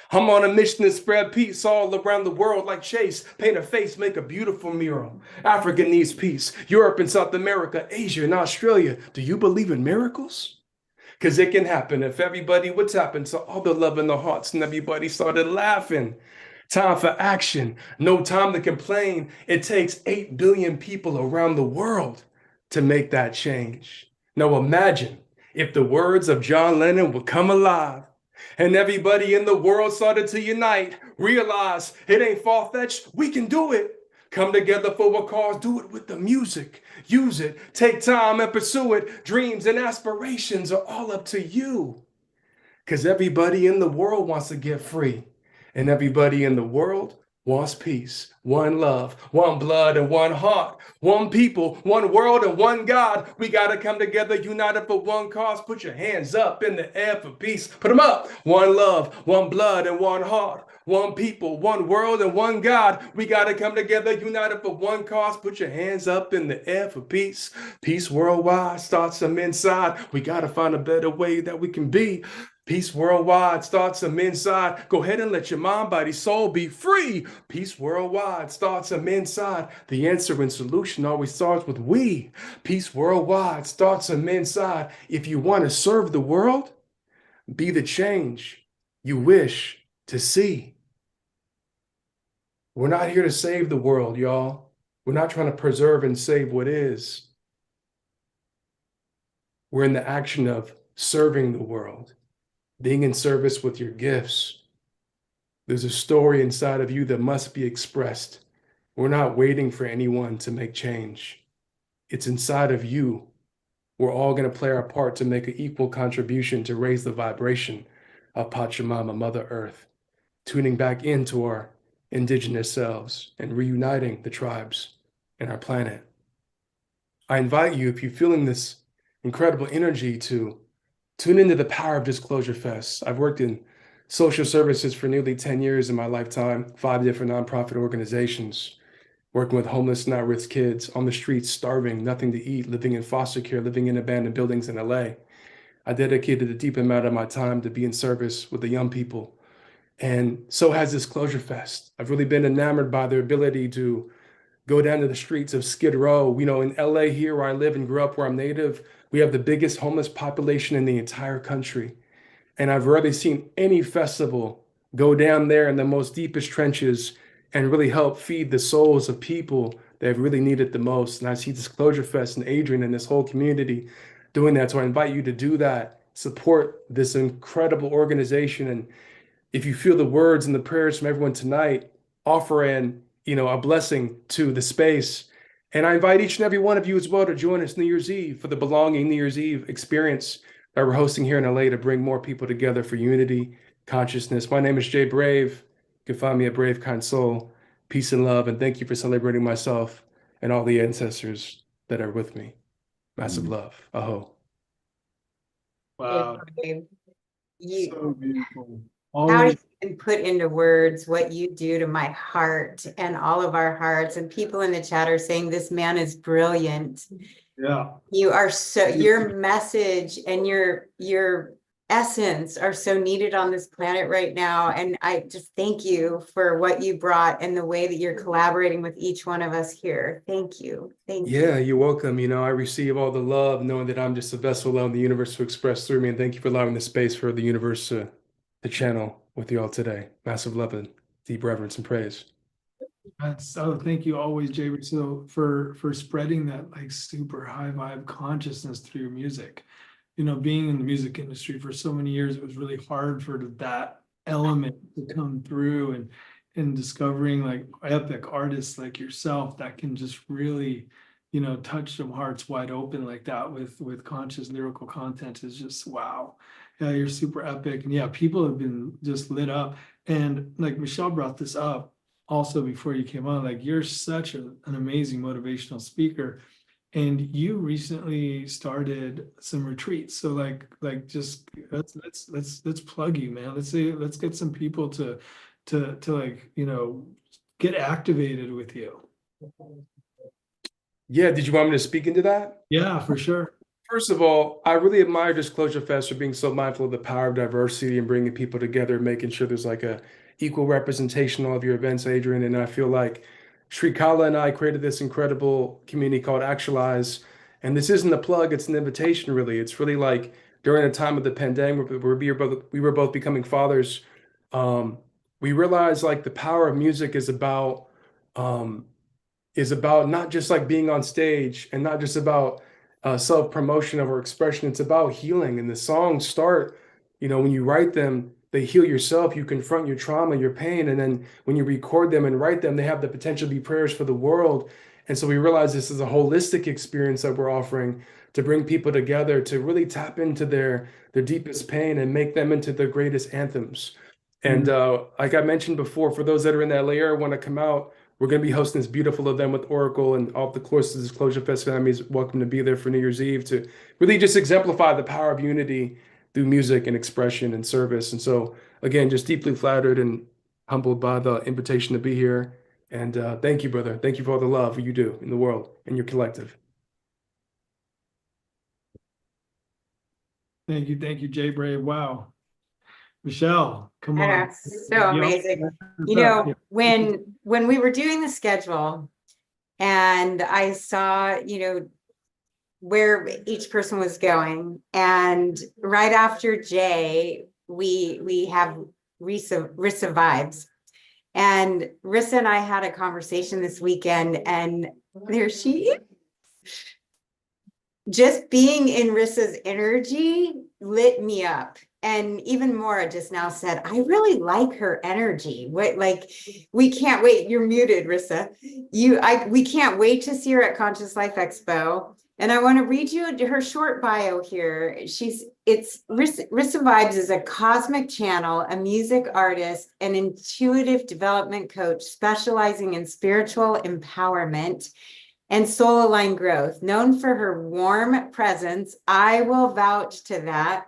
I'm on a mission to spread peace all around the world like Chase. Paint a face, make a beautiful mural. Africa needs peace. Europe and South America, Asia and Australia. Do you believe in miracles? Because it can happen if everybody would tap into all the love in the hearts and everybody started laughing. Time for action. No time to complain. It takes 8 billion people around the world to make that change. Now imagine if the words of John Lennon would come alive and everybody in the world started to unite, realize it ain't far-fetched, we can do it. Come together for a cause, do it with the music. Use it, take time and pursue it. Dreams and aspirations are all up to you. Because everybody in the world wants to get free. And everybody in the world wants peace, one love, one blood, and one heart, one people, one world, and one God. We got to come together, united for one cause. Put your hands up in the air for peace. Put them up. One love, one blood, and one heart. One people, one world, and one God. We got to come together, united for one cause. Put your hands up in the air for peace. Peace worldwide starts from inside. We got to find a better way that we can be. Peace worldwide starts from inside. Go ahead and let your mind, body, soul be free. Peace worldwide starts from inside. The answer and solution always starts with we. Peace worldwide starts from inside. If you want to serve the world, be the change you wish to see. We're not here to save the world, y'all. We're not trying to preserve and save what is. We're in the action of serving the world. Being in service with your gifts. There's a story inside of you that must be expressed. We're not waiting for anyone to make change. It's inside of you. We're all going to play our part to make an equal contribution to raise the vibration of Pachamama, Mother Earth, tuning back into our indigenous selves and reuniting the tribes and our planet. I invite you, if you're feeling this incredible energy, to tune into the power of Disclosure Fest. I've worked in social services for nearly 10 years in my lifetime, 5 different nonprofit organizations, working with homeless and at-risk kids on the streets, starving, nothing to eat, living in foster care, living in abandoned buildings in LA. I dedicated a deep amount of my time to be in service with the young people. And so has Disclosure Fest. I've really been enamored by their ability to go down to the streets of Skid Row. You know, in LA here where I live and grew up, where I'm native, we have the biggest homeless population in the entire country. And I've rarely seen any festival go down there in the most deepest trenches and really help feed the souls of people that have really needed the most. And I see Disclosure Fest and Adrian and this whole community doing that. So I invite you to do that, support this incredible organization. And if you feel the words and the prayers from everyone tonight, offer a blessing to the space. And I invite each and every one of you as well to join us New Year's Eve for the Belonging New Year's Eve experience that we're hosting here in LA to bring more people together for unity, consciousness. My name is Jay Brave. You can find me at Brave Kind Soul. Peace and love. And thank you for celebrating myself and all the ancestors that are with me. Massive love. Aho. Wow. You, So beautiful. how do Always. you even put into words what you do to my heart and all of our hearts? And people in the chat are saying this man is brilliant. Yeah. You are so, your message and your essence are so needed on this planet right now. And I just thank you for what you brought and the way that you're collaborating with each one of us here. Thank you. Thank you. Yeah, you're welcome. You know, I receive all the love, knowing that I'm just a vessel allowing the universe to express through me. And thank you for allowing the space for the universe to channel with you all today. Massive love and deep reverence and praise. Thank you always, Jay, so for spreading that like super high vibe consciousness through your music. You know, being in the music industry for so many years, it was really hard for that element to come through, and discovering like epic artists like yourself that can just really, you know, touch some hearts wide open like that with conscious lyrical content is just wow. Yeah, you're super epic. And yeah, people have been just lit up. And like Michelle brought this up also before you came on, like you're such an amazing motivational speaker. And you recently started some retreats. So like just let's plug you, man. Let's get some people to like, you know, get activated with you. Yeah, did you want me to speak into that? Yeah, for sure. First of all, I really admire Disclosure Fest for being so mindful of the power of diversity and bringing people together, making sure there's like a equal representation of your events, Adrian. And I feel like Sri Kala and I created this incredible community called Actualize. And this isn't a plug, it's an invitation, really. It's really like during the time of the pandemic, where we were both becoming fathers, we realized like the power of music is about not just like being on stage and not just about self-promotion of our expression. It's about healing. And the songs start, you know, when you write them, they heal yourself. You confront your trauma, your pain. And then when you record them and write them, they have the potential to be prayers for the world. And so we realize this is a holistic experience that we're offering to bring people together, to really tap into their deepest pain and make them into their greatest anthems. And like I mentioned before, for those that are in that layer want to come out, we're going to be hosting this beautiful event with Oracle, and all of the Closest Disclosure Fest family is welcome to be there for New Year's Eve to really just exemplify the power of unity through music and expression and service. And so, again, just deeply flattered and humbled by the invitation to be here. And thank you, brother. Thank you for all the love you do in the world and your collective. Thank you, Jay Brave. Wow. Michelle, come on. That's so amazing. You know, when we were doing the schedule and I saw, you know, where each person was going, and right after Jay, we have Rissa Vibes. And Rissa and I had a conversation this weekend, and there she is. Just being in Rissa's energy lit me up. And even Maura just now said, I really like her energy. What, like, we can't wait. You're muted, Rissa. We can't wait to see her at Conscious Life Expo. And I want to read you her short bio here. Rissa Vibes is a cosmic channel, a music artist, an intuitive development coach specializing in spiritual empowerment and soul-aligned growth. Known for her warm presence, I will vouch to that.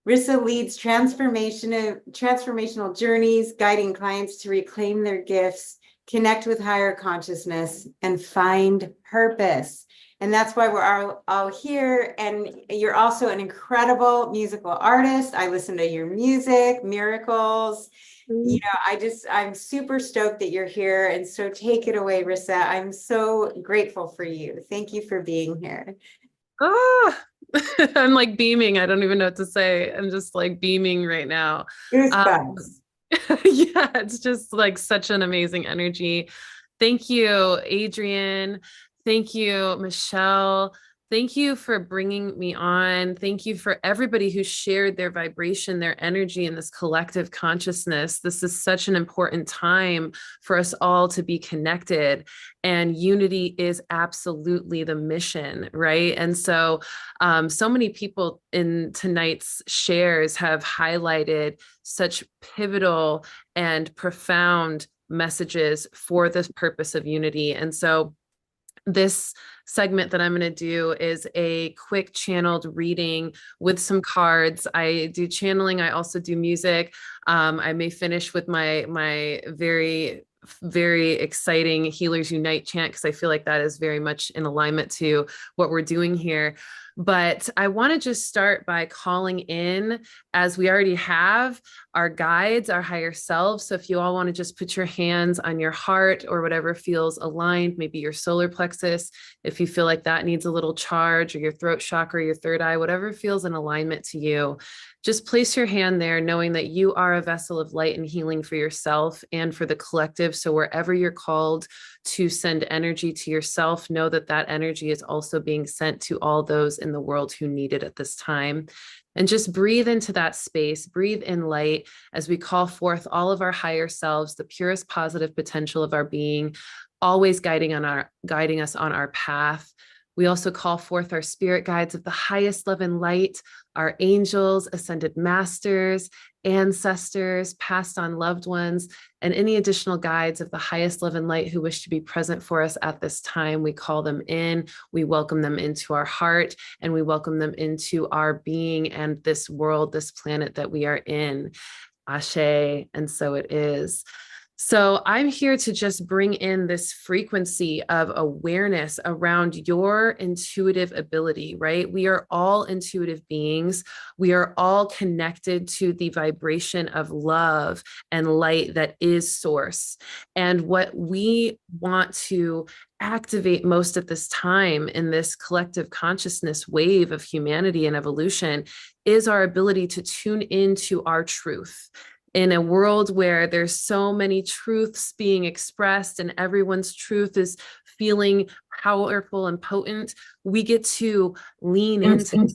Rissa leads transformational journeys, guiding clients to reclaim their gifts, connect with higher consciousness, and find purpose. And that's why we're all here. And you're also an incredible musical artist. I listen to your music, Miracles. You know, I'm super stoked that you're here. And so take it away, Rissa. I'm so grateful for you. Thank you for being here. Ah, I'm like beaming. I don't even know what to say. I'm just like beaming right now. Goosebumps. Yeah, it's just like such an amazing energy. Thank you, Adrian. Thank you, Michelle. Thank you for bringing me on. Thank you for everybody who shared their vibration, their energy in this collective consciousness. This is such an important time for us all to be connected, and unity is absolutely the mission, right? And so, so many people in tonight's shares have highlighted such pivotal and profound messages for the purpose of unity. And so this segment that I'm going to do is a quick channeled reading with some cards. I do channeling. I also do music. I may finish with my very exciting Healers Unite chant, because I feel like that is very much in alignment to what we're doing here. But I want to just start by calling in, as we already have, our guides, our higher selves. So if you all want to just put your hands on your heart or whatever feels aligned, maybe your solar plexus, if you feel like that needs a little charge, or your throat chakra, your third eye, whatever feels in alignment to you, just place your hand there, knowing that you are a vessel of light and healing for yourself and for the collective. So wherever you're called to send energy to yourself, know that that energy is also being sent to all those in the world who need it at this time. And just breathe into that space, breathe in light as we call forth all of our higher selves, the purest positive potential of our being, always guiding us on our path. We also call forth our spirit guides of the highest love and light, our angels, ascended masters, ancestors, passed on loved ones, and any additional guides of the highest love and light who wish to be present for us at this time. We call them in, we welcome them into our heart, and we welcome them into our being and this world, this planet that we are in. Ashe, and so it is. So I'm here to just bring in this frequency of awareness around your intuitive ability, right? We are all intuitive beings. We are all connected to the vibration of love and light that is source. And what we want to activate most at this time in this collective consciousness wave of humanity and evolution is our ability to tune into our truth. In a world where there's so many truths being expressed and everyone's truth is feeling powerful and potent, we get to lean into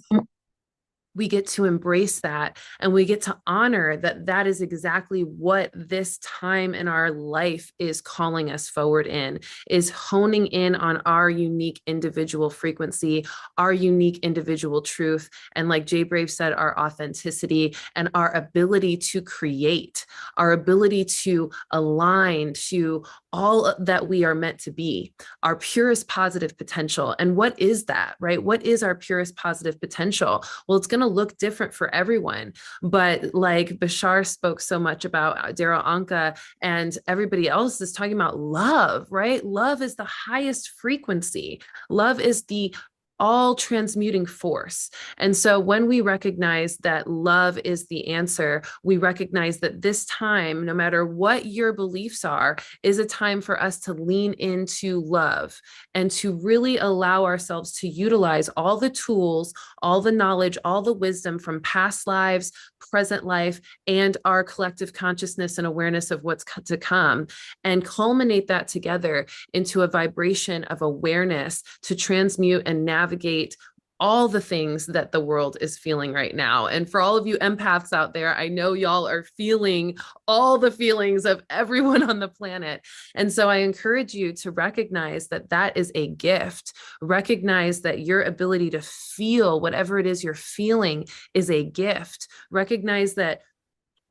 we get to embrace that, and we get to honor that that is exactly what this time in our life is calling us forward in, is honing in on our unique individual frequency, our unique individual truth. And like Jay Brave said, our authenticity and our ability to create, our ability to align to all that we are meant to be, our purest positive potential. And what is that, right? What is our purest positive potential? Well, it's going to look different for everyone. But like Bashar spoke so much about, Daryl Anka and everybody else is talking about love, right? Love is the highest frequency. Love is the all transmuting force. And so when we recognize that love is the answer, we recognize that this time, no matter what your beliefs are, is a time for us to lean into love and to really allow ourselves to utilize all the tools, all the knowledge, all the wisdom from past lives, present life, and our collective consciousness and awareness of what's to come, and culminate that together into a vibration of awareness to transmute and navigate all the things that the world is feeling right now. And for all of you empaths out there, I know y'all are feeling all the feelings of everyone on the planet. And so I encourage you to recognize that that is a gift. Recognize that your ability to feel whatever it is you're feeling is a gift. Recognize that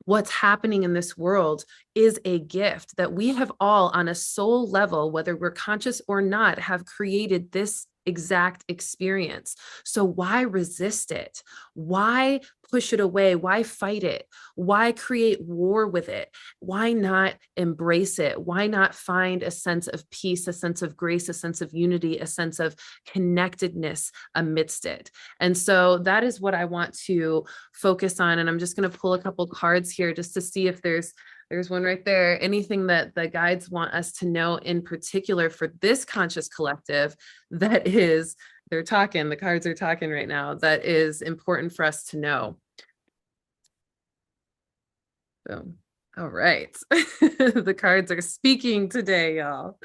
what's happening in this world is a gift, that we have all on a soul level, whether we're conscious or not, have created this exact experience. So why resist it? Why push it away? Why fight it? Why create war with it? Why not embrace it? Why not find a sense of peace, a sense of grace, a sense of unity, a sense of connectedness amidst it? And so that is what I want to focus on. And I'm just going to pull a couple cards here just to see if there's one right there. Anything that the guides want us to know in particular for this conscious collective that is, they're talking, the cards are talking right now, that is important for us to know. So, all right. The cards are speaking today, y'all.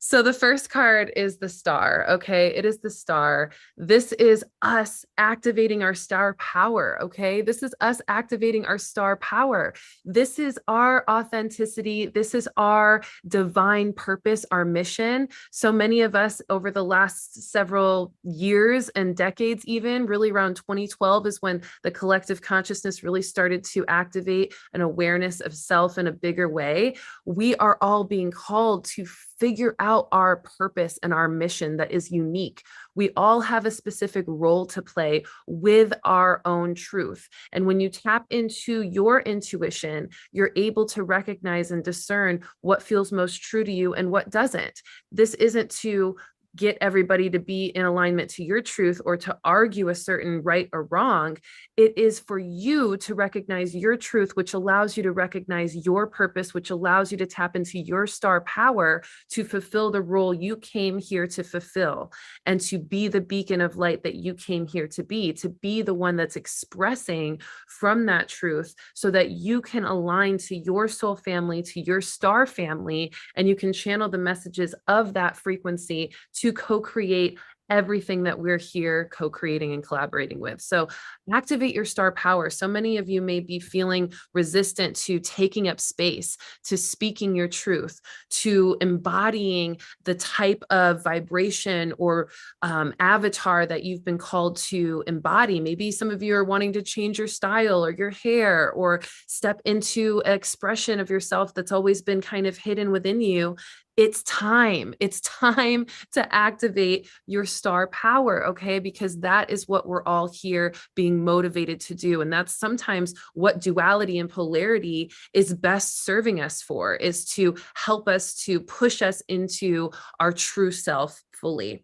So the first card is the star. Okay. It is the star. This is us activating our star power. Okay. This is us activating our star power. This is our authenticity. This is our divine purpose, our mission. So many of us over the last several years and decades, even really around 2012 is when the collective consciousness really started to activate an awareness of self in a bigger way. We are all being called to figure out our purpose and our mission that is unique. We all have a specific role to play with our own truth. And when you tap into your intuition, you're able to recognize and discern what feels most true to you and what doesn't. This isn't to get everybody to be in alignment to your truth or to argue a certain right or wrong. It is for you to recognize your truth, which allows you to recognize your purpose, which allows you to tap into your star power to fulfill the role you came here to fulfill, and to be the beacon of light that you came here to be the one that's expressing from that truth so that you can align to your soul family, to your star family, and you can channel the messages of that frequency to co-create everything that we're here co-creating and collaborating with. So activate your star power. So many of you may be feeling resistant to taking up space, to speaking your truth, to embodying the type of vibration or avatar that you've been called to embody. Maybe some of you are wanting to change your style or your hair, or step into an expression of yourself that's always been kind of hidden within you. It's time. It's time to activate your star power, okay? Because that is what we're all here being motivated to do. And that's sometimes what duality and polarity is best serving us for, is to help us, to push us into our true self fully.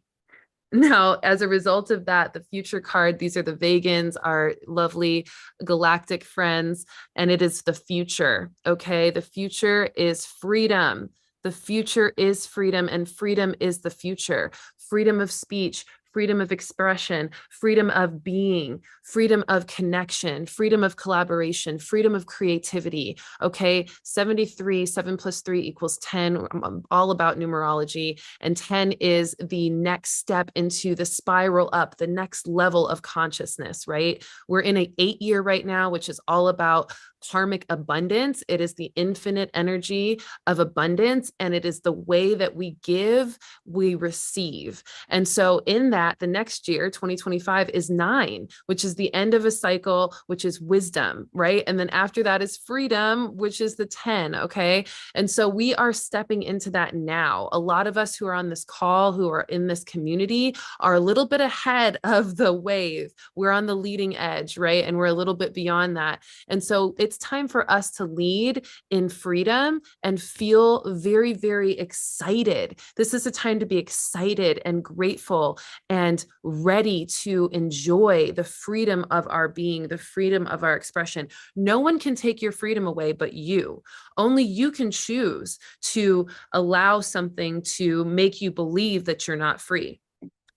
Now, as a result of that, the future card, these are the Vegans, our lovely galactic friends, and it is the future, okay? The future is freedom. The future is freedom, and freedom is the future. Freedom of speech, freedom of expression, freedom of being, freedom of connection, freedom of collaboration, freedom of creativity. Okay, 73, 7 + 3 = 10. I'm all about numerology. And 10 is the next step into the spiral up, the next level of consciousness, right? We're in an 8-year right now, which is all about karmic abundance. It is the infinite energy of abundance, and it is the way that we give, we receive. And so in that, the next year, 2025, is 9, which is the end of a cycle, which is wisdom, right? And then after that is freedom, which is the 10, okay? And so we are stepping into that now. A lot of us who are on this call, who are in this community, are a little bit ahead of the wave. We're on the leading edge, right? And we're a little bit beyond that. And so it's time for us to lead in freedom and feel very, very excited. This is a time to be excited and grateful and ready to enjoy the freedom of our being, the freedom of our expression. No one can take your freedom away but you. Only you can choose to allow something to make you believe that you're not free.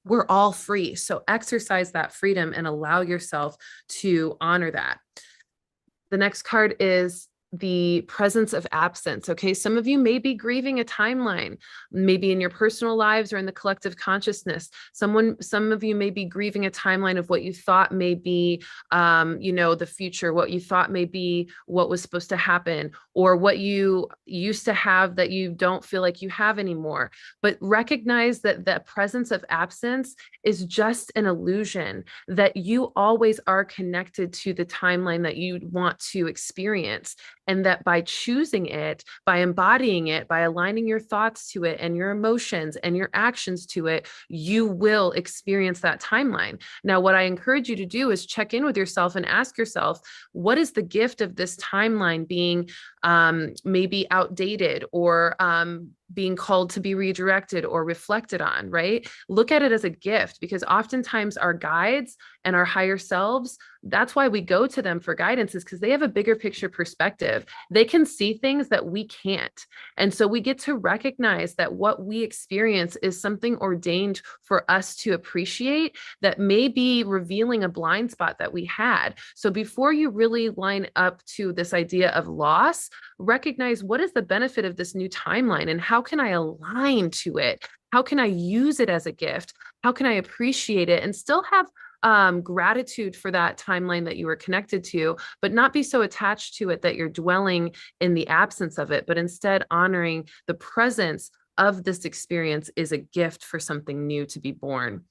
We're all free. So exercise that freedom and allow yourself to honor that. The next card is the presence of absence. Okay, some of you may be grieving a timeline, maybe in your personal lives or in the collective consciousness. Some of you may be grieving a timeline of what you thought may be, the future, what you thought may be what was supposed to happen, or what you used to have that you don't feel like you have anymore. But recognize that the presence of absence is just an illusion, that you always are connected to the timeline that you want to experience. And that by choosing it, by embodying it, by aligning your thoughts to it and your emotions and your actions to it, you will experience that timeline. Now, what I encourage you to do is check in with yourself and ask yourself, what is the gift of this timeline being maybe outdated or being called to be redirected or reflected on, right? Look at it as a gift, because oftentimes our guides and our higher selves, that's why we go to them for guidance, is because they have a bigger picture perspective. They can see things that we can't. And so we get to recognize that what we experience is something ordained for us to appreciate, that may be revealing a blind spot that we had. So before you really line up to this idea of loss, recognize what is the benefit of this new timeline and how can I align to it? How can I use it as a gift? How can I appreciate it and still have gratitude for that timeline that you were connected to, but not be so attached to it that you're dwelling in the absence of it, but instead honoring the presence of this experience is a gift for something new to be born.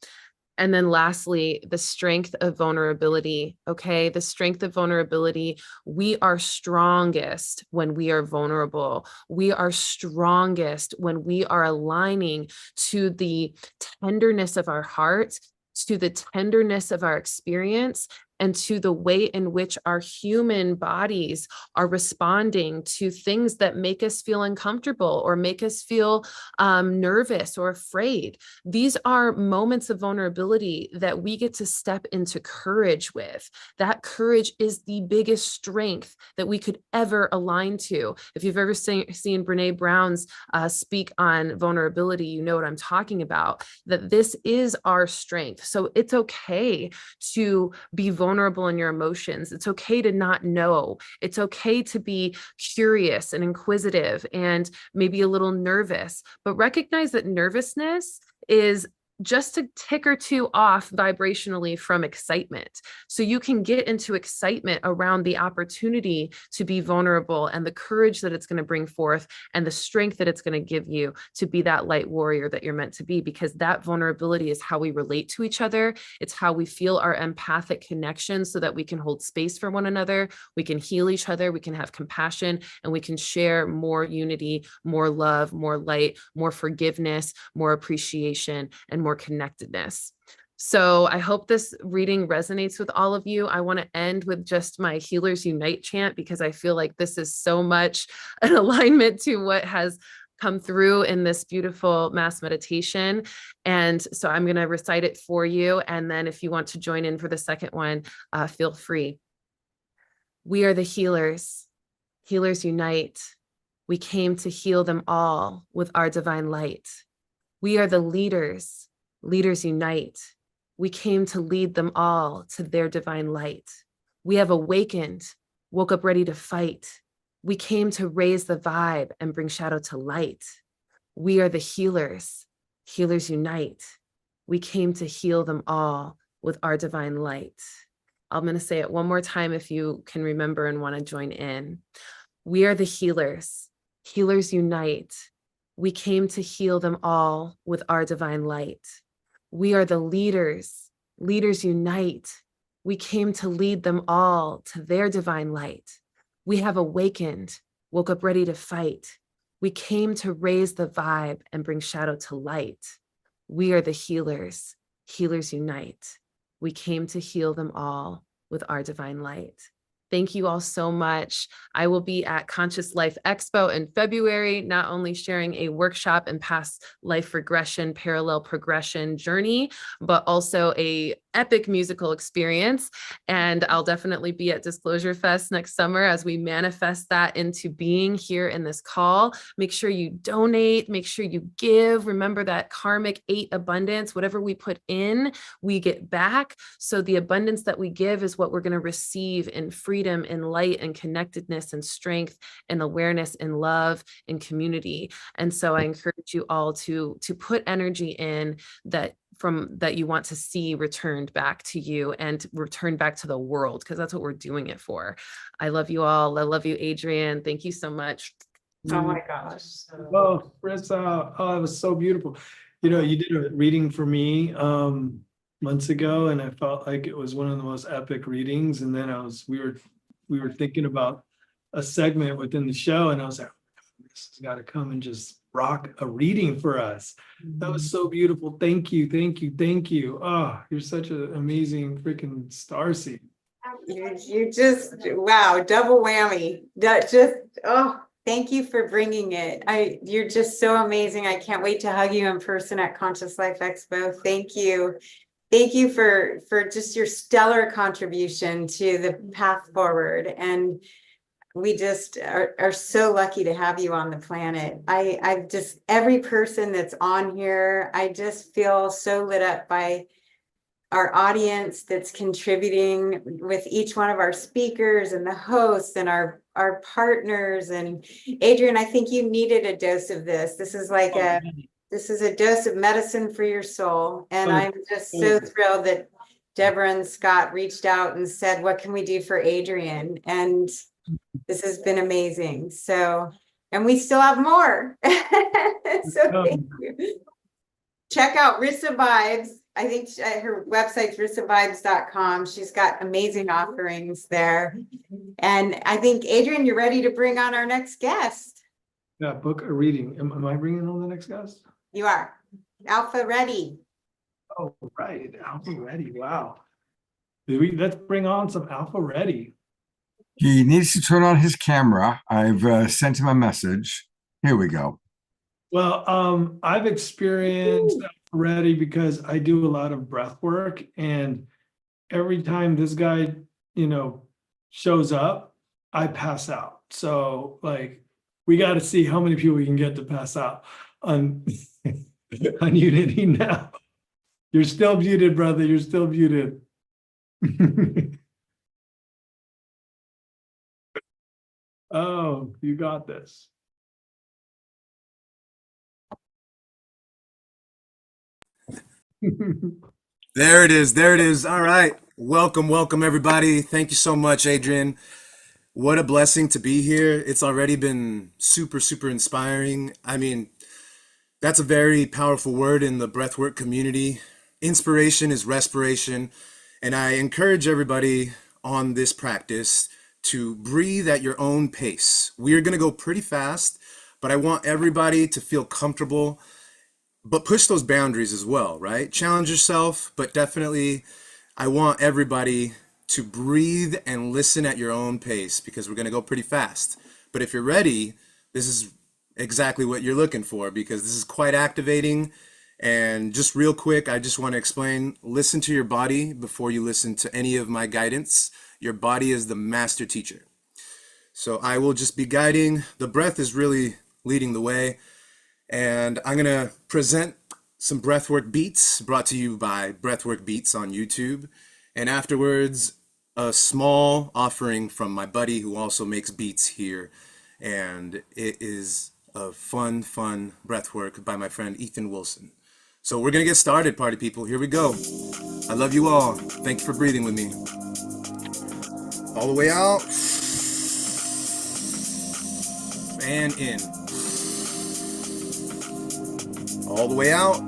And then lastly, the strength of vulnerability. Okay, the strength of vulnerability. We are strongest when we are vulnerable. We are strongest when we are aligning to the tenderness of our heart, to the tenderness of our experience, and to the way in which our human bodies are responding to things that make us feel uncomfortable or make us feel nervous or afraid. These are moments of vulnerability that we get to step into courage with. That courage is the biggest strength that we could ever align to. If you've ever seen Brené Brown's speak on vulnerability, you know what I'm talking about, that this is our strength. So it's okay to be vulnerable in your emotions. It's okay to not know. It's okay to be curious and inquisitive and maybe a little nervous, but recognize that nervousness is just a tick or two off vibrationally from excitement. So you can get into excitement around the opportunity to be vulnerable and the courage that it's going to bring forth and the strength that it's going to give you to be that light warrior that you're meant to be, because that vulnerability is how we relate to each other. It's how we feel our empathic connection so that we can hold space for one another. We can heal each other. We can have compassion, and we can share more unity, more love, more light, more forgiveness, more appreciation, and more connectedness. So I hope this reading resonates with all of you. I want to end with just my Healers Unite chant, because I feel like this is so much an alignment to what has come through in this beautiful mass meditation. And so I'm going to recite it for you. And then if you want to join in for the second one, feel free. We are the healers. Healers unite. We came to heal them all with our divine light. We are the leaders. Leaders unite. We came to lead them all to their divine light. We have awakened, woke up ready to fight. We came to raise the vibe and bring shadow to light. We are the healers. Healers unite. We came to heal them all with our divine light. I'm going to say it one more time if you can remember and want to join in. We are the healers. Healers unite. We came to heal them all with our divine light. We are the leaders. Leaders unite. We came to lead them all to their divine light. We have awakened, woke up ready to fight. We came to raise the vibe and bring shadow to light. We are the healers. Healers unite. We came to heal them all with our divine light. Thank you all so much. I will be at Conscious Life Expo in February, not only sharing a workshop and past life regression, parallel progression journey, but also a epic musical experience. And I'll definitely be at Disclosure Fest next summer as we manifest that into being here in this call. Make sure you donate, make sure you give. Remember that karmic 8 abundance, whatever we put in, we get back. So the abundance that we give is what we're going to receive in freedom, in light, and connectedness, and strength, and awareness, and love, and community. And so I encourage you all to put energy in that you want to see returned back to you and returned back to the world, because that's what we're doing it for. I love you all. I love you, Adrian. Thank you so much. Oh my gosh. Oh, Rissa, oh, it was so beautiful. You know, you did a reading for me months ago, and I felt like it was one of the most epic readings. And then we were thinking about a segment within the show, and I was like, this has got to come and just rock a reading for us. That was so beautiful. Thank you, thank you, thank you. Oh, you're such an amazing freaking starseed. You just, wow, double whammy. That just, oh, thank you for bringing it. You're just so amazing. I can't wait to hug you in person at Conscious Life Expo. Thank you. Thank you for just your stellar contribution to the path forward. And we just are so lucky to have you on the planet. I've just, every person that's on here, I just feel so lit up by our audience that's contributing with each one of our speakers and the hosts and our partners. And Adrian, I think you needed a dose of this. This is like this is a dose of medicine for your soul. And I'm just so thrilled that Deborah and Scott reached out and said, what can we do for Adrian? And this has been amazing. So, and we still have more. So thank you. Check out Rissa Vibes. I think her website's rissavibes.com. She's got amazing offerings there. And I think, Adrian, you're ready to bring on our next guest. Yeah, book a reading. Am I bringing on the next guest? You are. Alpha ready. Oh, right. Alpha ready. Wow. Let's bring on some Alpha ready. He needs to turn on his camera. I've sent him a message. Here we go. Well, I've experienced already because I do a lot of breath work, and every time this guy, shows up, I pass out. So like, we got to see how many people we can get to pass out on on Unity now. You're still muted, brother. You're still muted. Oh, you got this. There it is. There it is. All right. Welcome, everybody. Thank you so much, Adrian. What a blessing to be here. It's already been super, super inspiring. I mean, that's a very powerful word in the breathwork community. Inspiration is respiration. And I encourage everybody on this practice to breathe at your own pace. We're going to go pretty fast, but I want everybody to feel comfortable, but push those boundaries as well, right? Challenge yourself, but definitely I want everybody to breathe and listen at your own pace, because we're going to go pretty fast. But if you're ready, this is exactly what you're looking for, because this is quite activating. And just real quick, I just want to explain, listen to your body before you listen to any of my guidance. Your body is the master teacher. So I will just be guiding. The breath is really leading the way. And I'm going to present some Breathwork beats brought to you by Breathwork Beats on YouTube. And afterwards, a small offering from my buddy who also makes beats here. And it is a fun breathwork by my friend Ethan Wilson. So we're going to get started, party people. Here we go. I love you all. Thank you for breathing with me. All the way out. And in. All the way out.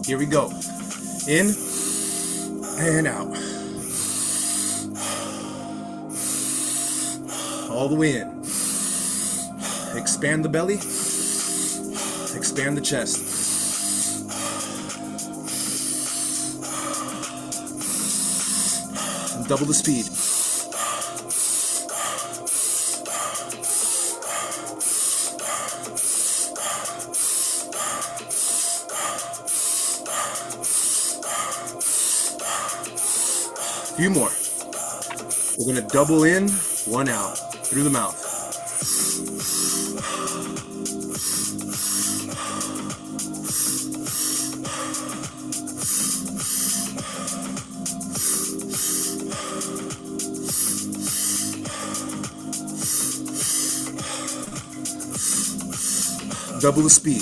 Here we go. In and out. All the way in. Expand the belly. Expand the chest. And double the speed. A few more. We're going to double in, one out, through the mouth. Double the speed.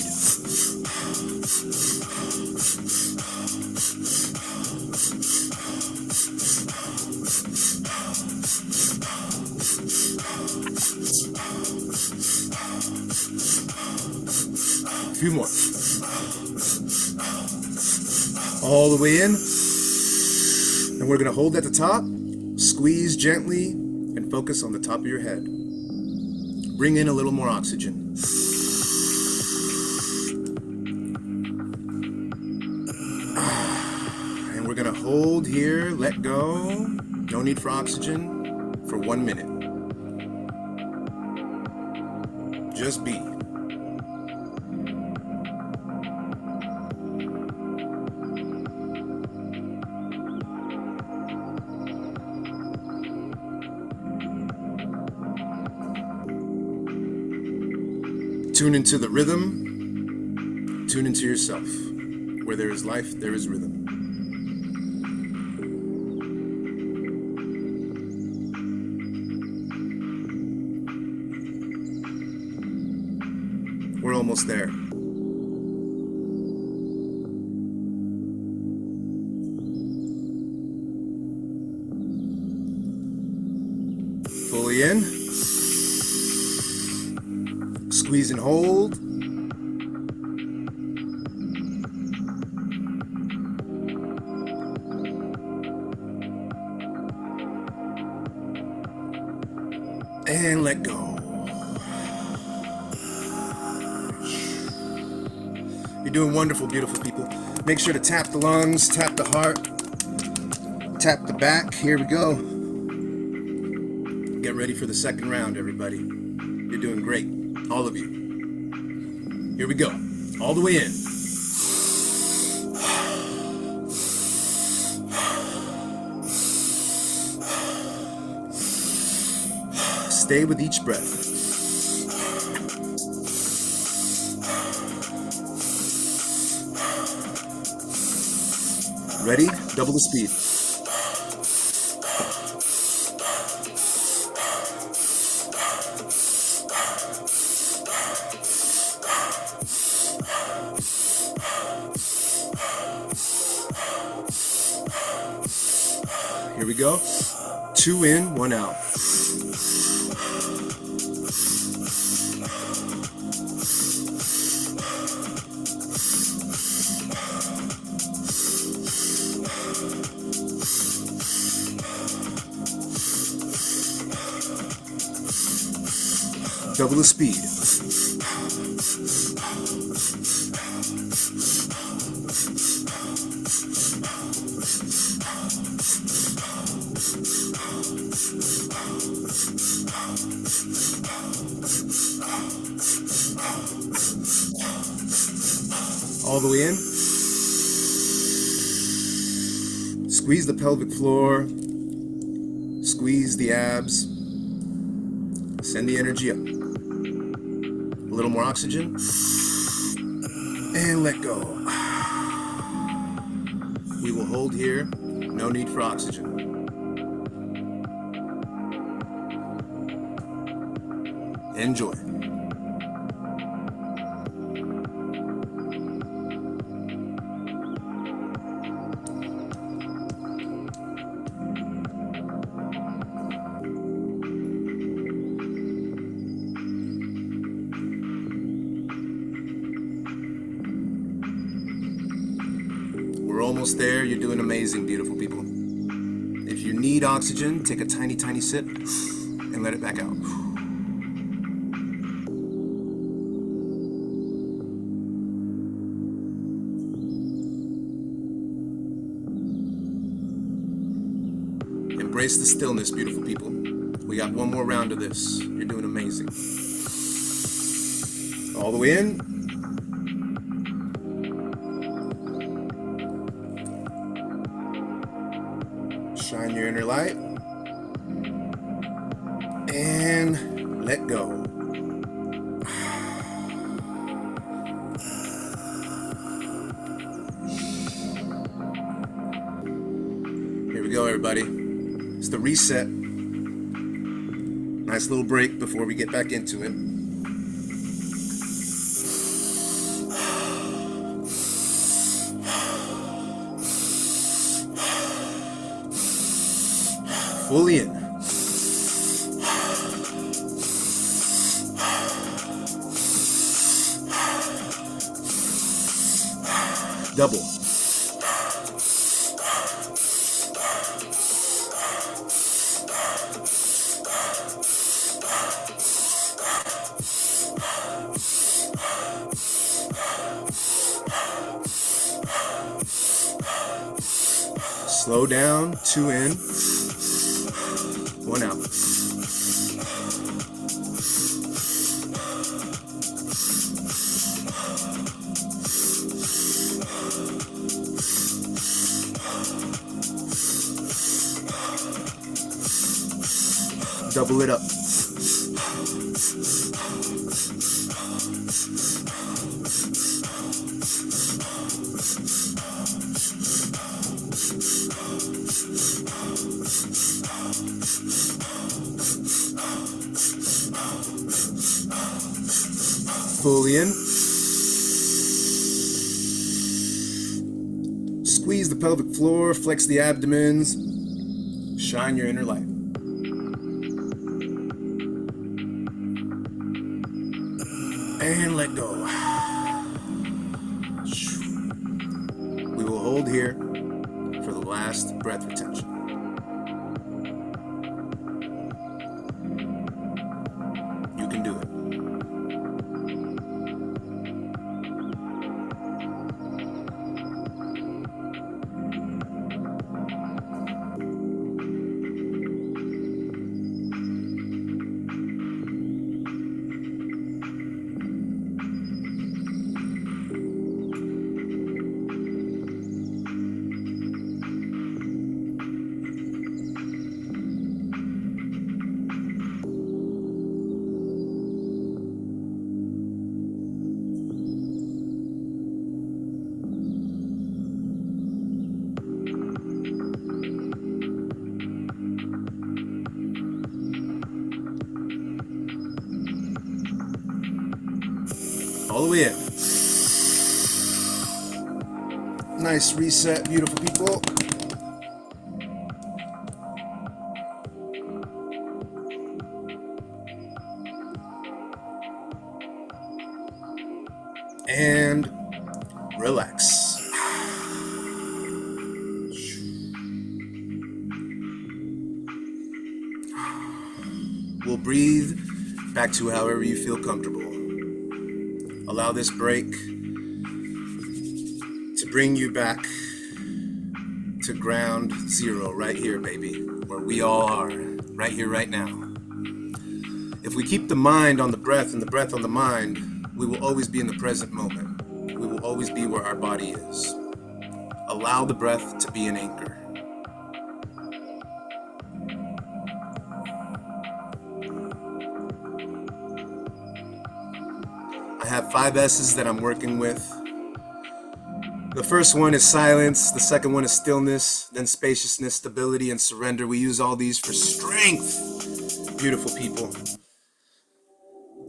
A few more. All the way in. And we're going to hold at the top, squeeze gently, and focus on the top of your head. Bring in a little more oxygen. And we're going to hold here, let go. No need for oxygen for 1 minute. Just be. Tune into the rhythm. Tune into yourself. Where there is life, there is rhythm. We're almost there. Fully in. Squeeze and hold. And let go. You're doing wonderful, beautiful people. Make sure to tap the lungs, tap the heart, tap the back. Here we go. Get ready for the second round, everybody. You're doing great. All of you. Here we go. All the way in. Stay with each breath. Ready? Double the speed. Here we go. 2 in, 1 out. Double the speed. All the way in. Squeeze the pelvic floor. Squeeze the abs. Send the energy up. A little more oxygen. And let go. We will hold here. No need for oxygen. Enjoy. We're almost there. You're doing amazing, beautiful people. If you need oxygen, take a tiny, tiny sip and let it back out. Embrace the stillness, beautiful people. We got one more round of this. You're doing amazing. All the way in. Shine your inner light. And let go. Here we go, everybody. It's the reset. Nice little break before we get back into it. Fully in. Double. Slow down, 2 in, 1 out. Double it up. Fully in. Squeeze the pelvic floor, flex the abdomens, shine your inner light. And let go. We will hold here for the last breath retention. You can do it. All the way in. Nice reset, beautiful people. And relax. We'll breathe back to however you feel comfortable. Allow this break to bring you back to ground zero right here, baby, where we all are, right here, right now. If we keep the mind on the breath and the breath on the mind, we will always be in the present moment. We will always be where our body is. Allow the breath to be an anchor. have 5 S's that I'm working with. The first one is silence, the second one is stillness, then spaciousness, stability, and surrender. We use all these for strength. Beautiful people.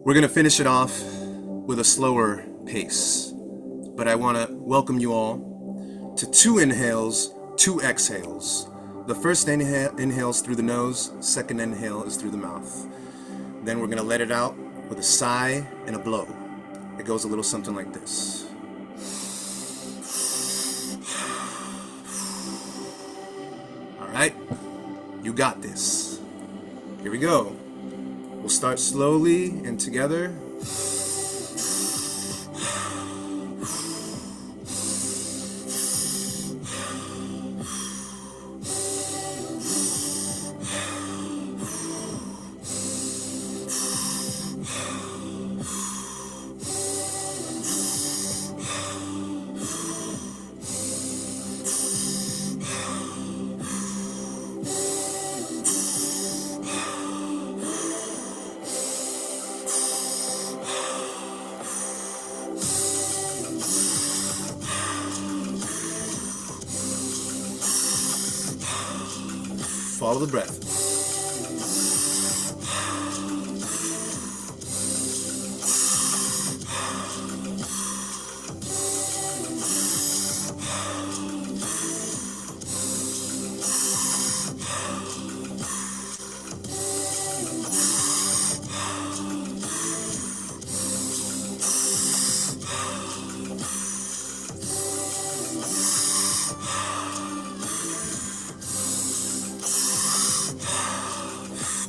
We're gonna finish it off with a slower pace, but I wanna welcome you all to 2 inhales, 2 exhales. The first inhale is through the nose, second inhale is through the mouth. Then we're gonna let it out with a sigh and a blow. It goes a little something like this. All right, you got this. Here we go. We'll start slowly and together. Follow the breath.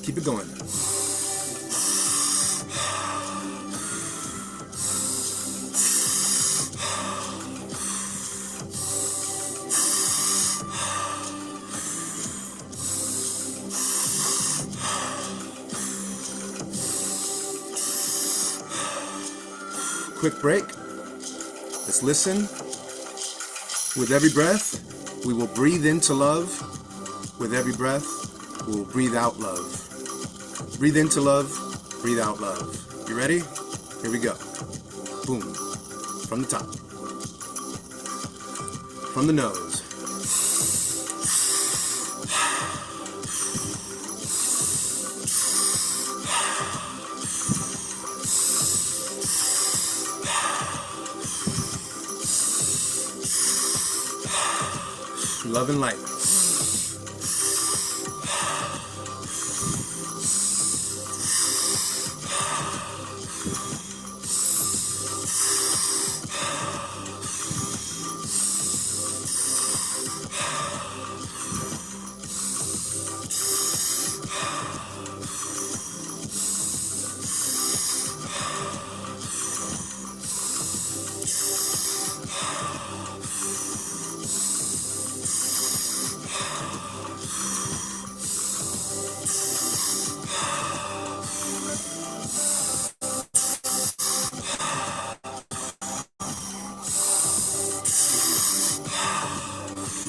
Keep it going. Quick break. Let's listen. With every breath, we will breathe into love. With every breath, we will breathe out love. Breathe into love, breathe out love. You ready? Here we go. Boom. From the top. From the nose. Love and light.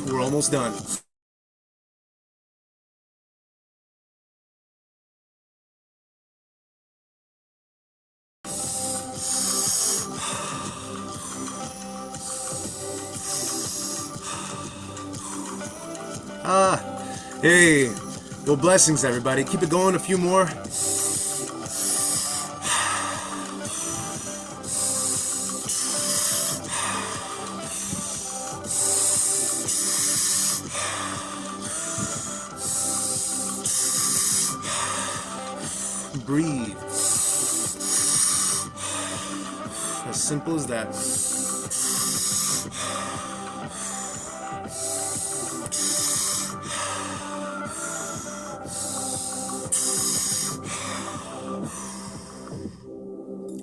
We're almost done. Hey, well, blessings, everybody. Keep it going, a few more. Breathe. As simple as that.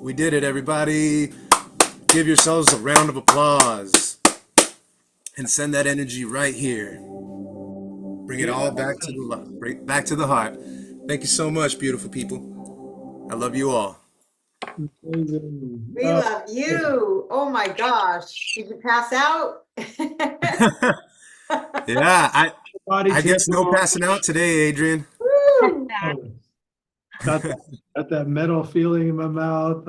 We did it, everybody. Give yourselves a round of applause and send that energy right here. Bring it all back to back to the heart. Thank you so much, beautiful people. I love you all. We love you. Oh my gosh. Did you pass out? Yeah, I guess no passing out today, Adrian. Woo! got that metal feeling in my mouth.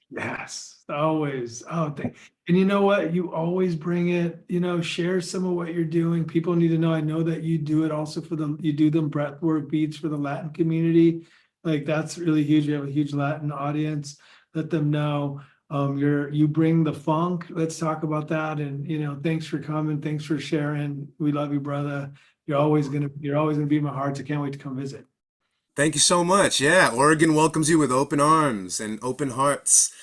Yes, always. And you know what? You always bring it, share some of what you're doing. People need to know. I know that you do it also you do them breathwork beats for the Latin community. Like that's really huge. You have a huge Latin audience. Let them know. You bring the funk. Let's talk about that. And thanks for coming. Thanks for sharing. We love you, brother. You're always gonna be in my heart. I can't wait to come visit. Thank you so much. Yeah, Oregon welcomes you with open arms and open hearts.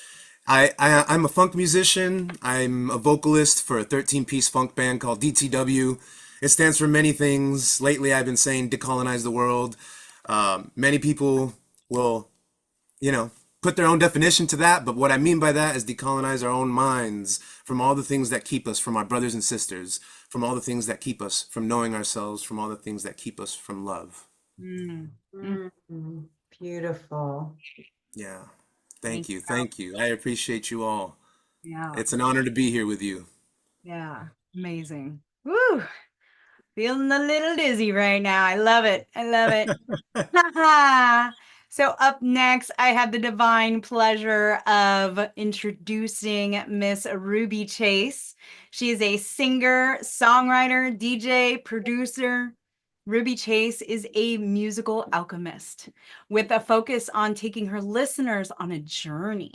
I'm a funk musician. I'm a vocalist for a 13-piece funk band called DTW. It stands for many things. Lately, I've been saying decolonize the world. Many people will, put their own definition to that, but what I mean by that is decolonize our own minds from all the things that keep us from our brothers and sisters, from all the things that keep us from knowing ourselves, from all the things that keep us from love. Beautiful. Yeah. Thank you. Thank you. I appreciate you all. Yeah. It's an honor to be here with you. Yeah. Amazing. Woo. Feeling a little dizzy right now. I love it. I love it. So up next, I have the divine pleasure of introducing Miss Ruby Chase. She is a singer, songwriter, DJ, producer. Ruby Chase is a musical alchemist with a focus on taking her listeners on a journey.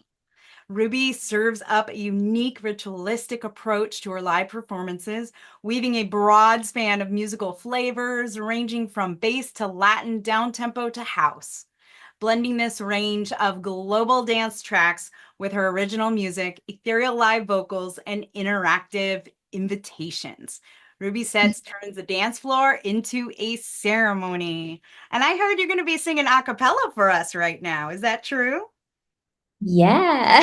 Ruby serves up a unique ritualistic approach to her live performances, weaving a broad span of musical flavors ranging from bass to Latin, downtempo to house. Blending this range of global dance tracks with her original music, ethereal live vocals, and interactive invitations. Ruby Sets turns the dance floor into a ceremony. And I heard you're going to be singing a cappella for us right now. Is that true? Yeah.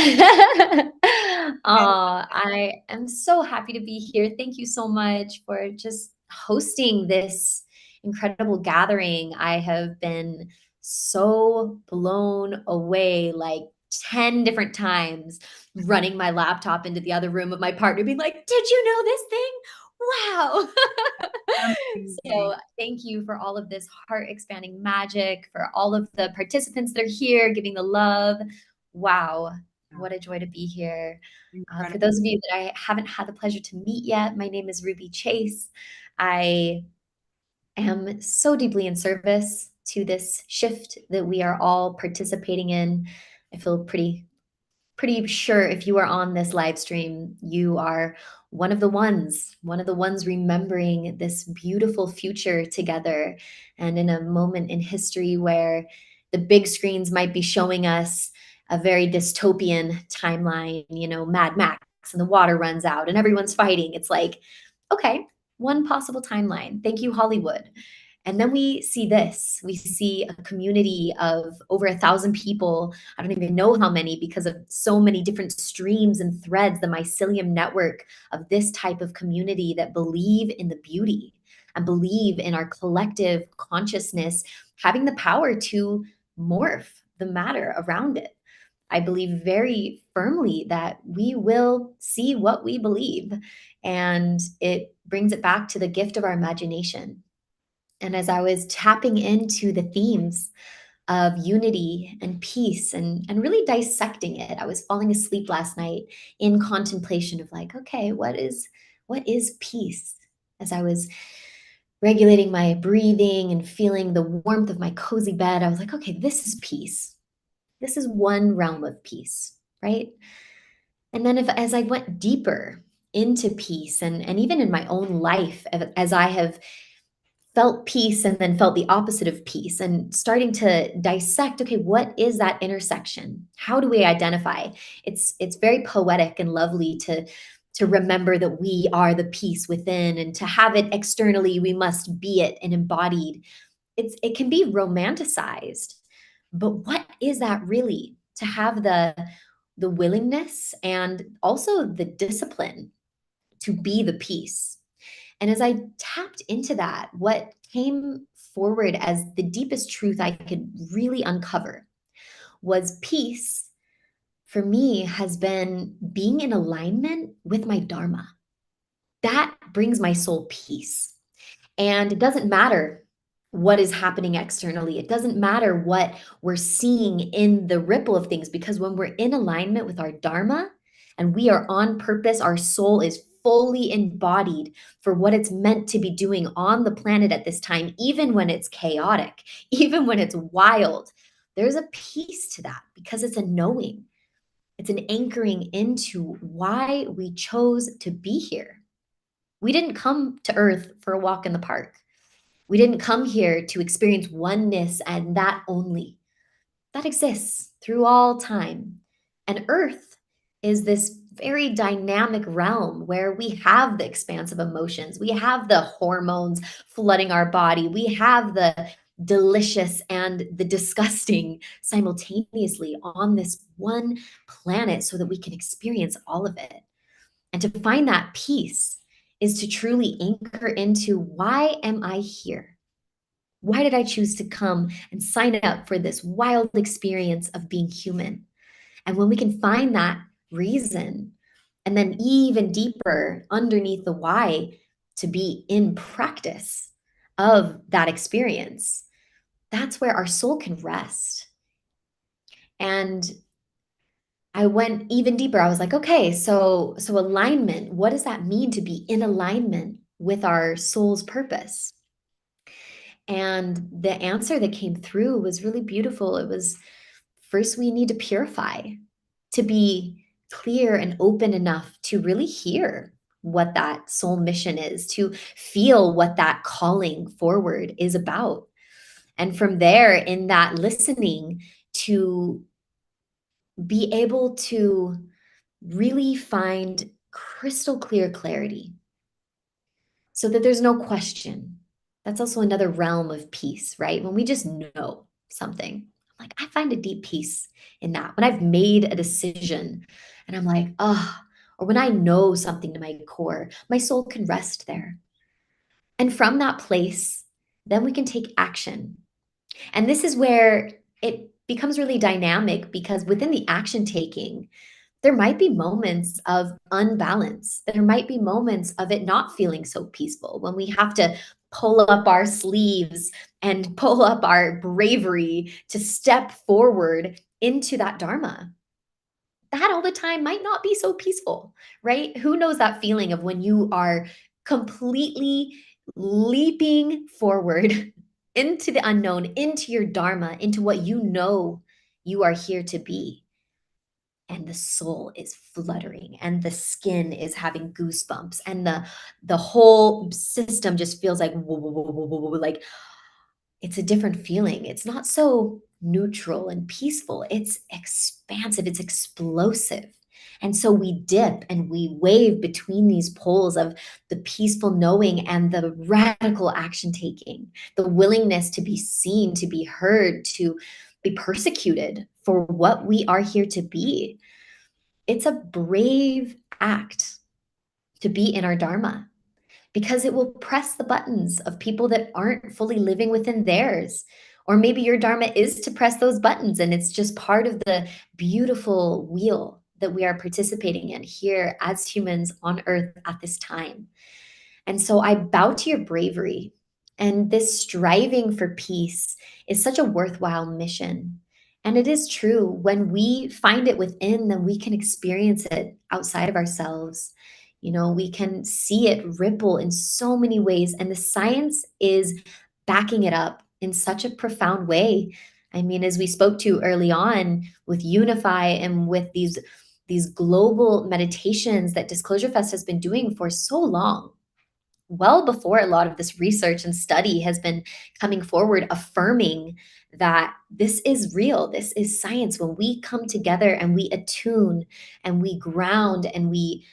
I am so happy to be here. Thank you so much for just hosting this incredible gathering. I have been so blown away like 10 different times, running my laptop into the other room of my partner, being like, "Did you know this thing? Wow." So thank you for all of this heart expanding magic, for all of the participants that are here, giving the love. Wow, what a joy to be here. For those of you that I haven't had the pleasure to meet yet, my name is Ruby Chase. I am so deeply in service to this shift that we are all participating in. I feel pretty sure if you are on this live stream, you are one of the ones remembering this beautiful future together. And in a moment in history where the big screens might be showing us a very dystopian timeline, Mad Max, and the water runs out and everyone's fighting. It's like, okay, one possible timeline. Thank you, Hollywood. And then we see this. We see a community of over 1,000 people. I don't even know how many because of so many different streams and threads, the mycelium network of this type of community that believe in the beauty and believe in our collective consciousness having the power to morph the matter around it. I believe very firmly that we will see what we believe, and it brings it back to the gift of our imagination. And as I was tapping into the themes of unity and peace and really dissecting it, I was falling asleep last night in contemplation of like, okay, what is peace? As I was regulating my breathing and feeling the warmth of my cozy bed, I was like, okay, this is peace. This is one realm of peace, right? And then as I went deeper into peace and even in my own life, as I have felt peace and then felt the opposite of peace and starting to dissect, okay, what is that intersection? How do we identify? It's very poetic and lovely to remember that we are the peace within, and to have it externally, we must be it and embodied. It can be romanticized, but what is that really? To have the willingness and also the discipline to be the peace. And as I tapped into that, what came forward as the deepest truth I could really uncover was peace, for me, has been being in alignment with my Dharma. That brings my soul peace. And it doesn't matter what is happening externally. It doesn't matter what we're seeing in the ripple of things, because when we're in alignment with our Dharma and we are on purpose, our soul is fully embodied for what it's meant to be doing on the planet at this time, even when it's chaotic, even when it's wild. There's a peace to that because it's a knowing. It's an anchoring into why we chose to be here. We didn't come to Earth for a walk in the park. We didn't come here to experience oneness and that only. That exists through all time. And Earth is this very dynamic realm where we have the expansive emotions, we have the hormones flooding our body, we have the delicious and the disgusting simultaneously on this one planet so that we can experience all of it. And to find that peace is to truly anchor into, why am I here? Why did I choose to come and sign up for this wild experience of being human? And when we can find that reason, and then even deeper underneath the why, to be in practice of that experience, that's where our soul can rest. And I went even deeper. I was like, okay, so alignment, what does that mean to be in alignment with our soul's purpose? And the answer that came through was really beautiful. It was, first, we need to purify, to be clear and open enough to really hear what that soul mission is, to feel what that calling forward is about. And from there, in that listening, to be able to really find crystal clear clarity so that there's no question. That's also another realm of peace, right? When we just know something, like, I find a deep peace in that. When I've made a decision and I'm like, oh, or when I know something to my core, my soul can rest there. And from that place, then we can take action. And this is where it becomes really dynamic, because within the action taking, there might be moments of unbalance. There might be moments of it not feeling so peaceful, when we have to pull up our sleeves and pull up our bravery to step forward into that Dharma. That all the time might not be so peaceful, right? Who knows that feeling of when you are completely leaping forward into the unknown, into your Dharma, into what you know you are here to be. And the soul is fluttering and the skin is having goosebumps and the whole system just feels like whoa, whoa, whoa, whoa, whoa, whoa, like it's a different feeling. It's not so neutral and peaceful. It's expansive, it's explosive. And so we dip and we wave between these poles of the peaceful knowing and the radical action taking, the willingness to be seen, to be heard, to be persecuted for what we are here to be. It's a brave act to be in our Dharma, because it will press the buttons of people that aren't fully living within theirs. Or maybe your Dharma is to press those buttons, and it's just part of the beautiful wheel that we are participating in here as humans on Earth at this time. And so I bow to your bravery. And this striving for peace is such a worthwhile mission. And it is true, when we find it within, then we can experience it outside of ourselves. You know, we can see it ripple in so many ways. And the science is backing it up in such a profound way. I mean, as we spoke to early on with Unify and with these global meditations that Disclosure Fest has been doing for so long, well before a lot of this research and study has been coming forward, affirming that this is real, this is science. When we come together and we attune and we ground and we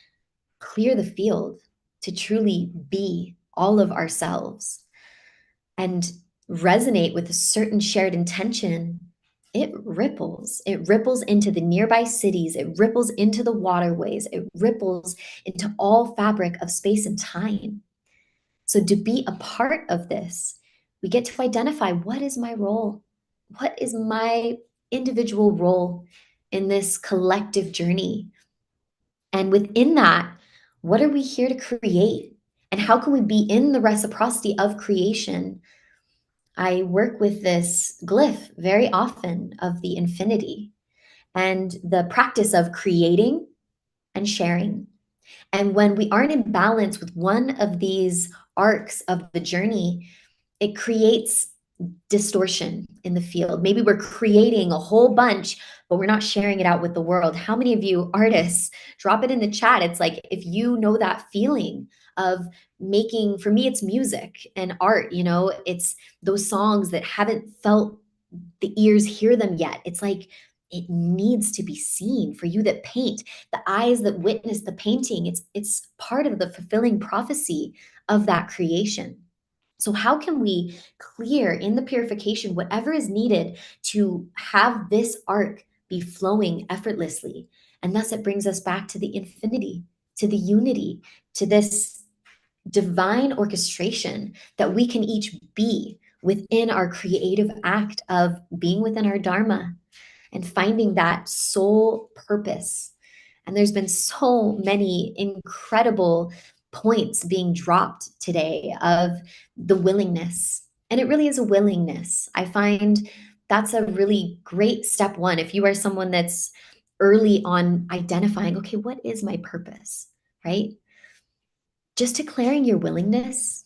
clear the field to truly be all of ourselves and resonate with a certain shared intention, it ripples. It ripples into the nearby cities. It ripples into the waterways. It ripples into all fabric of space and time. So to be a part of this, we get to identify, what is my role? What is my individual role in this collective journey? And within that, what are we here to create? And how can we be in the reciprocity of creation I work with this glyph very often of the infinity and the practice of creating and sharing. And when we aren't in balance with one of these arcs of the journey, it creates distortion in the field. Maybe we're creating a whole bunch, but we're not sharing it out with the world. How many of you artists, drop it in the chat? It's like, if you know that feeling of making, for me, it's music and art, you know, it's those songs that haven't felt the ears hear them yet. It's like, it needs to be seen. For you that paint, the eyes that witness the painting, it's part of the fulfilling prophecy of that creation. So how can we clear in the purification whatever is needed to have this arc be flowing effortlessly? And thus it brings us back to the infinity, to the unity, to this divine orchestration that we can each be within our creative act of being within our dharma and finding that soul purpose. And there's been so many incredible points being dropped today of the willingness. And it really is a willingness. I find that's a really great step one. If you are someone that's early on identifying, okay, what is my purpose, right? Just declaring your willingness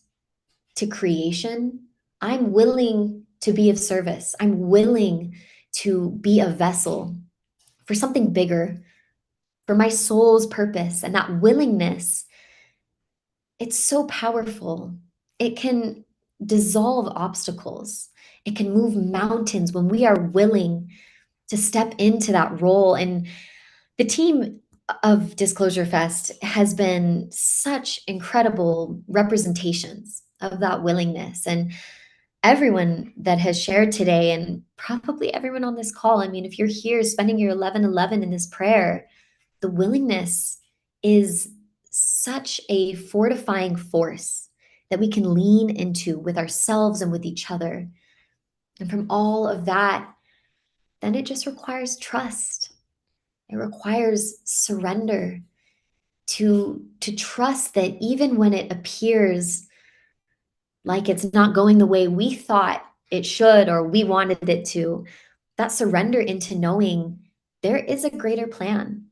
to creation. I'm willing to be of service. I'm willing to be a vessel for something bigger, for my soul's purpose. And that willingness, it's so powerful. It can dissolve obstacles. It can move mountains when we are willing to step into that role. And the team of Disclosure Fest has been such incredible representations of that willingness. And everyone that has shared today, and probably everyone on this call, I mean, if you're here spending your 11:11 in this prayer, the willingness is such a fortifying force that we can lean into with ourselves and with each other. And from all of that, then it just requires trust. It requires surrender to trust that even when it appears like it's not going the way we thought it should or we wanted it to, that surrender into knowing there is a greater plan.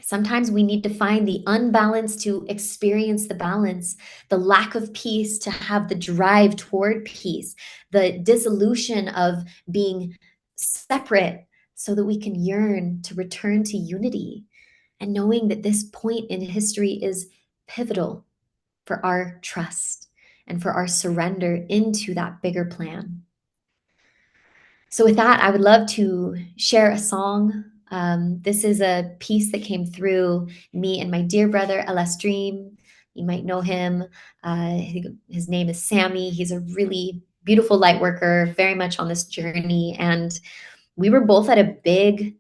Sometimes we need to find the unbalance to experience the balance, the lack of peace to have the drive toward peace, the dissolution of being separate so that we can yearn to return to unity. And knowing that this point in history is pivotal for our trust and for our surrender into that bigger plan. So with that, I would love to share a song. This is a piece that came through me and my dear brother, LS Dream. You might know him. His name is Sammy. He's a really beautiful light worker, very much on this journey. And we were both at a big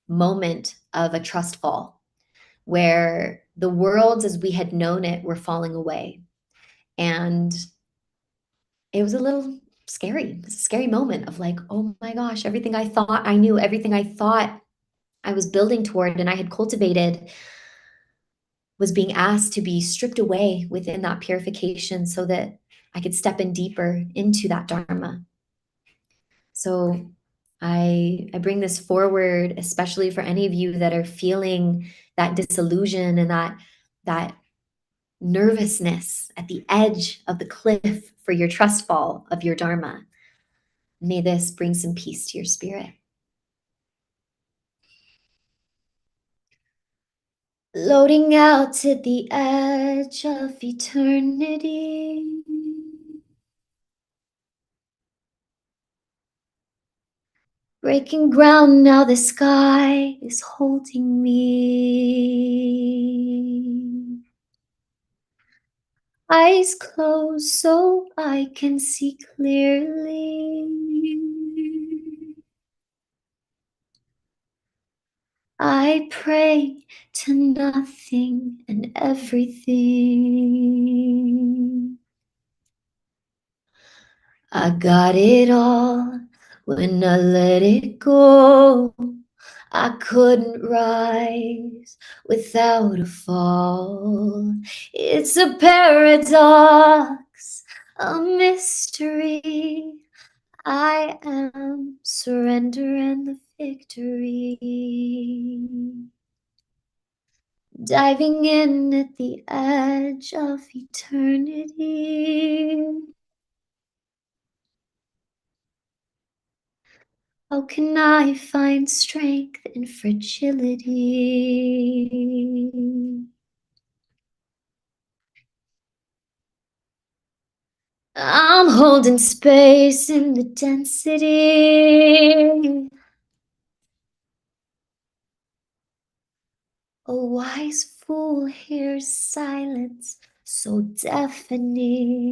moment of a trust fall where the worlds as we had known it were falling away. And it was a little scary. It was a scary moment of like, oh my gosh, everything I thought I knew, everything I thought I was building toward and I had cultivated was being asked to be stripped away within that purification so that I could step in deeper into that dharma. So I bring this forward, especially for any of you that are feeling that disillusion and that nervousness at the edge of the cliff for your trust fall of your dharma. May this bring some peace to your spirit. Floating out to the edge of eternity. Breaking ground, now the sky is holding me. Eyes closed so I can see clearly. I pray to nothing and everything. I got it all when I let it go. I couldn't rise without a fall. It's a paradox a mystery. I am surrender and the victory. Diving in at the edge of eternity. How can I find strength in fragility? I'm holding space in the density. A wise fool hears silence so deafening.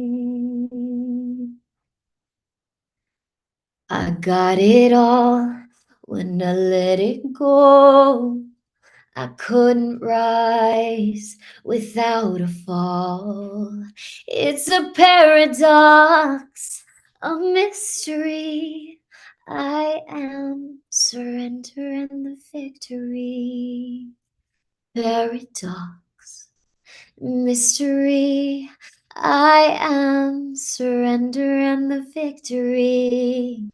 I got it all when I let it go. I couldn't rise without a fall. It's a paradox, a mystery. I am surrender and the victory. Paradox, mystery. I am surrender and the victory.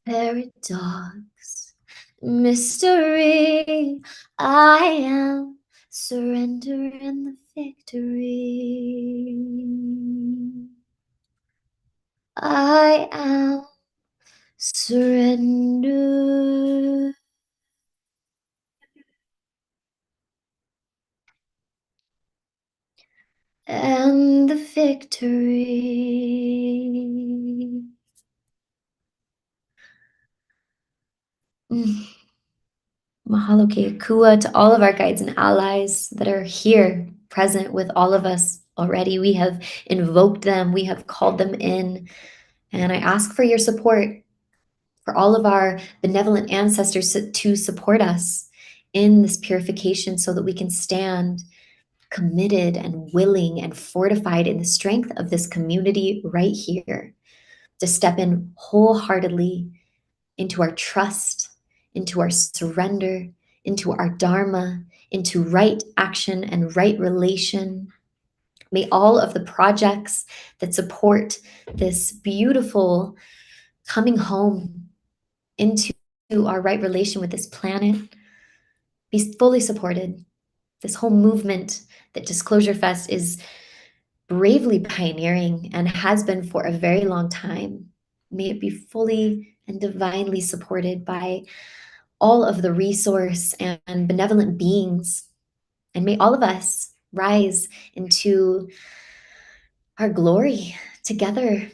Paradox, mystery. I am surrender and the victory. I am surrender. And the victory. Mahalo keakua to all of our guides and allies that are here, present with all of us already. We have invoked them, we have called them in, and I ask for your support, for all of our benevolent ancestors to support us in this purification so that we can stand committed and willing and fortified in the strength of this community right here, to step in wholeheartedly into our trust, into our surrender, into our dharma, into right action and right relation. May all of the projects that support this beautiful coming home into our right relation with this planet be fully supported. This whole movement that Disclosure Fest is bravely pioneering and has been for a very long time. May it be fully and divinely supported by all of the resource and benevolent beings. And may all of us rise into our glory together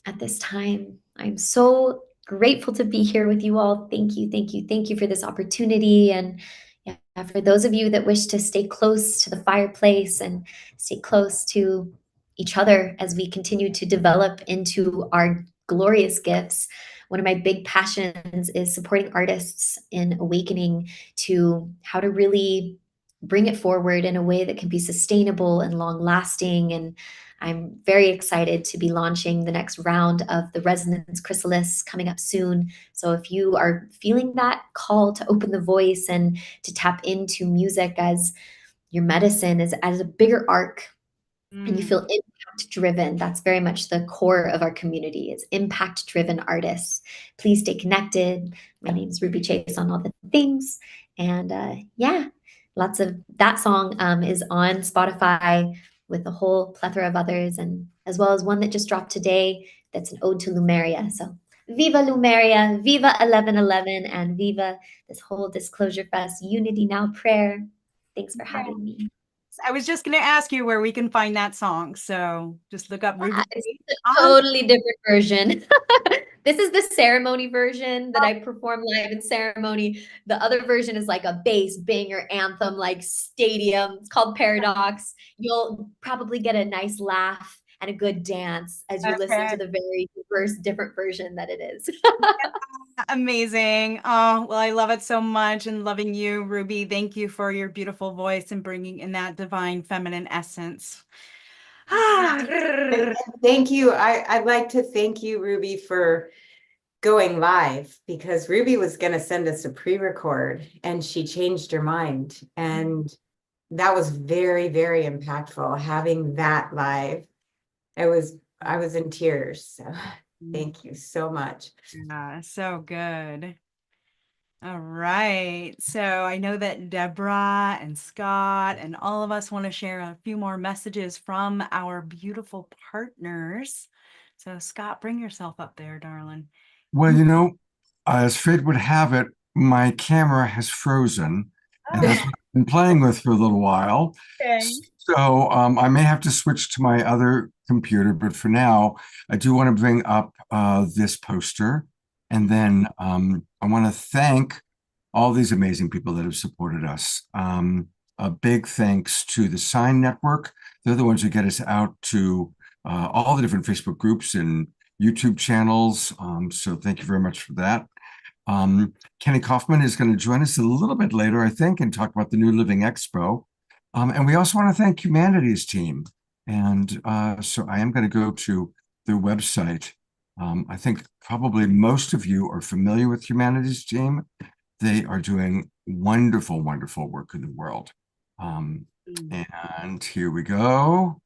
at this time. I'm so grateful to be here with you all. Thank you, thank you, thank you for this opportunity. And yeah, for those of you that wish to stay close to the fireplace and stay close to each other as we continue to develop into our glorious gifts, one of my big passions is supporting artists in awakening to how to really bring it forward in a way that can be sustainable and long lasting. And I'm very excited to be launching the next round of the Resonance Chrysalis coming up soon. So if you are feeling that call to open the voice and to tap into music as your medicine, as a bigger arc, and you feel impact driven, that's very much the core of our community, is impact driven artists. Please stay connected. My name is Ruby Chase on all the things. And yeah, lots of that song is on Spotify with a whole plethora of others, and as well as one that just dropped today that's an ode to Lumeria. So Viva Lumeria, Viva 1111, and Viva this whole Disclosure Fest Unity Now prayer. Thanks for having me. I was just going to ask you where we can find that song. So just look up Ruby. It's a totally different version. This is the ceremony version that I perform live in ceremony. The other version is like a bass banger anthem, like stadium. It's called Paradox. You'll probably get a nice laugh and a good dance as you listen to the very diverse, different version that it is. Amazing. Oh, well, I love it so much, and loving you, Ruby. Thank you for your beautiful voice and bringing in that divine feminine essence. Thank you. I'd like to thank you, Ruby, for going live, because Ruby was going to send us a pre-record and she changed her mind. And that was very, very impactful, having that live. I was in tears. So thank you so much. Yeah, so good. All right. So I know that Deborah and Scott and all of us want to share a few more messages from our beautiful partners. So Scott, bring yourself up there, darling. Well, as fate would have it, my camera has frozen, and that's what I've been playing with for a little while. Okay. So I may have to switch to my other computer, but for now, I do want to bring up this poster. And then I want to thank all these amazing people that have supported us. A big thanks to the Sign Network. They're the ones who get us out to all the different Facebook groups and YouTube channels. So thank you very much for that. Kenny Kaufman is going to join us a little bit later, I think, and talk about the New Living Expo. And we also want to thank Humanity's team. And so I am going to go to their website. I think probably most of you are familiar with Humanity's team. They are doing wonderful, wonderful work in the world. And here we go.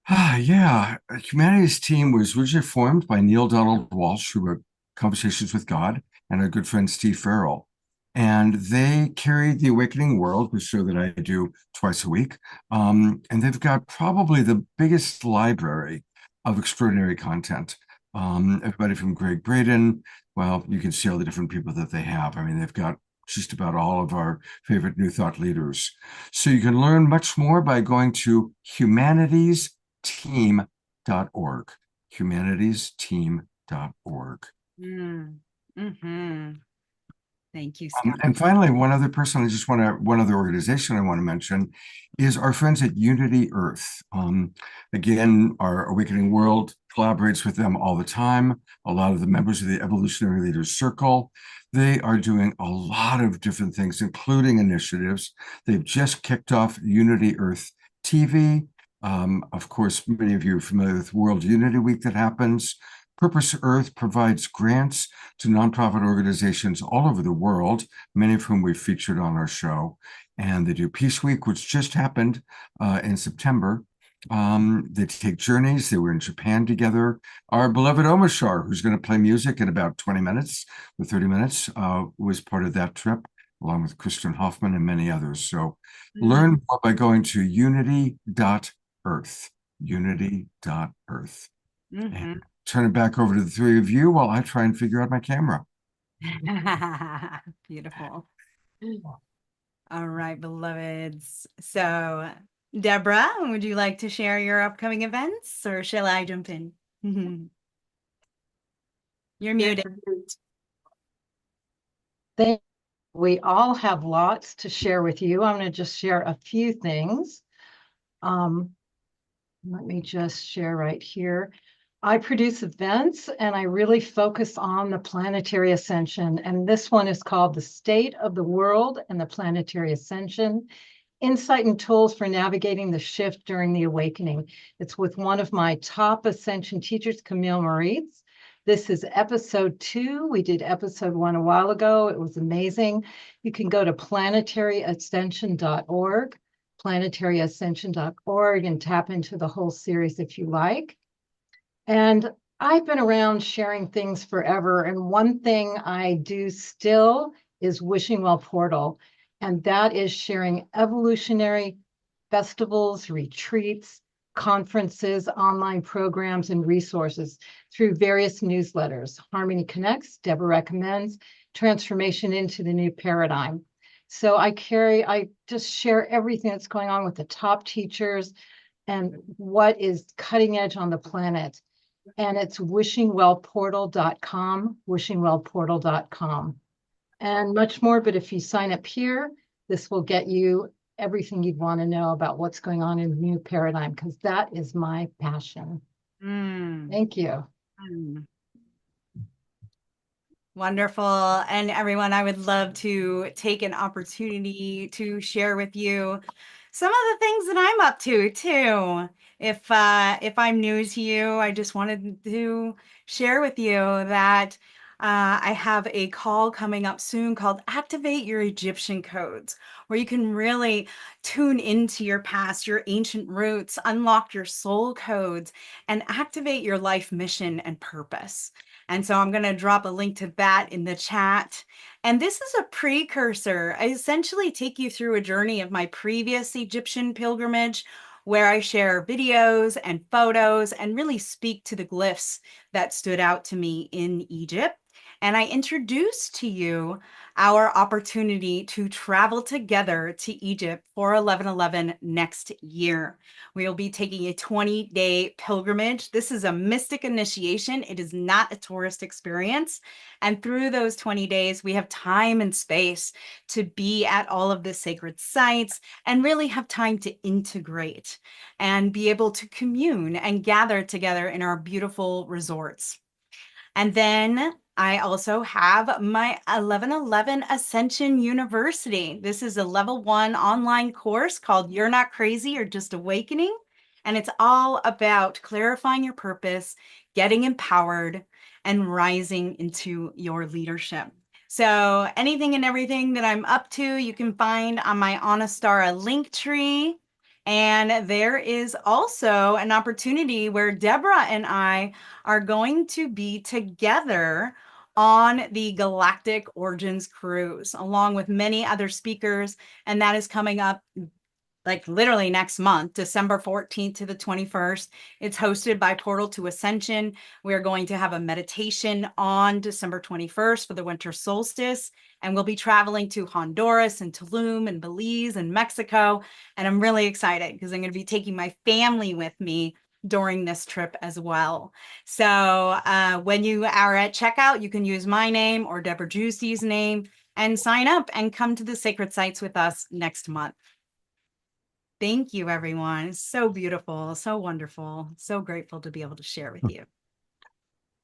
Yeah, Humanity's team was originally formed by Neil Donald Walsh, who wrote Conversations with God, and our good friend Steve Farrell. And they carried the Awakening World, the show that I do twice a week. And they've got probably the biggest library of extraordinary content. Everybody from Greg Braden, well, you can see all the different people that they have. I mean, they've got just about all of our favorite New Thought leaders. So you can learn much more by going to humanitiesteam.org. Humanitiesteam.org. Thank you, Scott. And finally, one other organization I want to mention is our friends at Unity Earth. Again, our Awakening World collaborates with them all the time. A lot of the members of the Evolutionary Leaders Circle, they are doing a lot of different things, including initiatives. They've just kicked off Unity Earth TV. Of course, many of you are familiar with World Unity Week that happens. Purpose Earth provides grants to nonprofit organizations all over the world, many of whom we've featured on our show. And they do Peace Week, which just happened in September. They take journeys. They were in Japan together. Our beloved Omashar, who's going to play music in about 20 minutes or 30 minutes, was part of that trip, along with Kristen Hoffman and many others. So learn more by going to unity.earth, unity.earth. And turn it back over to the three of you while I try and figure out my camera. Beautiful. All right, beloveds. So, Deborah, would you like to share your upcoming events, or shall I jump in? You're muted. We all have lots to share with you. I'm going to just share a few things. Let me just share right here. I produce events and I really focus on the planetary ascension. And this one is called The State of the World and the Planetary Ascension, Insight and Tools for Navigating the Shift During the Awakening. It's with one of my top ascension teachers, Camille Moritz. This is episode 2. We did episode 1 a while ago. It was amazing. You can go to planetaryascension.org, planetaryascension.org, and tap into the whole series if you like. And I've been around sharing things forever. And one thing I do still is Wishing Well Portal. And that is sharing evolutionary festivals, retreats, conferences, online programs, and resources through various newsletters. Harmony Connects, Deborah Recommends, Transformation into the New Paradigm. So I just share everything that's going on with the top teachers and what is cutting edge on the planet. And it's wishingwellportal.com, wishingwellportal.com. And much more, but if you sign up here, this will get you everything you'd want to know about what's going on in the new paradigm, because that is my passion. Thank you. Wonderful. And everyone, I would love to take an opportunity to share with you some of the things that I'm up to too. If I'm new to you, I just wanted to share with you that I have a call coming up soon called Activate Your Egyptian Codes, where you can really tune into your past, your ancient roots, unlock your soul codes, and activate your life mission and purpose. And so I'm going to drop a link to that in the chat. And this is a precursor. I essentially take you through a journey of my previous Egyptian pilgrimage, where I share videos and photos and really speak to the glyphs that stood out to me in Egypt. And I introduce to you our opportunity to travel together to Egypt for 11/11 next year. We'll be taking a 20-day pilgrimage. This is a mystic initiation. It is not a tourist experience. And through those 20 days, we have time and space to be at all of the sacred sites and really have time to integrate and be able to commune and gather together in our beautiful resorts. And then I also have my 11/11 Ascension University. This is a level 1 online course called You're Not Crazy, You're Just Awakening. And it's all about clarifying your purpose, getting empowered, and rising into your leadership. So anything and everything that I'm up to, you can find on my Anastara link tree. And there is also an opportunity where Deborah and I are going to be together on the Galactic Origins Cruise, along with many other speakers. And that is coming up like literally next month, December 14th to the 21st. It's hosted by Portal to Ascension. We're going to have a meditation on December 21st for the winter solstice. And we'll be traveling to Honduras and Tulum and Belize and Mexico. And I'm really excited because I'm going to be taking my family with me during this trip as well. So when you are at checkout, you can use my name or Deborah Juicy's name and sign up and come to the sacred sites with us next month. Thank you, everyone. It's so beautiful, so wonderful, so grateful to be able to share with you.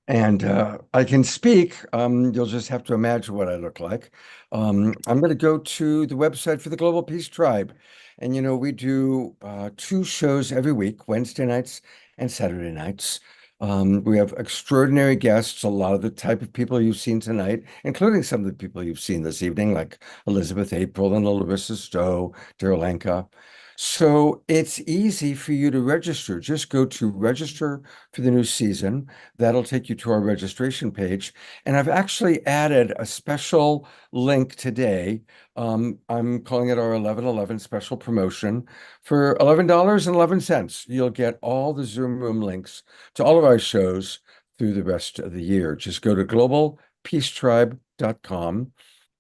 And I can speak. You'll just have to imagine what I look like. I'm going to go to the website for the Global Peace Tribe. And, we do 2 shows every week, Wednesday nights and Saturday nights. We have extraordinary guests, a lot of the type of people you've seen tonight, including some of the people you've seen this evening, like Elizabeth April and Larissa Stowe, Daryl. So it's easy for you to register. Just go to register for the new season. That'll take you to our registration page. And I've actually added a special link today. I'm calling it our 11/11 special promotion. For $11.11, you'll get all the Zoom room links to all of our shows through the rest of the year. Just go to globalpeacetribe.com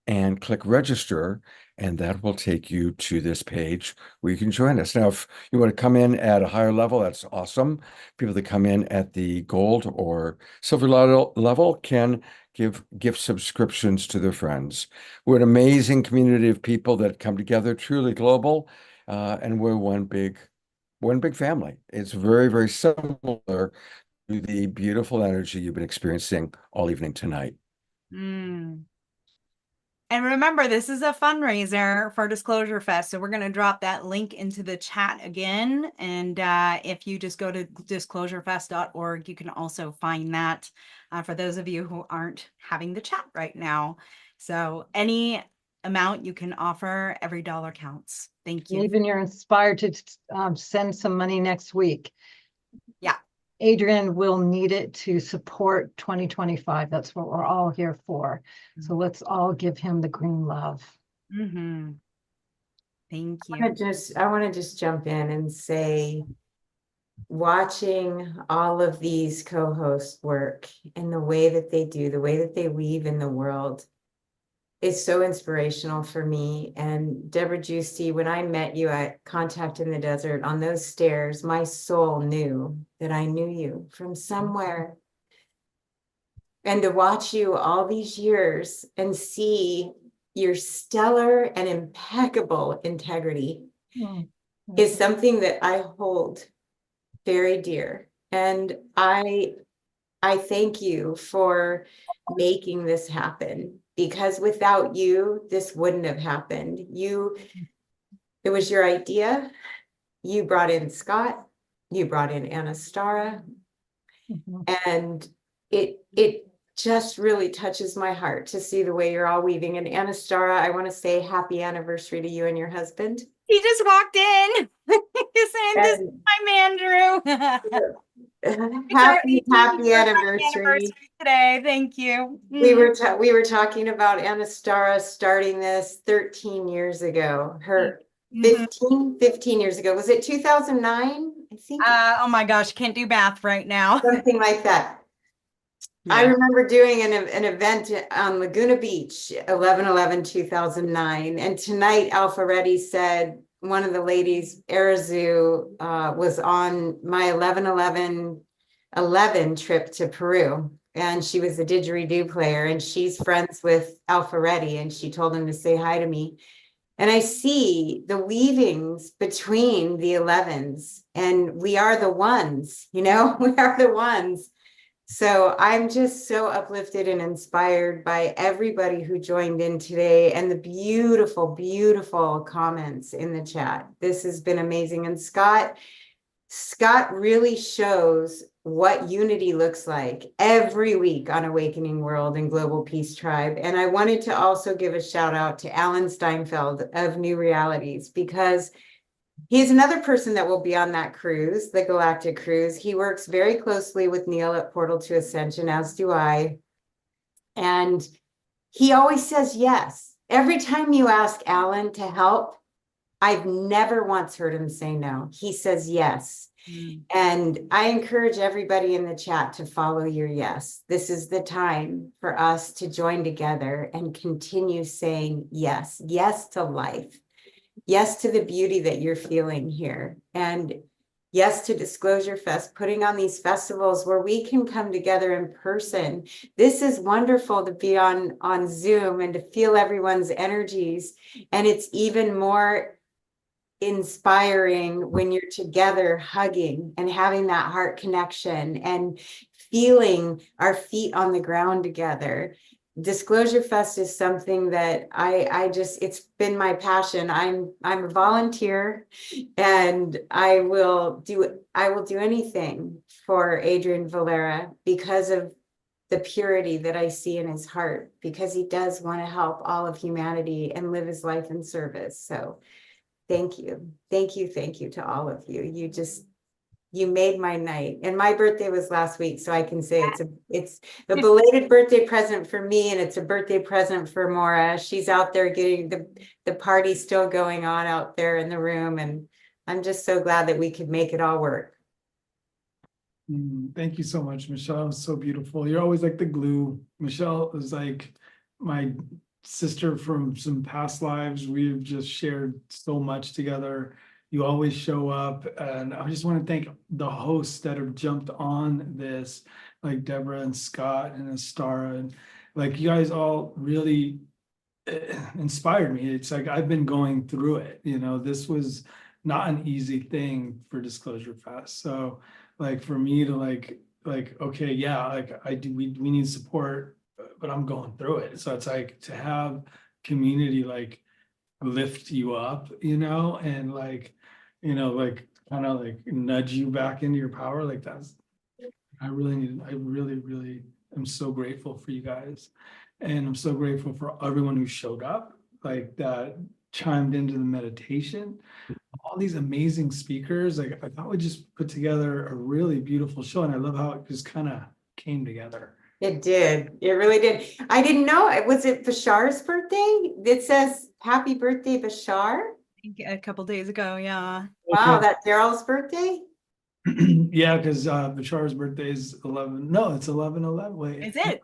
and click register, and that will take you to this page where you can join us. Now, if you want to come in at a higher level, that's awesome. People that come in at the gold or silver level can give gift subscriptions to their friends. We're an amazing community of people that come together, truly global, and we're one big family. It's very, very similar to the beautiful energy you've been experiencing all evening tonight. And remember, this is a fundraiser for Disclosure Fest. So we're going to drop that link into the chat again. And if you just go to disclosurefest.org, you can also find that for those of you who aren't having the chat right now. So any amount you can offer, every dollar counts. Thank you. Even you're inspired to send some money next week. Yeah. Adrian will need it to support 2025. That's what we're all here for. So let's all give him the green love. Thank you. I want to just jump in and say, watching all of these co-hosts work and the way that they do, the way that they weave in the world, is so inspirational for me. And Deborah Juicy, when I met you at Contact in the Desert on those stairs, my soul knew that I knew you from somewhere. And to watch you all these years and see your stellar and impeccable integrity is something that I hold very dear. And I thank you for making this happen, because without you, this wouldn't have happened. It was your idea. You brought in Scott, you brought in Anastara, and just really touches my heart to see the way you're all weaving. And Anastara, I want to say happy anniversary to you and your husband. He just walked in. He's saying, "This is my man, Drew." Happy anniversary today. Thank you. We were talking about Anastara starting this 13 years ago. Her 15 years ago. Was it 2009? I think. Oh my gosh, can't do math right now. Something like that. I remember doing an event on Laguna Beach, 11/11/2009. And tonight, Alpha Reddy said, one of the ladies, Arazu, was on my 11/11/11 trip to Peru. And she was a didgeridoo player, and she's friends with Alpha Reddy, and she told him to say hi to me. And I see the weavings between the 11s, and we are the ones, we are the ones. So I'm just so uplifted and inspired by everybody who joined in today and the beautiful, beautiful comments in the chat. This has been amazing. And Scott really shows what unity looks like every week on Awakening World and Global Peace Tribe. And I wanted to also give a shout out to Alan Steinfeld of New Realities, because he's another person that will be on that cruise, the Galactic Cruise. He works very closely with Neil at Portal to Ascension, as do I. And he always says yes. Every time you ask Alan to help, I've never once heard him say no. He says yes. And I encourage everybody in the chat to follow your yes. This is the time for us to join together and continue saying yes. Yes to life. Yes to the beauty that you're feeling here. And yes to Disclosure Fest, putting on these festivals where we can come together in person. This is wonderful to be on Zoom and to feel everyone's energies. And it's even more inspiring when you're together hugging and having that heart connection and feeling our feet on the ground together. Disclosure Fest is something that I just, it's been my passion. I'm a volunteer, and I will do anything for Adrian Valera because of the purity that I see in his heart, because he does want to help all of humanity and live his life in service. So thank you. Thank you. Thank you to all of you. You made my night, and my birthday was last week. So I can say it's a belated birthday present for me, and it's a birthday present for Maura. She's out there getting the party still going on out there in the room. And I'm just so glad that we could make it all work. Thank you so much, Michelle. It was so beautiful. You're always like the glue. Michelle is like my sister from some past lives. We've just shared so much together. You always show up, and I just want to thank the hosts that have jumped on this, like Deborah and Scott and Astara, and like you guys all really inspired me. It's like I've been going through it. This was not an easy thing for Disclosure Fest. So like for me to like okay, yeah, like we need support, but I'm going through it. So it's like to have community like lift you up, and like kind of like nudge you back into your power. Like that's, I really am so grateful for you guys. And I'm so grateful for everyone who showed up, like that chimed into the meditation. All these amazing speakers. Like I thought we just put together a really beautiful show, and I love how it just kind of came together. It did. It really did. I didn't know. Was it Bashar's birthday? It says happy birthday, Bashar. A couple days ago, yeah. Wow, that's Daryl's birthday? Yeah, because Bashar's birthday is 11. No, it's 11/11. Wait. Is it?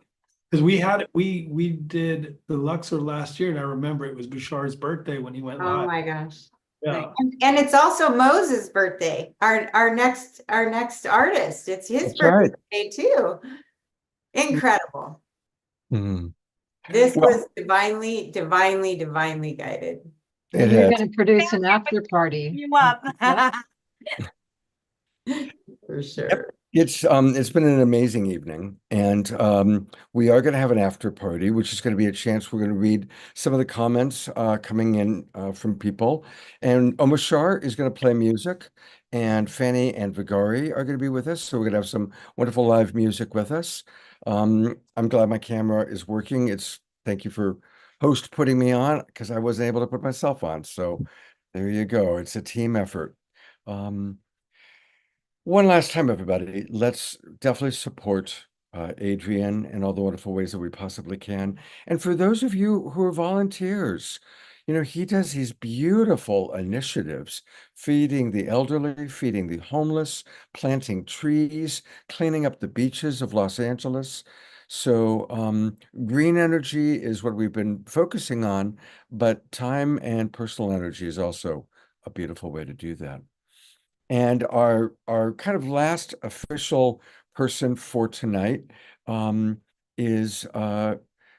Because we did the Luxor last year, and I remember it was Bashar's birthday when he went live. Oh my gosh. Yeah. And it's also Moses' birthday, our next artist. It's his That's right. birthday too. Incredible. Mhm. This was divinely guided. You're going to produce an after party. You up? For sure. It's been an amazing evening, and we are going to have an after party, which is going to be a chance. We're going to read some of the comments coming in from people, and Omashar is going to play music, and Fanny and Vigari are going to be with us. So we're going to have some wonderful live music with us. I'm glad my camera is working. Thank you for host putting me on because I wasn't able to put myself on. So there you go. It's a team effort. Um, One last time, everybody, let's definitely support Adrian in all the wonderful ways that we possibly can. And for those of you who are volunteers, he does these beautiful initiatives, feeding the elderly, feeding the homeless, planting trees, cleaning up the beaches of Los Angeles. So green energy is what we've been focusing on, but time and personal energy is also a beautiful way to do that. And our kind of last official person for tonight is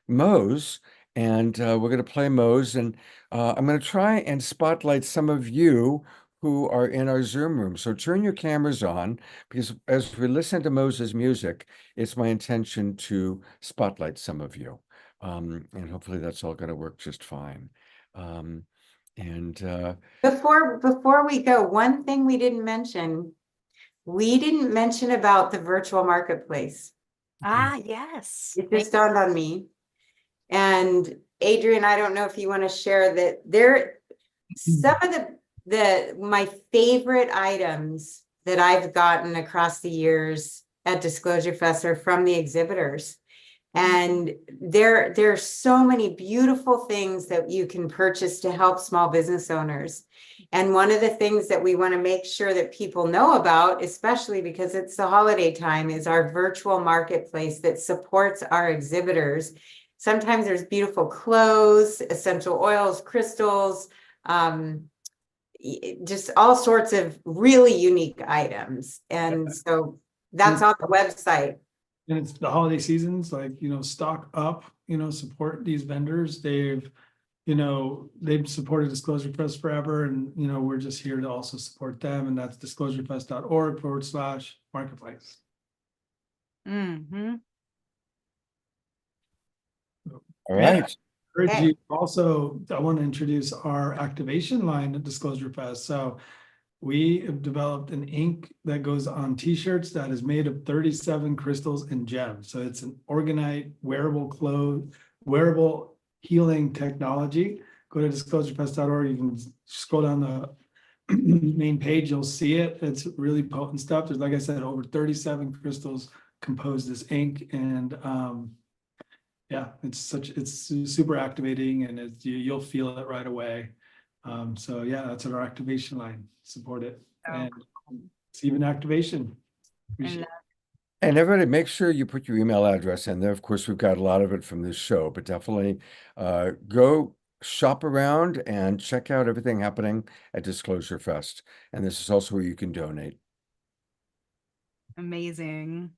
Mose, and we're going to play Mose, and I'm going to try and spotlight some of you who are in our Zoom room. So turn your cameras on, because as we listen to Mose's music, it's my intention to spotlight some of you, and hopefully that's all going to work just fine. And Before we go, one thing we didn't mention about the virtual marketplace. Yes. It just dawned on me. And Adrian, I don't know if you want to share that some of my favorite items that I've gotten across the years at Disclosure Fest are from the exhibitors. And there's so many beautiful things that you can purchase to help small business owners. And one of the things that we want to make sure that people know about, especially because it's the holiday time, is our virtual marketplace that supports our exhibitors. Sometimes there's beautiful clothes, essential oils, crystals, just all sorts of really unique items. And so that's on the website. And it's the holiday seasons, like, stock up, support these vendors. They've supported Disclosure Fest forever. And, we're just here to also support them. And that's disclosurefest.org/marketplace. Mm-hmm. All right. Also, I want to introduce our activation line at Disclosure Fest. So we have developed an ink that goes on t-shirts that is made of 37 crystals and gems. So it's an organite, wearable healing technology. Go to disclosurefest.org. You can scroll down the main page, you'll see it. It's really potent stuff. There's, like I said, over 37 crystals compose this ink. And yeah, it's super activating, and you'll feel it right away. So yeah, that's our activation line. Support it. And it's even activation. Appreciate it. And everybody, make sure you put your email address in there. Of course, we've got a lot of it from this show, but definitely go shop around and check out everything happening at Disclosure Fest. And this is also where you can donate. Amazing.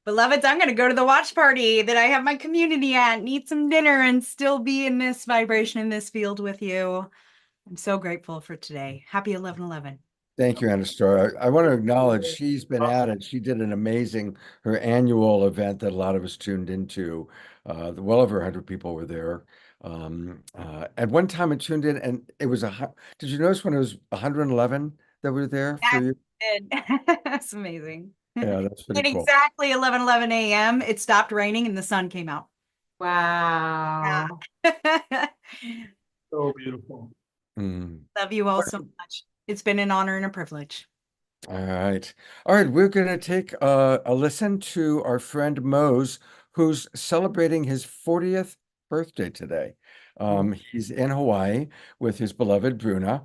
Beloveds, I'm going to go to the watch party that I have my community at, and eat some dinner, and still be in this vibration, in this field with you. I'm so grateful for today. Happy 11/11. Thank you, Anastar. I want to acknowledge she's been at it. She did her annual event that a lot of us tuned into. Well over 100 people were there. At one time I tuned in, and it was did you notice when it was 111 that were there for you? That's amazing. Yeah, that's pretty At cool. exactly 11:11 a.m., it stopped raining and the sun came out. Wow. So beautiful. Love you all so much. It's been an honor and a privilege. All right. We're going to take a listen to our friend Mose, who's celebrating his 40th birthday today. He's in Hawaii with his beloved Bruna.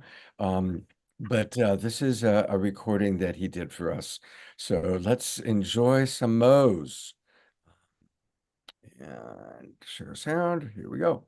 But this is a recording that he did for us. So let's enjoy some Mose. And share sound. Here we go.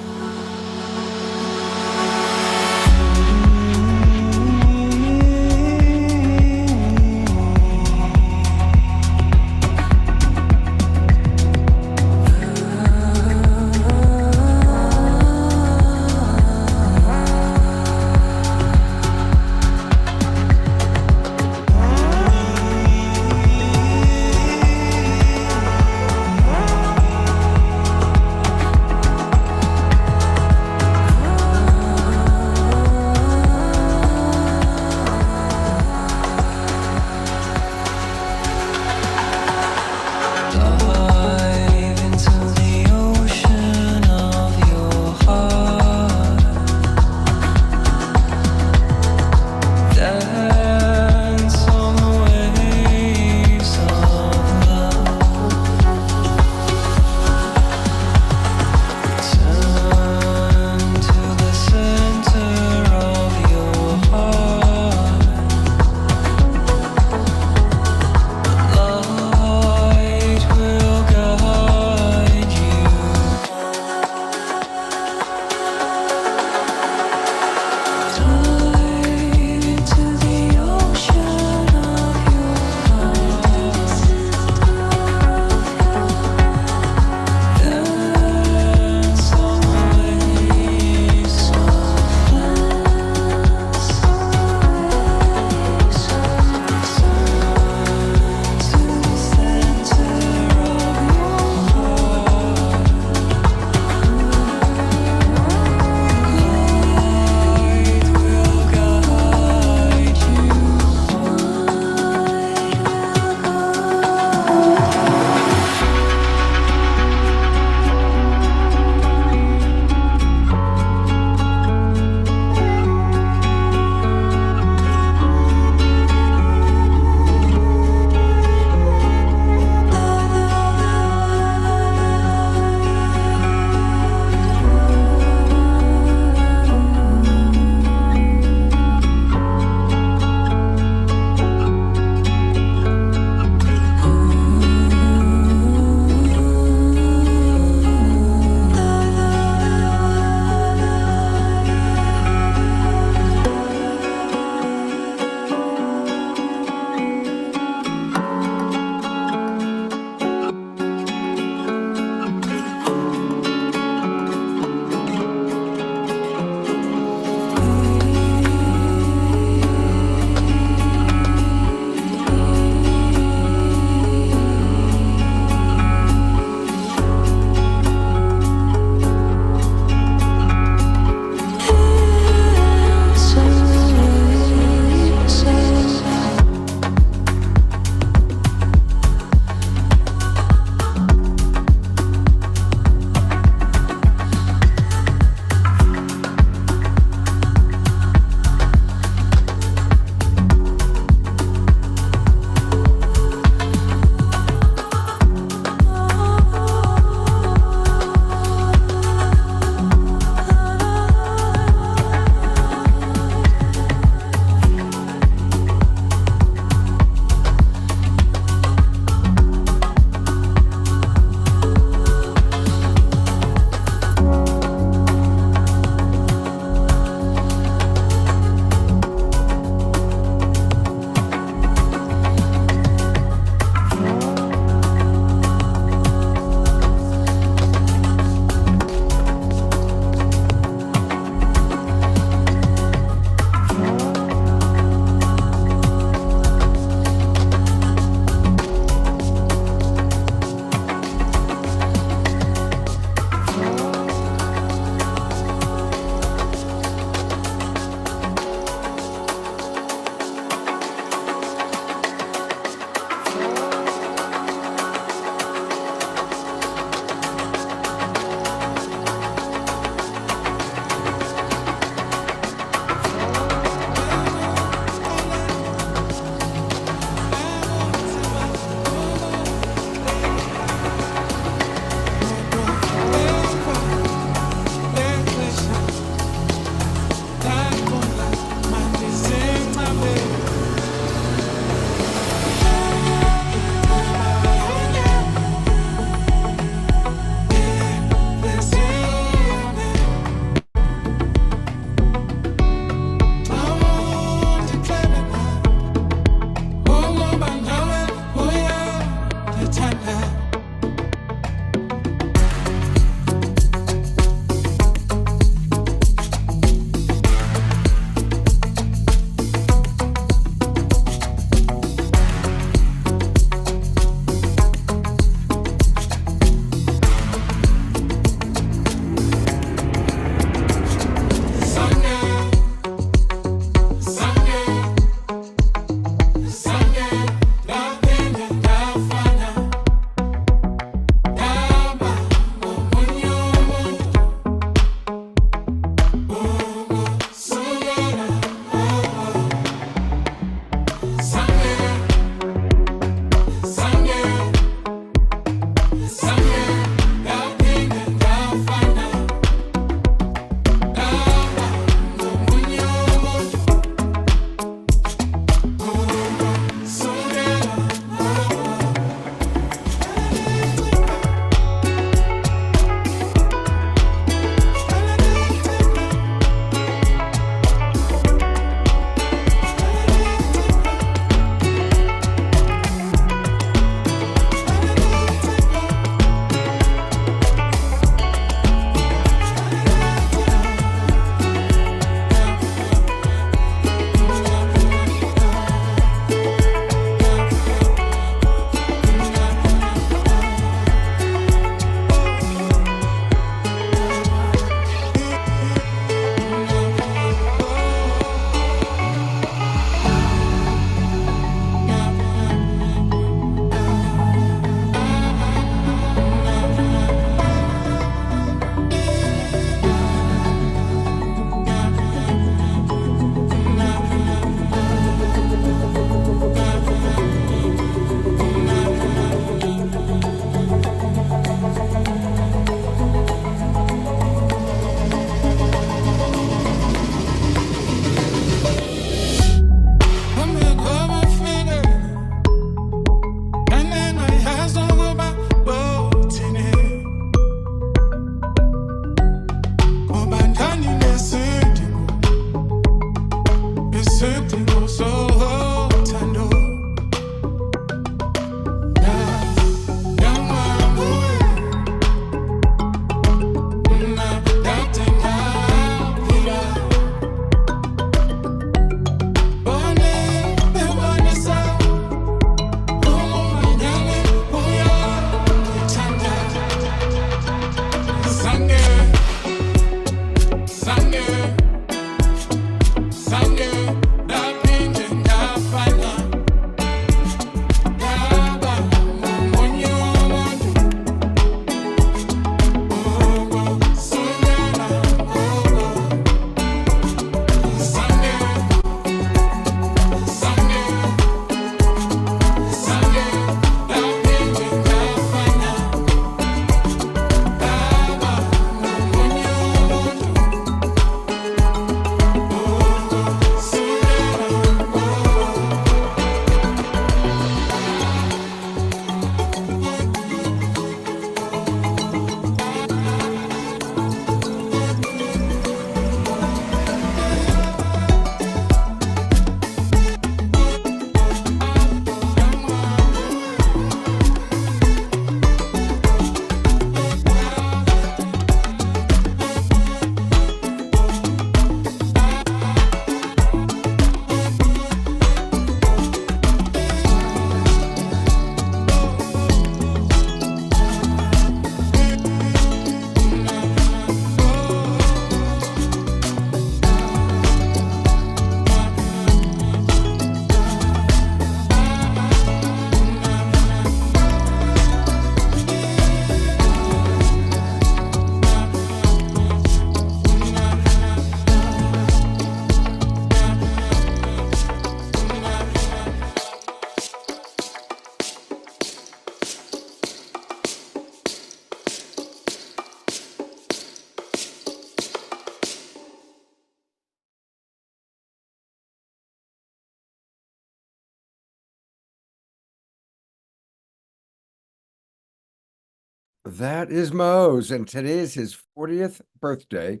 That is Mo's, and today is his 40th birthday.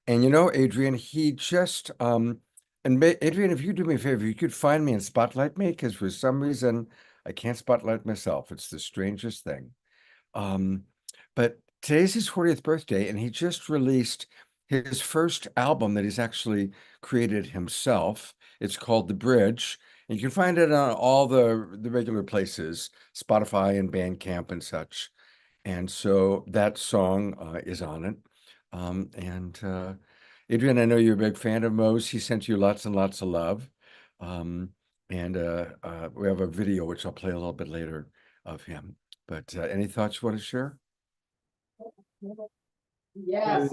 And you know, Adrian, he just Adrian, if you do me a favor, you could find me and spotlight me, because for some reason I can't spotlight myself. It's the strangest thing. But today's his 40th birthday, and he just released his first album that he's actually created himself. It's called The Bridge, and you can find it on all the regular places, Spotify and Bandcamp and such. And so that song is on it. Adrian, I know you're a big fan of Mo's. He sent you lots and lots of love. We have a video, which I'll play a little bit later, of him. But any thoughts you want to share? Yes,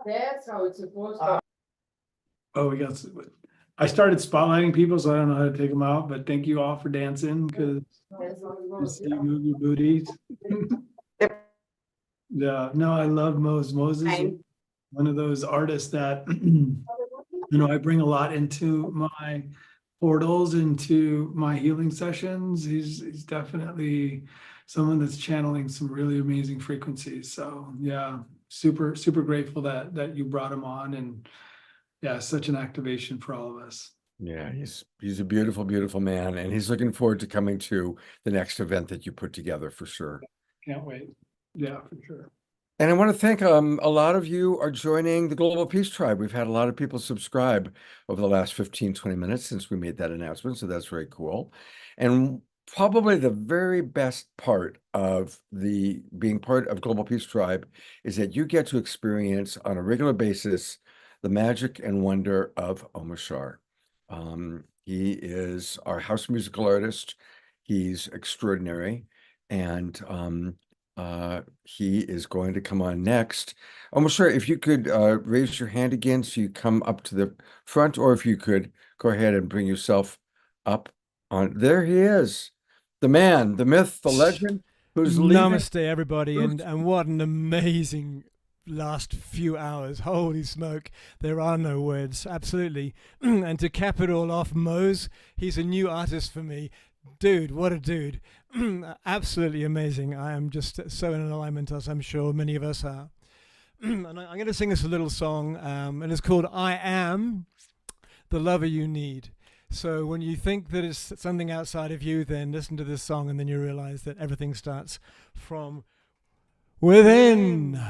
that's how it's supposed to. I started spotlighting people, so I don't know how to take them out, but thank you all for dancing, because you move your booties. Yeah, no, I love Moses. Moses is one of those artists that, I bring a lot into my portals, into my healing sessions. He's definitely someone that's channeling some really amazing frequencies. So yeah, super grateful that you brought him on, and yeah, such an activation for all of us. Yeah, he's a beautiful, beautiful man, and he's looking forward to coming to the next event that you put together for sure. Can't wait. Yeah, for sure. And I want to thank a lot of you are joining the Global Peace Tribe. We've had a lot of people subscribe over the last 15, 20 minutes since we made that announcement. So that's very cool. And probably the very best part of being part of Global Peace Tribe is that you get to experience on a regular basis the magic and wonder of Omashar. He is our house musical artist. He's extraordinary. And he is going to come on next. Omashar, if you could raise your hand again so you come up to the front, or if you could go ahead and bring yourself up on. There he is, the man, the myth, the legend, who's Namaste, everybody, and what an amazing last few hours. Holy smoke, there are no words, absolutely. And to cap it all off, Mose, he's a new artist for me. Dude, what a dude. Absolutely amazing. I am just so in alignment, as I'm sure many of us are. And I'm going to sing us a little song, and it's called I Am the Lover You Need. So when you think that it's something outside of you, then listen to this song, and then you realize that everything starts from within.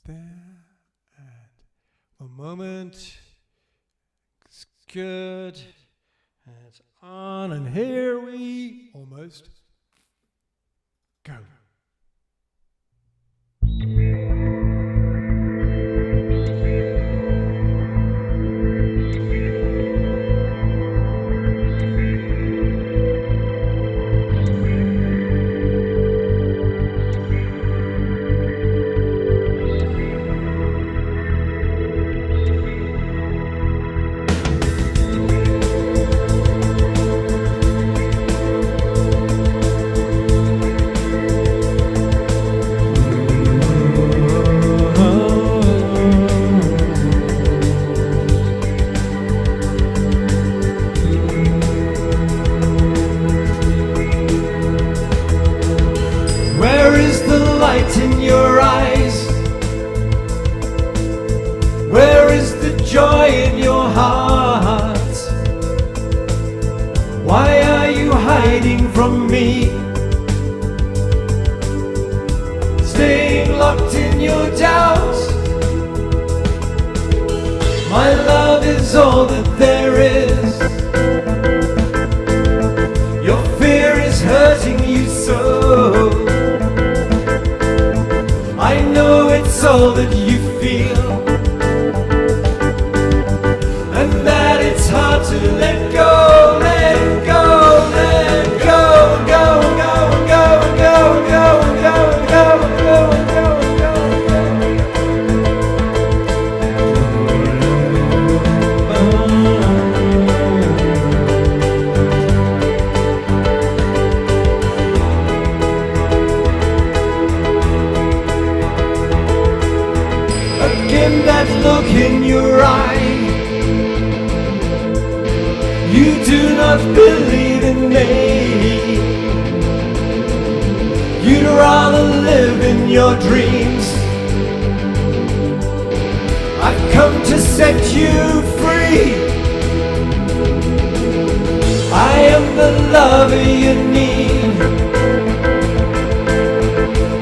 There, and one moment. It's good. It's on, and here we almost go. In your eyes, where is the joy in your heart? Why are you hiding from me? Staying locked in your doubts. My love is all that there is. Your fear is hurting you so. I know it's all that you feel, and that it's hard to let go, let go, let go, go, go, go, go, go, go, go, go, go, that look in your eye. You do not believe in me. We'd rather live in your dreams. I've come to set you free. I am the lover you need.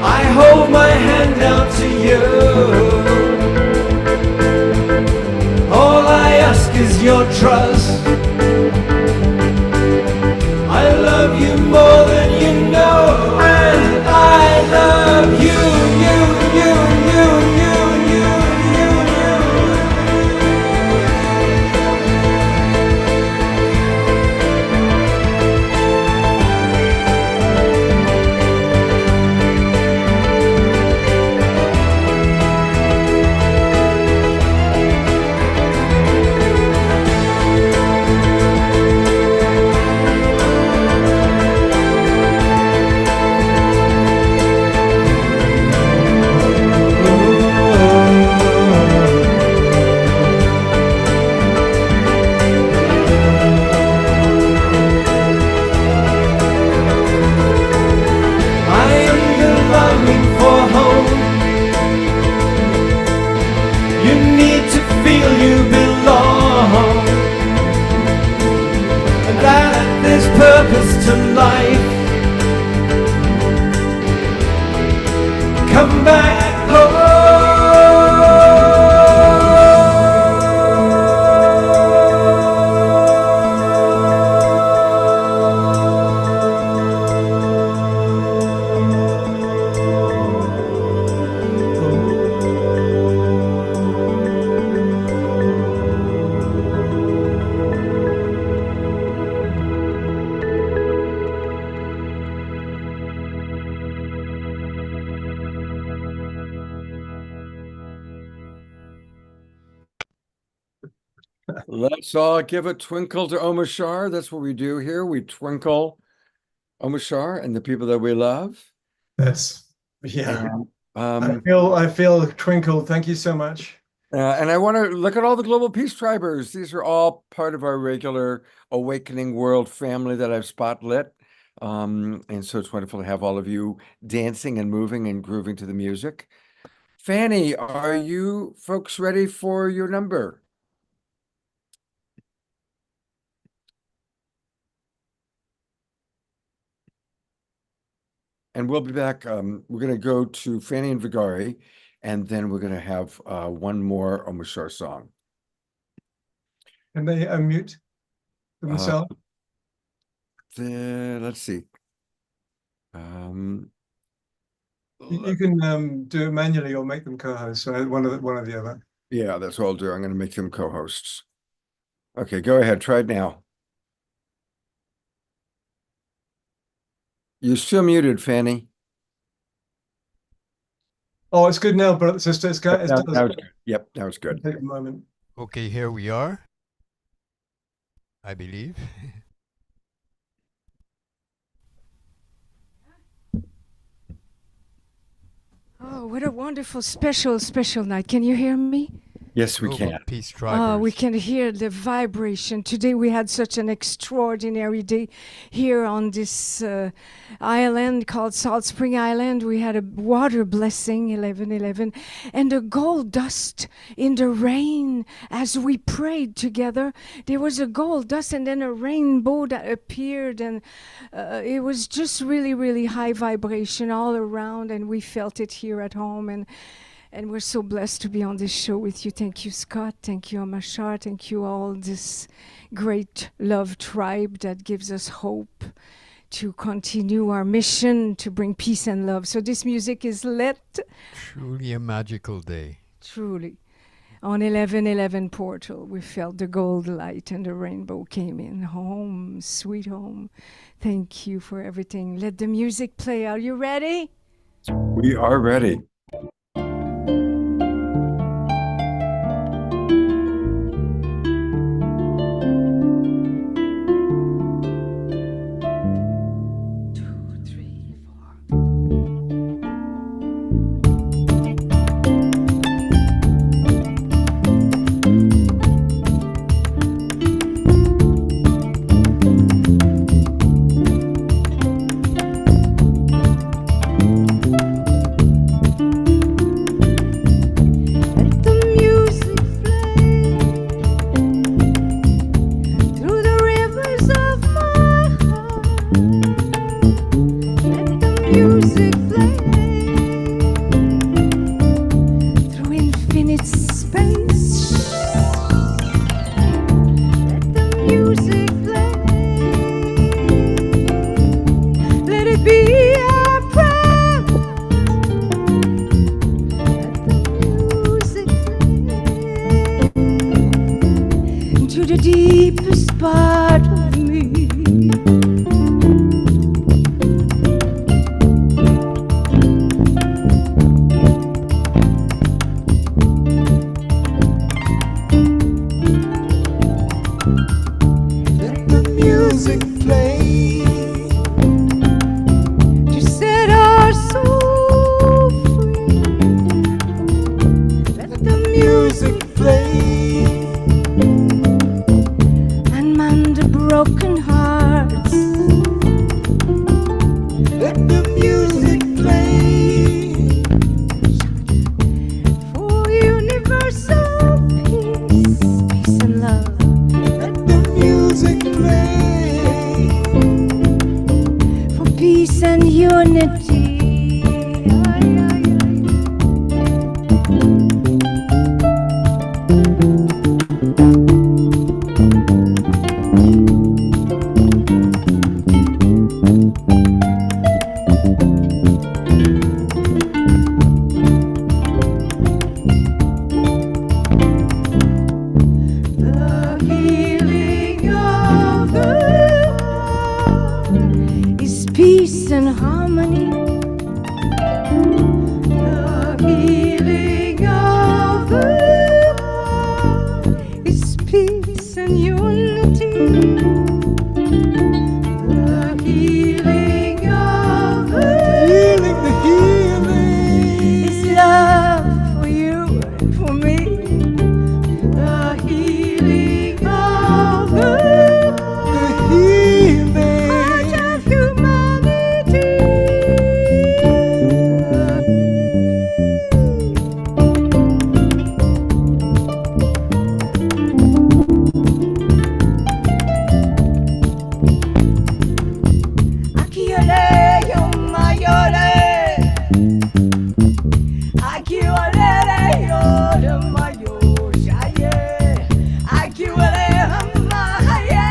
I hold my hand out to you. All I ask is your trust. I love you more than you know, and I love you, you, you, you, you, you, you, purpose to life. Come back home. Let's all give a twinkle to Omashar. That's what we do here. We twinkle Omashar and the people that we love. That's, yeah. And, I feel twinkled. Thank you so much. and I want to look at all the global peace tribers. These are all part of our regular Awakening World family that I've spotlit. And so it's wonderful to have all of you dancing and moving and grooving to the music. Fanny, are you folks ready for your number? And we'll be back. We're going to go to Fanny and Vigari, and then we're going to have one more Omashar song. Can they unmute themselves? Let's see. You can do it manually or make them co-hosts. So one or the other. Yeah, that's what I'll do. I'm going to make them co-hosts. Okay, go ahead. Try it now. You're still muted, Fanny. Oh, it's good now, brother, sister. It's good. Now it's good. Yep, now it's good. Take a moment. Okay, here we are, I believe. Oh, what a wonderful, special night. Can you hear me? Yes, we can. Peace We can hear the vibration. Today we had such an extraordinary day here on this island called Salt Spring Island. We had a water blessing, 11/11, and a gold dust in the rain as we prayed together. There was a gold dust and then a rainbow that appeared, and it was just really, really high vibration all around, and we felt it here at home. And we're so blessed to be on this show with you. Thank you, Scott. Thank you, Omashar. Thank you all, this great love tribe that gives us hope to continue our mission to bring peace and love. So this music is lit. Truly a magical day. Truly. On 11/11 portal, we felt the gold light and the rainbow came in. Home, sweet home. Thank you for everything. Let the music play. Are you ready? We are ready. music play to set our soul free. Let the music play and mend the broken hearts. Let the music play for universal peace, peace and love. Let the music play for peace and unity. The healing of the heart is peace and harmony. The healing of the heart is peace and unity. The healing of the healing is love for you and for me. The healing of the healing heart of humanity. Akiole yomayole, akiole yomayo shaye, akiole hamaye,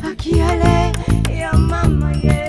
akiole yamamaye.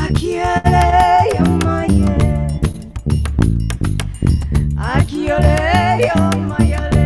Akiole yomaye, akiole yomayale.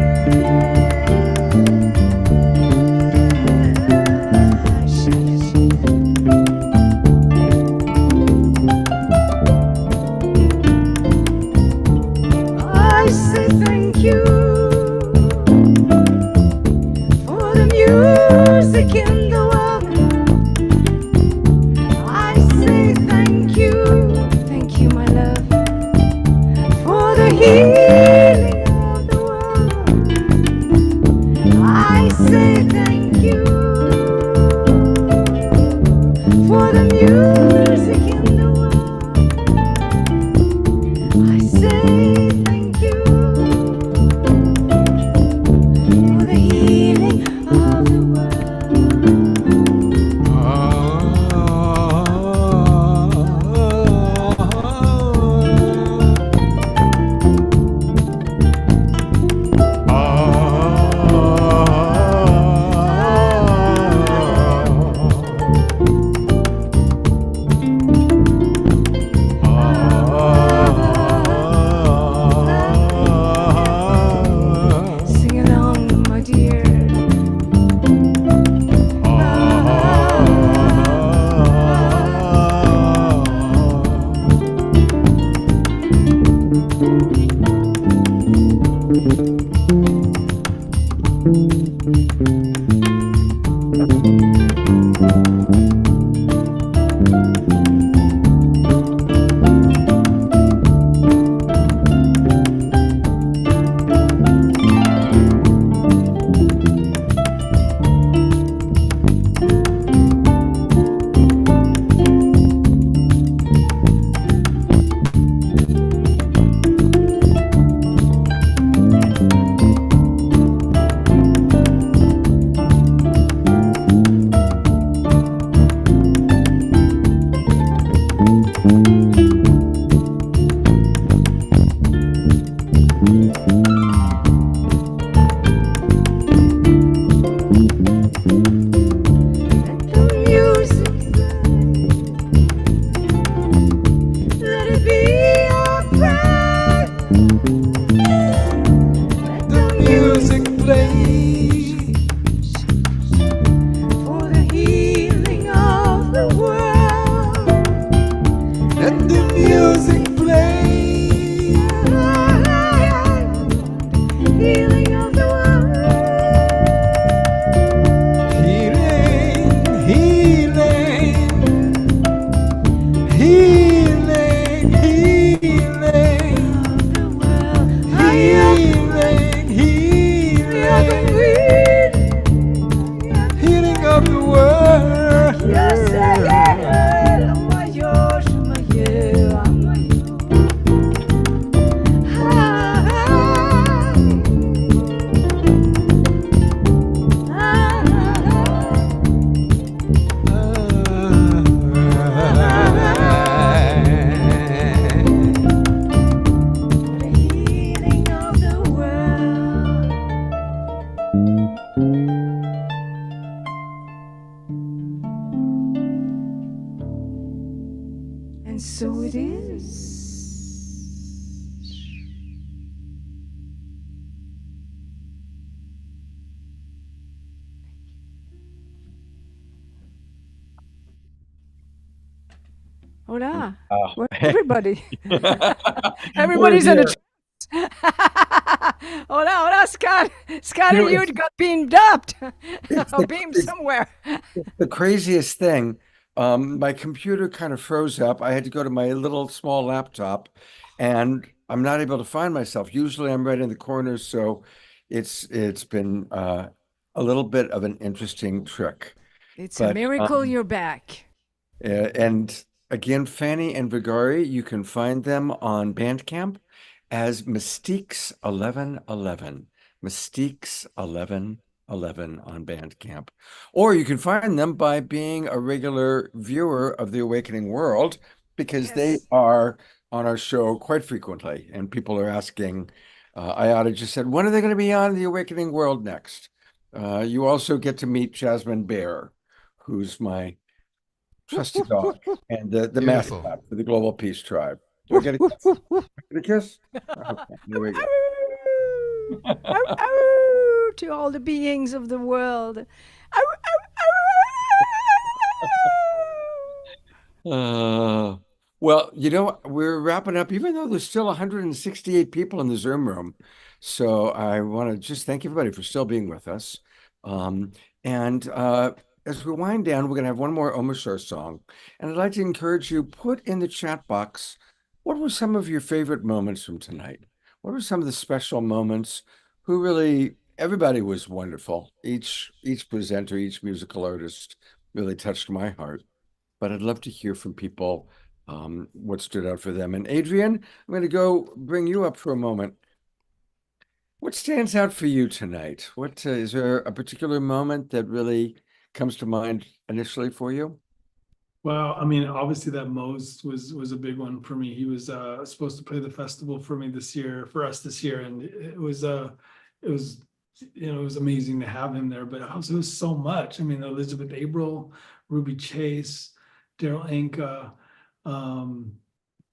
Hola. Oh. Where's everybody? We're Everybody's in a here. Hola, hola, Scott. Scott You know, and you it's, got beamed up it's or the beamed it's somewhere. the craziest thing. My computer kind of froze up. I had to go to my little small laptop, and I'm not able to find myself. Usually, I'm right in the corner, so it's been a little bit of an interesting trick. It's a But miracle you're back. and again, Fanny and Vigari, you can find them on Bandcamp as Mystiques 1111. Mystiques 1111 on Bandcamp. Or you can find them by being a regular viewer of The Awakening World, because they are on our show quite frequently. And people are asking, Ayada just said, when are they going to be on The Awakening World next? You also get to meet Jasmine Bear, who's my trusty dog and the Beautiful. mascot for the Global Peace Tribe. Do I get a kiss? Get a kiss? Okay, there we go. Ow, ow, to all the beings of the world. Ow, ow, Well, we're wrapping up, even though there's still 168 people in the Zoom room. So I want to just thank everybody for still being with us. And as we wind down, we're going to have one more Omashar song. And I'd like to encourage you, put in the chat box, what were some of your favorite moments from tonight? What were some of the special moments? Everybody was wonderful. Each presenter, each musical artist really touched my heart. But I'd love to hear from people what stood out for them. And Adrian, I'm going to go bring you up for a moment. What stands out for you tonight? What is there a particular moment that really comes to mind initially for you? Well, I mean, obviously that Mose was a big one for me. He was supposed to play the festival for me this year, for us this year, and it was it was amazing to have him there. But also it was so much. I mean, Elizabeth April, Ruby Chase, Daryl Anka,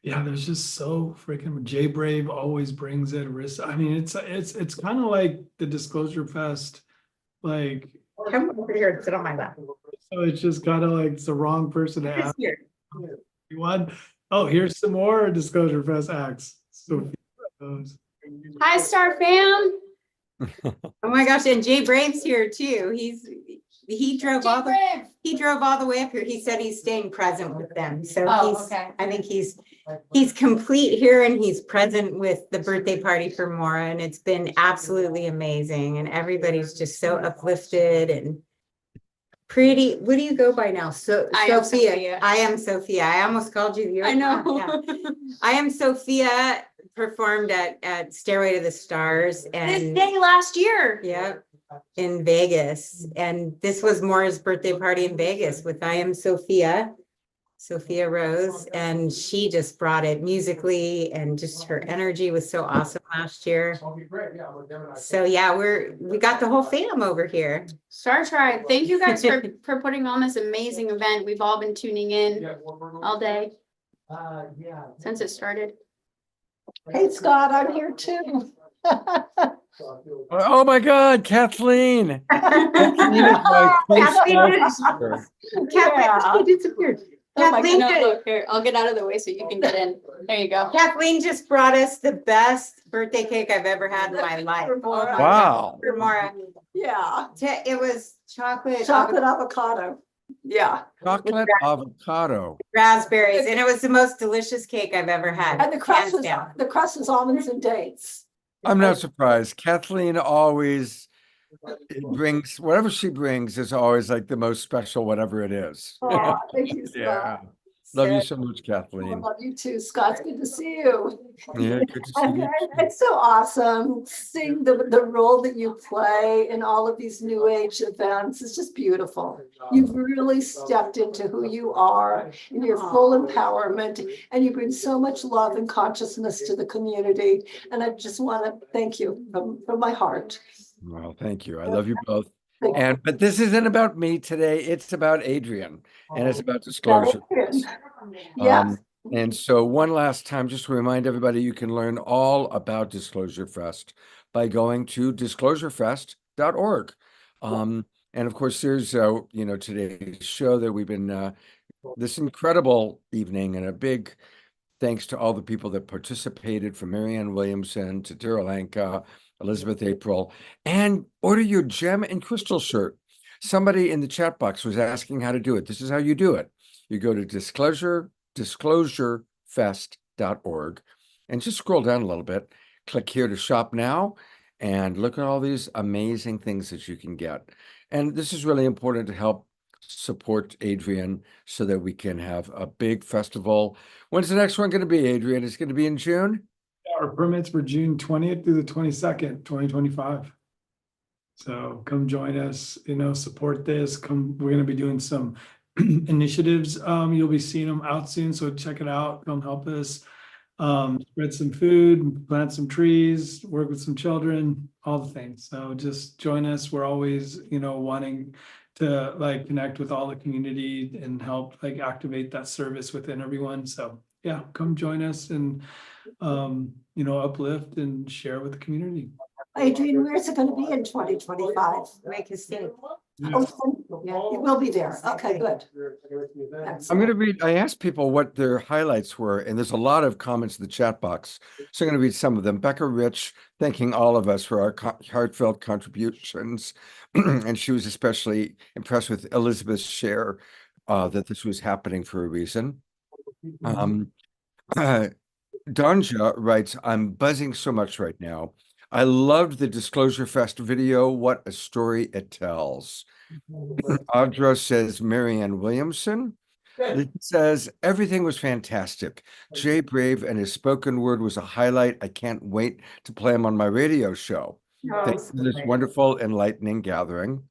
yeah, there's just so freaking Jay Brave always brings it. I mean, it's kind of like the Disclosure Fest, like Come over here and sit on my lap. so it's just kind of like it's the wrong person to ask. Here. You want? Oh, here's some more Disclosure Fest acts. So Hi, Star fam. Oh my gosh, and Jay Brave's here too. He drove all the way up here. He said he's staying present with them. So I think he's complete here, and he's present with the birthday party for Maura, and it's been absolutely amazing. And everybody's just so uplifted and pretty. What do you go by now? Sophia. I am Sophia. I almost called you. I know. Yeah. I am Sophia. Performed at Stairway to the Stars and This day last year. Yep. In Vegas. And this was Maura's birthday party in Vegas with I Am Sophia Rose. And she just brought it musically, and just her energy was so awesome last year. So yeah, we got the whole fam over here. Star Tribe. Thank you guys for putting on this amazing event. We've all been tuning in all day. Since it started. Hey, Scott, I'm here too. Oh my God, Kathleen! Kathleen is my Kathleen disappeared. Kathleen, look here. I'll get out of the way so you can get in. There you go. Kathleen just brought us the best birthday cake I've ever had in my life. Wow. For Maura. Yeah. It was chocolate avocado. Yeah. Chocolate avocado. Raspberries, and it was the most delicious cake I've ever had. And the crust is almonds and dates. I'm not surprised. Kathleen always brings whatever she brings is always like the most special, whatever it is. Oh, thank you, Scott. Yeah. Love you so much, I Kathleen. love you too, Scott. It's good to see you. Yeah, good to see you. It's so awesome seeing the role that you play in all of these new age events. It's just beautiful. You've really stepped into who you are in your full empowerment, and you bring so much love and consciousness to the community. And I just want to thank you from my heart. Well, thank you. I love you both. But this isn't about me today. It's about Adrian, and it's about Disclosure. Yes. And so one last time, just to remind everybody, you can learn all about Disclosure Fest by going to disclosurefest.org. And of course, there's today's show that we've been this incredible evening, and a big thanks to all the people that participated, from Marianne Williamson to Daryl Anka, Elizabeth April, and order your gem and crystal shirt. Somebody in the chat box was asking how to do it. This is how you do it. You go to disclosurefest.org and just scroll down a little bit, click here to shop now, and look at all these amazing things that you can get. And this is really important to help support Adrian so that we can have a big festival. When's the next one going to be, Adrian? It's going to be in June? Our permits for June 20th through the 22nd, 2025. So come join us, support this. We're going to be doing some initiatives. You'll be seeing them out soon, so check it out. Come help us. Spread some food, plant some trees, work with some children, all the things. So just join us. We're always, wanting to connect with all the community and help activate that service within everyone. So yeah, come join us and uplift and share with the community. Adrian, where's it gonna be in 2025? Make a state. Oh, yeah, it will be there. Okay, good. I'm going to read, I asked people what their highlights were, and there's a lot of comments in the chat box. So I'm going to read some of them. Becca Rich, thanking all of us for our heartfelt contributions. And she was especially impressed with Elizabeth's share that this was happening for a reason. Danja writes, I'm buzzing so much right now. I loved the Disclosure Fest video. What a story it tells. Audra says, Marianne Williamson. It says, everything was fantastic. Jay Brave and his spoken word was a highlight. I can't wait to play him on my radio show. Thanks for this wonderful, enlightening gathering.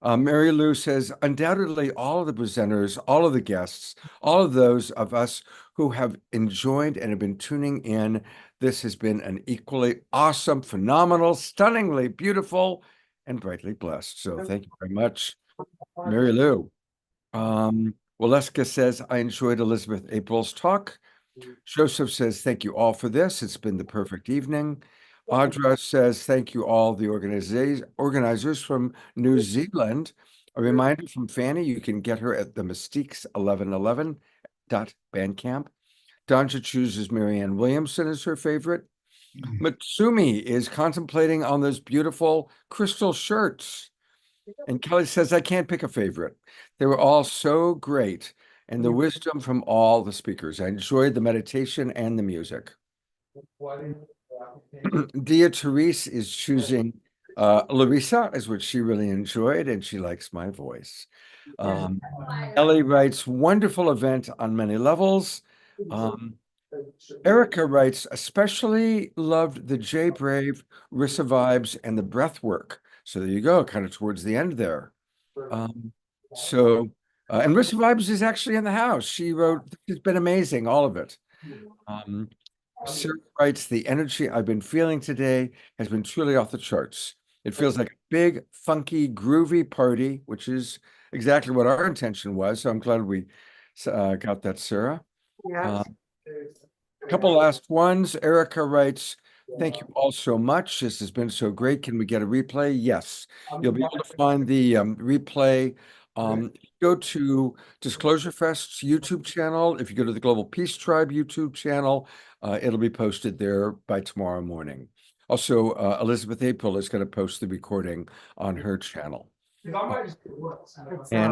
Mary Lou says, undoubtedly all of the presenters, all of the guests, all of those of us who have enjoyed and have been tuning in, this has been an equally awesome, phenomenal, stunningly beautiful, and brightly blessed. So thank you very much, Mary Lou. Waleska says, I enjoyed Elizabeth April's talk. Joseph says, thank you all for this. It's been the perfect evening. Audra says, thank you all the organizers from New Zealand. A reminder from Fanny, you can get her at the mystiques1111.bandcamp. Danja chooses Marianne Williamson as her favorite. Matsumi is contemplating on those beautiful crystal shirts. And Kelly says, I can't pick a favorite. They were all so great. And the wisdom from all the speakers. I enjoyed the meditation and the music. Dia Therese is choosing Larissa, is what she really enjoyed, and she likes my voice. Ellie writes, wonderful event on many levels. Erica writes, especially loved the Jay Brave, Rissa vibes, and the breathwork. So there you go, kind of towards the end there. And Rissa Vibes is actually in the house. She wrote, it's been amazing, all of it. Sarah writes, the energy I've been feeling today has been truly off the charts. It feels like a big, funky, groovy party, which is exactly what our intention was. So I'm glad we got that, Sarah. Yeah. A couple last ones. Erica writes, thank you all so much. This has been so great. Can we get a replay? Yes. You'll be able to find the replay. Go to Disclosure Fest's YouTube channel. If you go to the Global Peace Tribe YouTube channel, it'll be posted there by tomorrow morning. Also, Elizabeth April is going to post the recording on her channel. And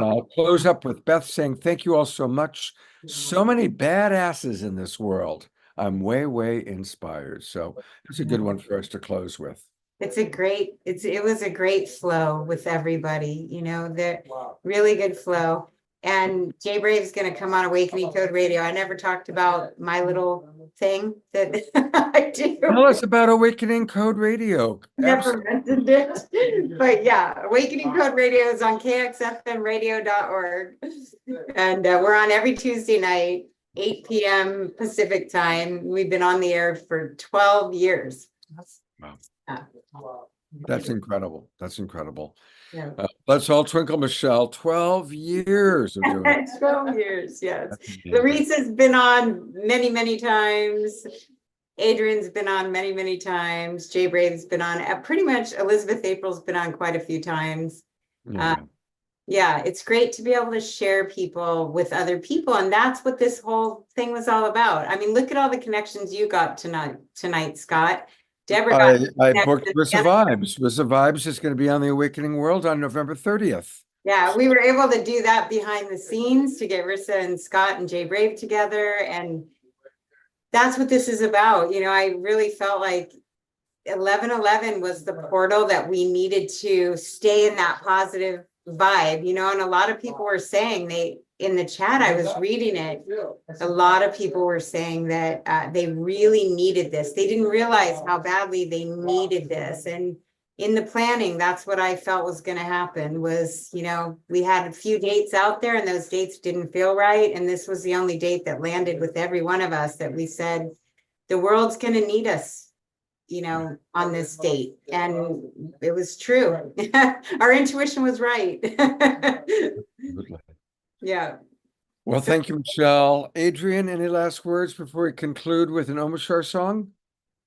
I'll close up with Beth saying, thank you all so much. So many badasses in this world. I'm way, way inspired. So it's a good one for us to close with. It was a great flow with everybody, the really good flow. And Jay Brave's going to come on Awakening Code Radio. I never talked about my little thing that I do. Tell us about Awakening Code Radio. Never mentioned it. But yeah, Awakening Code Radio is on kxfmradio.org. And we're on every Tuesday night, 8 p.m. Pacific time. We've been on the air for 12 years. Wow. Yeah. That's incredible. That's incredible. Yeah. Let's all twinkle, Michelle. 12 years of doing it. 12 years, yes. Larissa's been on many, many times. Adrian's been on many, many times. Jay Brave's been on. Pretty much Elizabeth April's been on quite a few times. Yeah, it's great to be able to share people with other people. And that's what this whole thing was all about. I mean, look at all the connections you got tonight, Scott. Deborah got I booked connections. Rissa Vibes. Rissa Vibes is going to be on the Awakening World on November 30th. Yeah, we were able to do that behind the scenes to get Rissa and Scott and Jay Brave together. And that's what this is about. You know, I really felt like 11/11 was the portal that we needed to stay in that positive vibe, you know, and a lot of people were saying in the chat, I was reading it, a lot of people were saying that they really needed this. They didn't realize how badly they needed this. And in the planning, that's what I felt was going to happen was, you know, we had a few dates out there and those dates didn't feel right. And this was the only date that landed with every one of us that we said, the world's going to need us, you know, on this date. And it was true. Our intuition was right. Yeah. Well, thank you, Michelle. Adrian, any last words before we conclude with an Omashar song?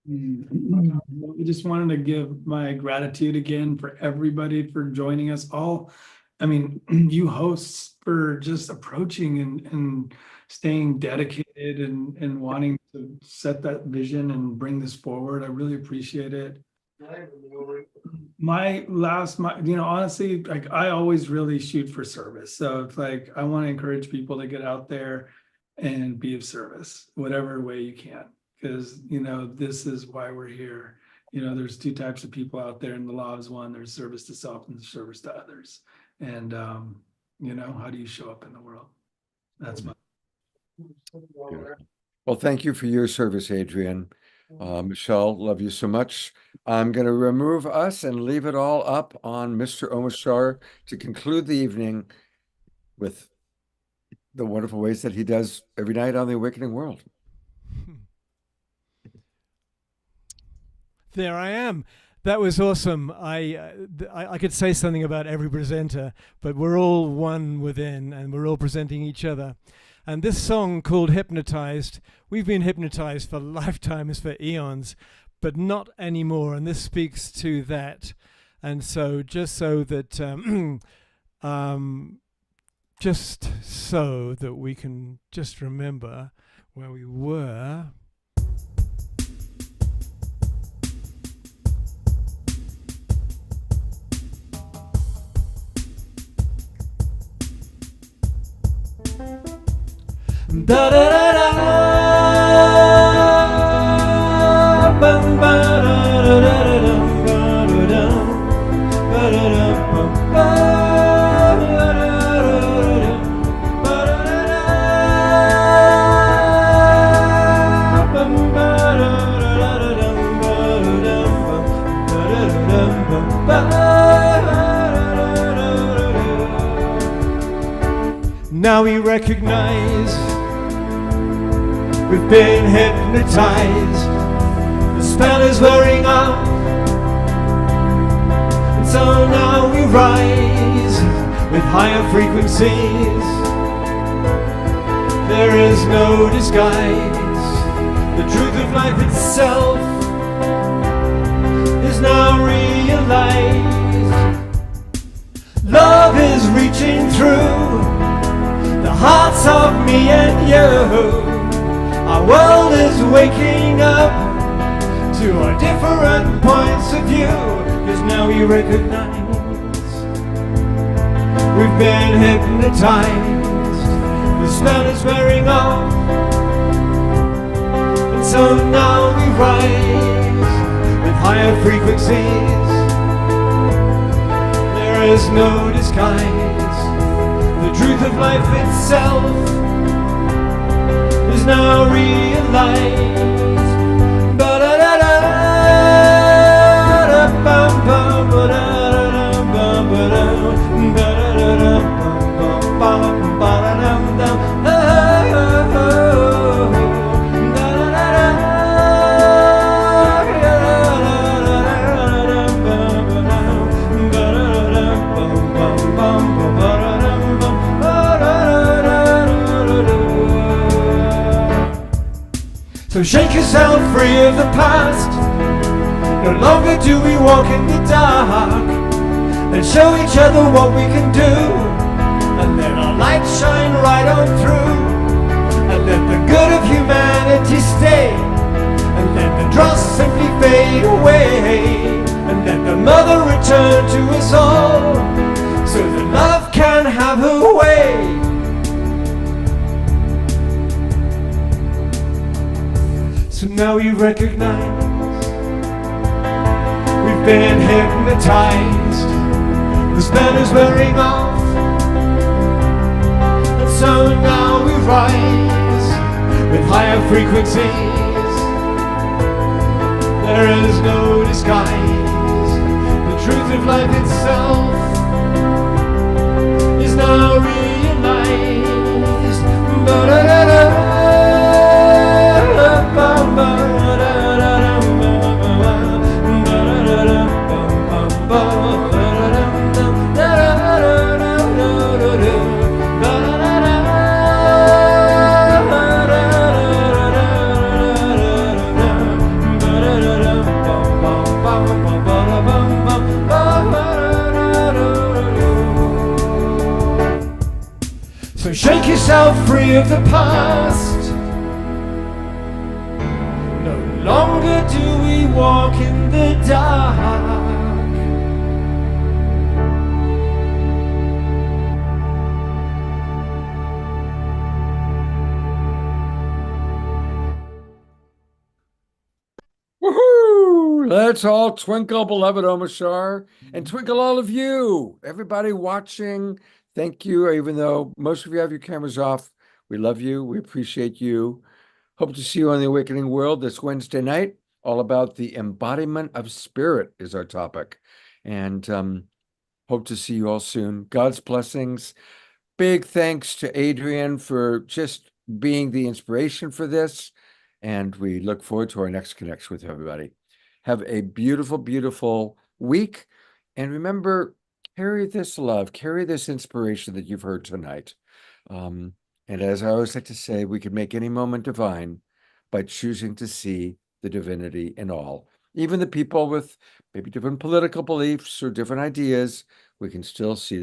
I just wanted to give my gratitude again for everybody for joining us all. I mean, you hosts for just approaching and staying dedicated and wanting to set that vision and bring this forward. I really appreciate it. Honestly, like I always really shoot for service. So it's like, I want to encourage people to get out there and be of service, whatever way you can. Because, you know, this is why we're here. You know, there's two types of people out there and the law is one. There's service to self and service to others. And, you know, how do you show up in the world? That's my. Well, thank you for your service, Adrian. Michelle, love you so much. I'm going to remove us and leave it all up on Mr. Omashar to conclude the evening with the wonderful ways that he does every night on the Awakening World. There I am. That was awesome. I could say something about every presenter, but we're all one within and we're all presenting each other. And this song called Hypnotized, we've been hypnotized for lifetimes, for eons, but not anymore. And this speaks to that. And so just so that we can just remember where we were. Da da da da, bum ba da da da da, ba da ba da da, ba da da, ba da da, bum ba da da da, ba da da, now we recognize we've been hypnotized. The spell is wearing off, and so now we rise with higher frequencies. There is no disguise. The truth of life itself is now realized. Love is reaching through the hearts of me and you. Our world is waking up to our different points of view, because now we recognize we've been hypnotized. The spell is wearing off, and so now we rise with higher frequencies. There is no disguise. The truth of life itself is now realized. Ba-da-da-da, bum-bum, ba-da-da-da, bum-ba-da, ba-da-da-da, bum-bum, ba-da-dum-dum, oh, da-da-da-da, da-da-da-da, ba-da-da, bum-bum, ba-da-dum, so shake yourself free of the past. No longer do we walk in the dark, and show each other what we can do. our light shine right on through. And let the good of humanity stay. And let the dross simply fade away. And let the mother return to us all, so that love can have her way. So now you recognize we've been hypnotized. The spell is wearing off, and so now we rise with higher frequencies. There is no disguise. The truth of life itself is now realized. Ba-da-da-da. So shake yourself free of the past. No longer do we walk in the dark. Woohoo! Let's all twinkle, beloved Omashar, and twinkle all of you, everybody watching. Thank you, even though most of you have your cameras off. We love you. We appreciate you. Hope to see you on the Awakening World this Wednesday night. All about the embodiment of spirit is our topic. And hope to see you all soon. God's blessings. Big thanks to Adrian for just being the inspiration for this. And we look forward to our next connection with everybody. Have a beautiful, beautiful week. And remember, carry this love, carry this inspiration that you've heard tonight. And as I always like to say, we can make any moment divine by choosing to see the divinity in all. Even the people with maybe different political beliefs or different ideas, we can still see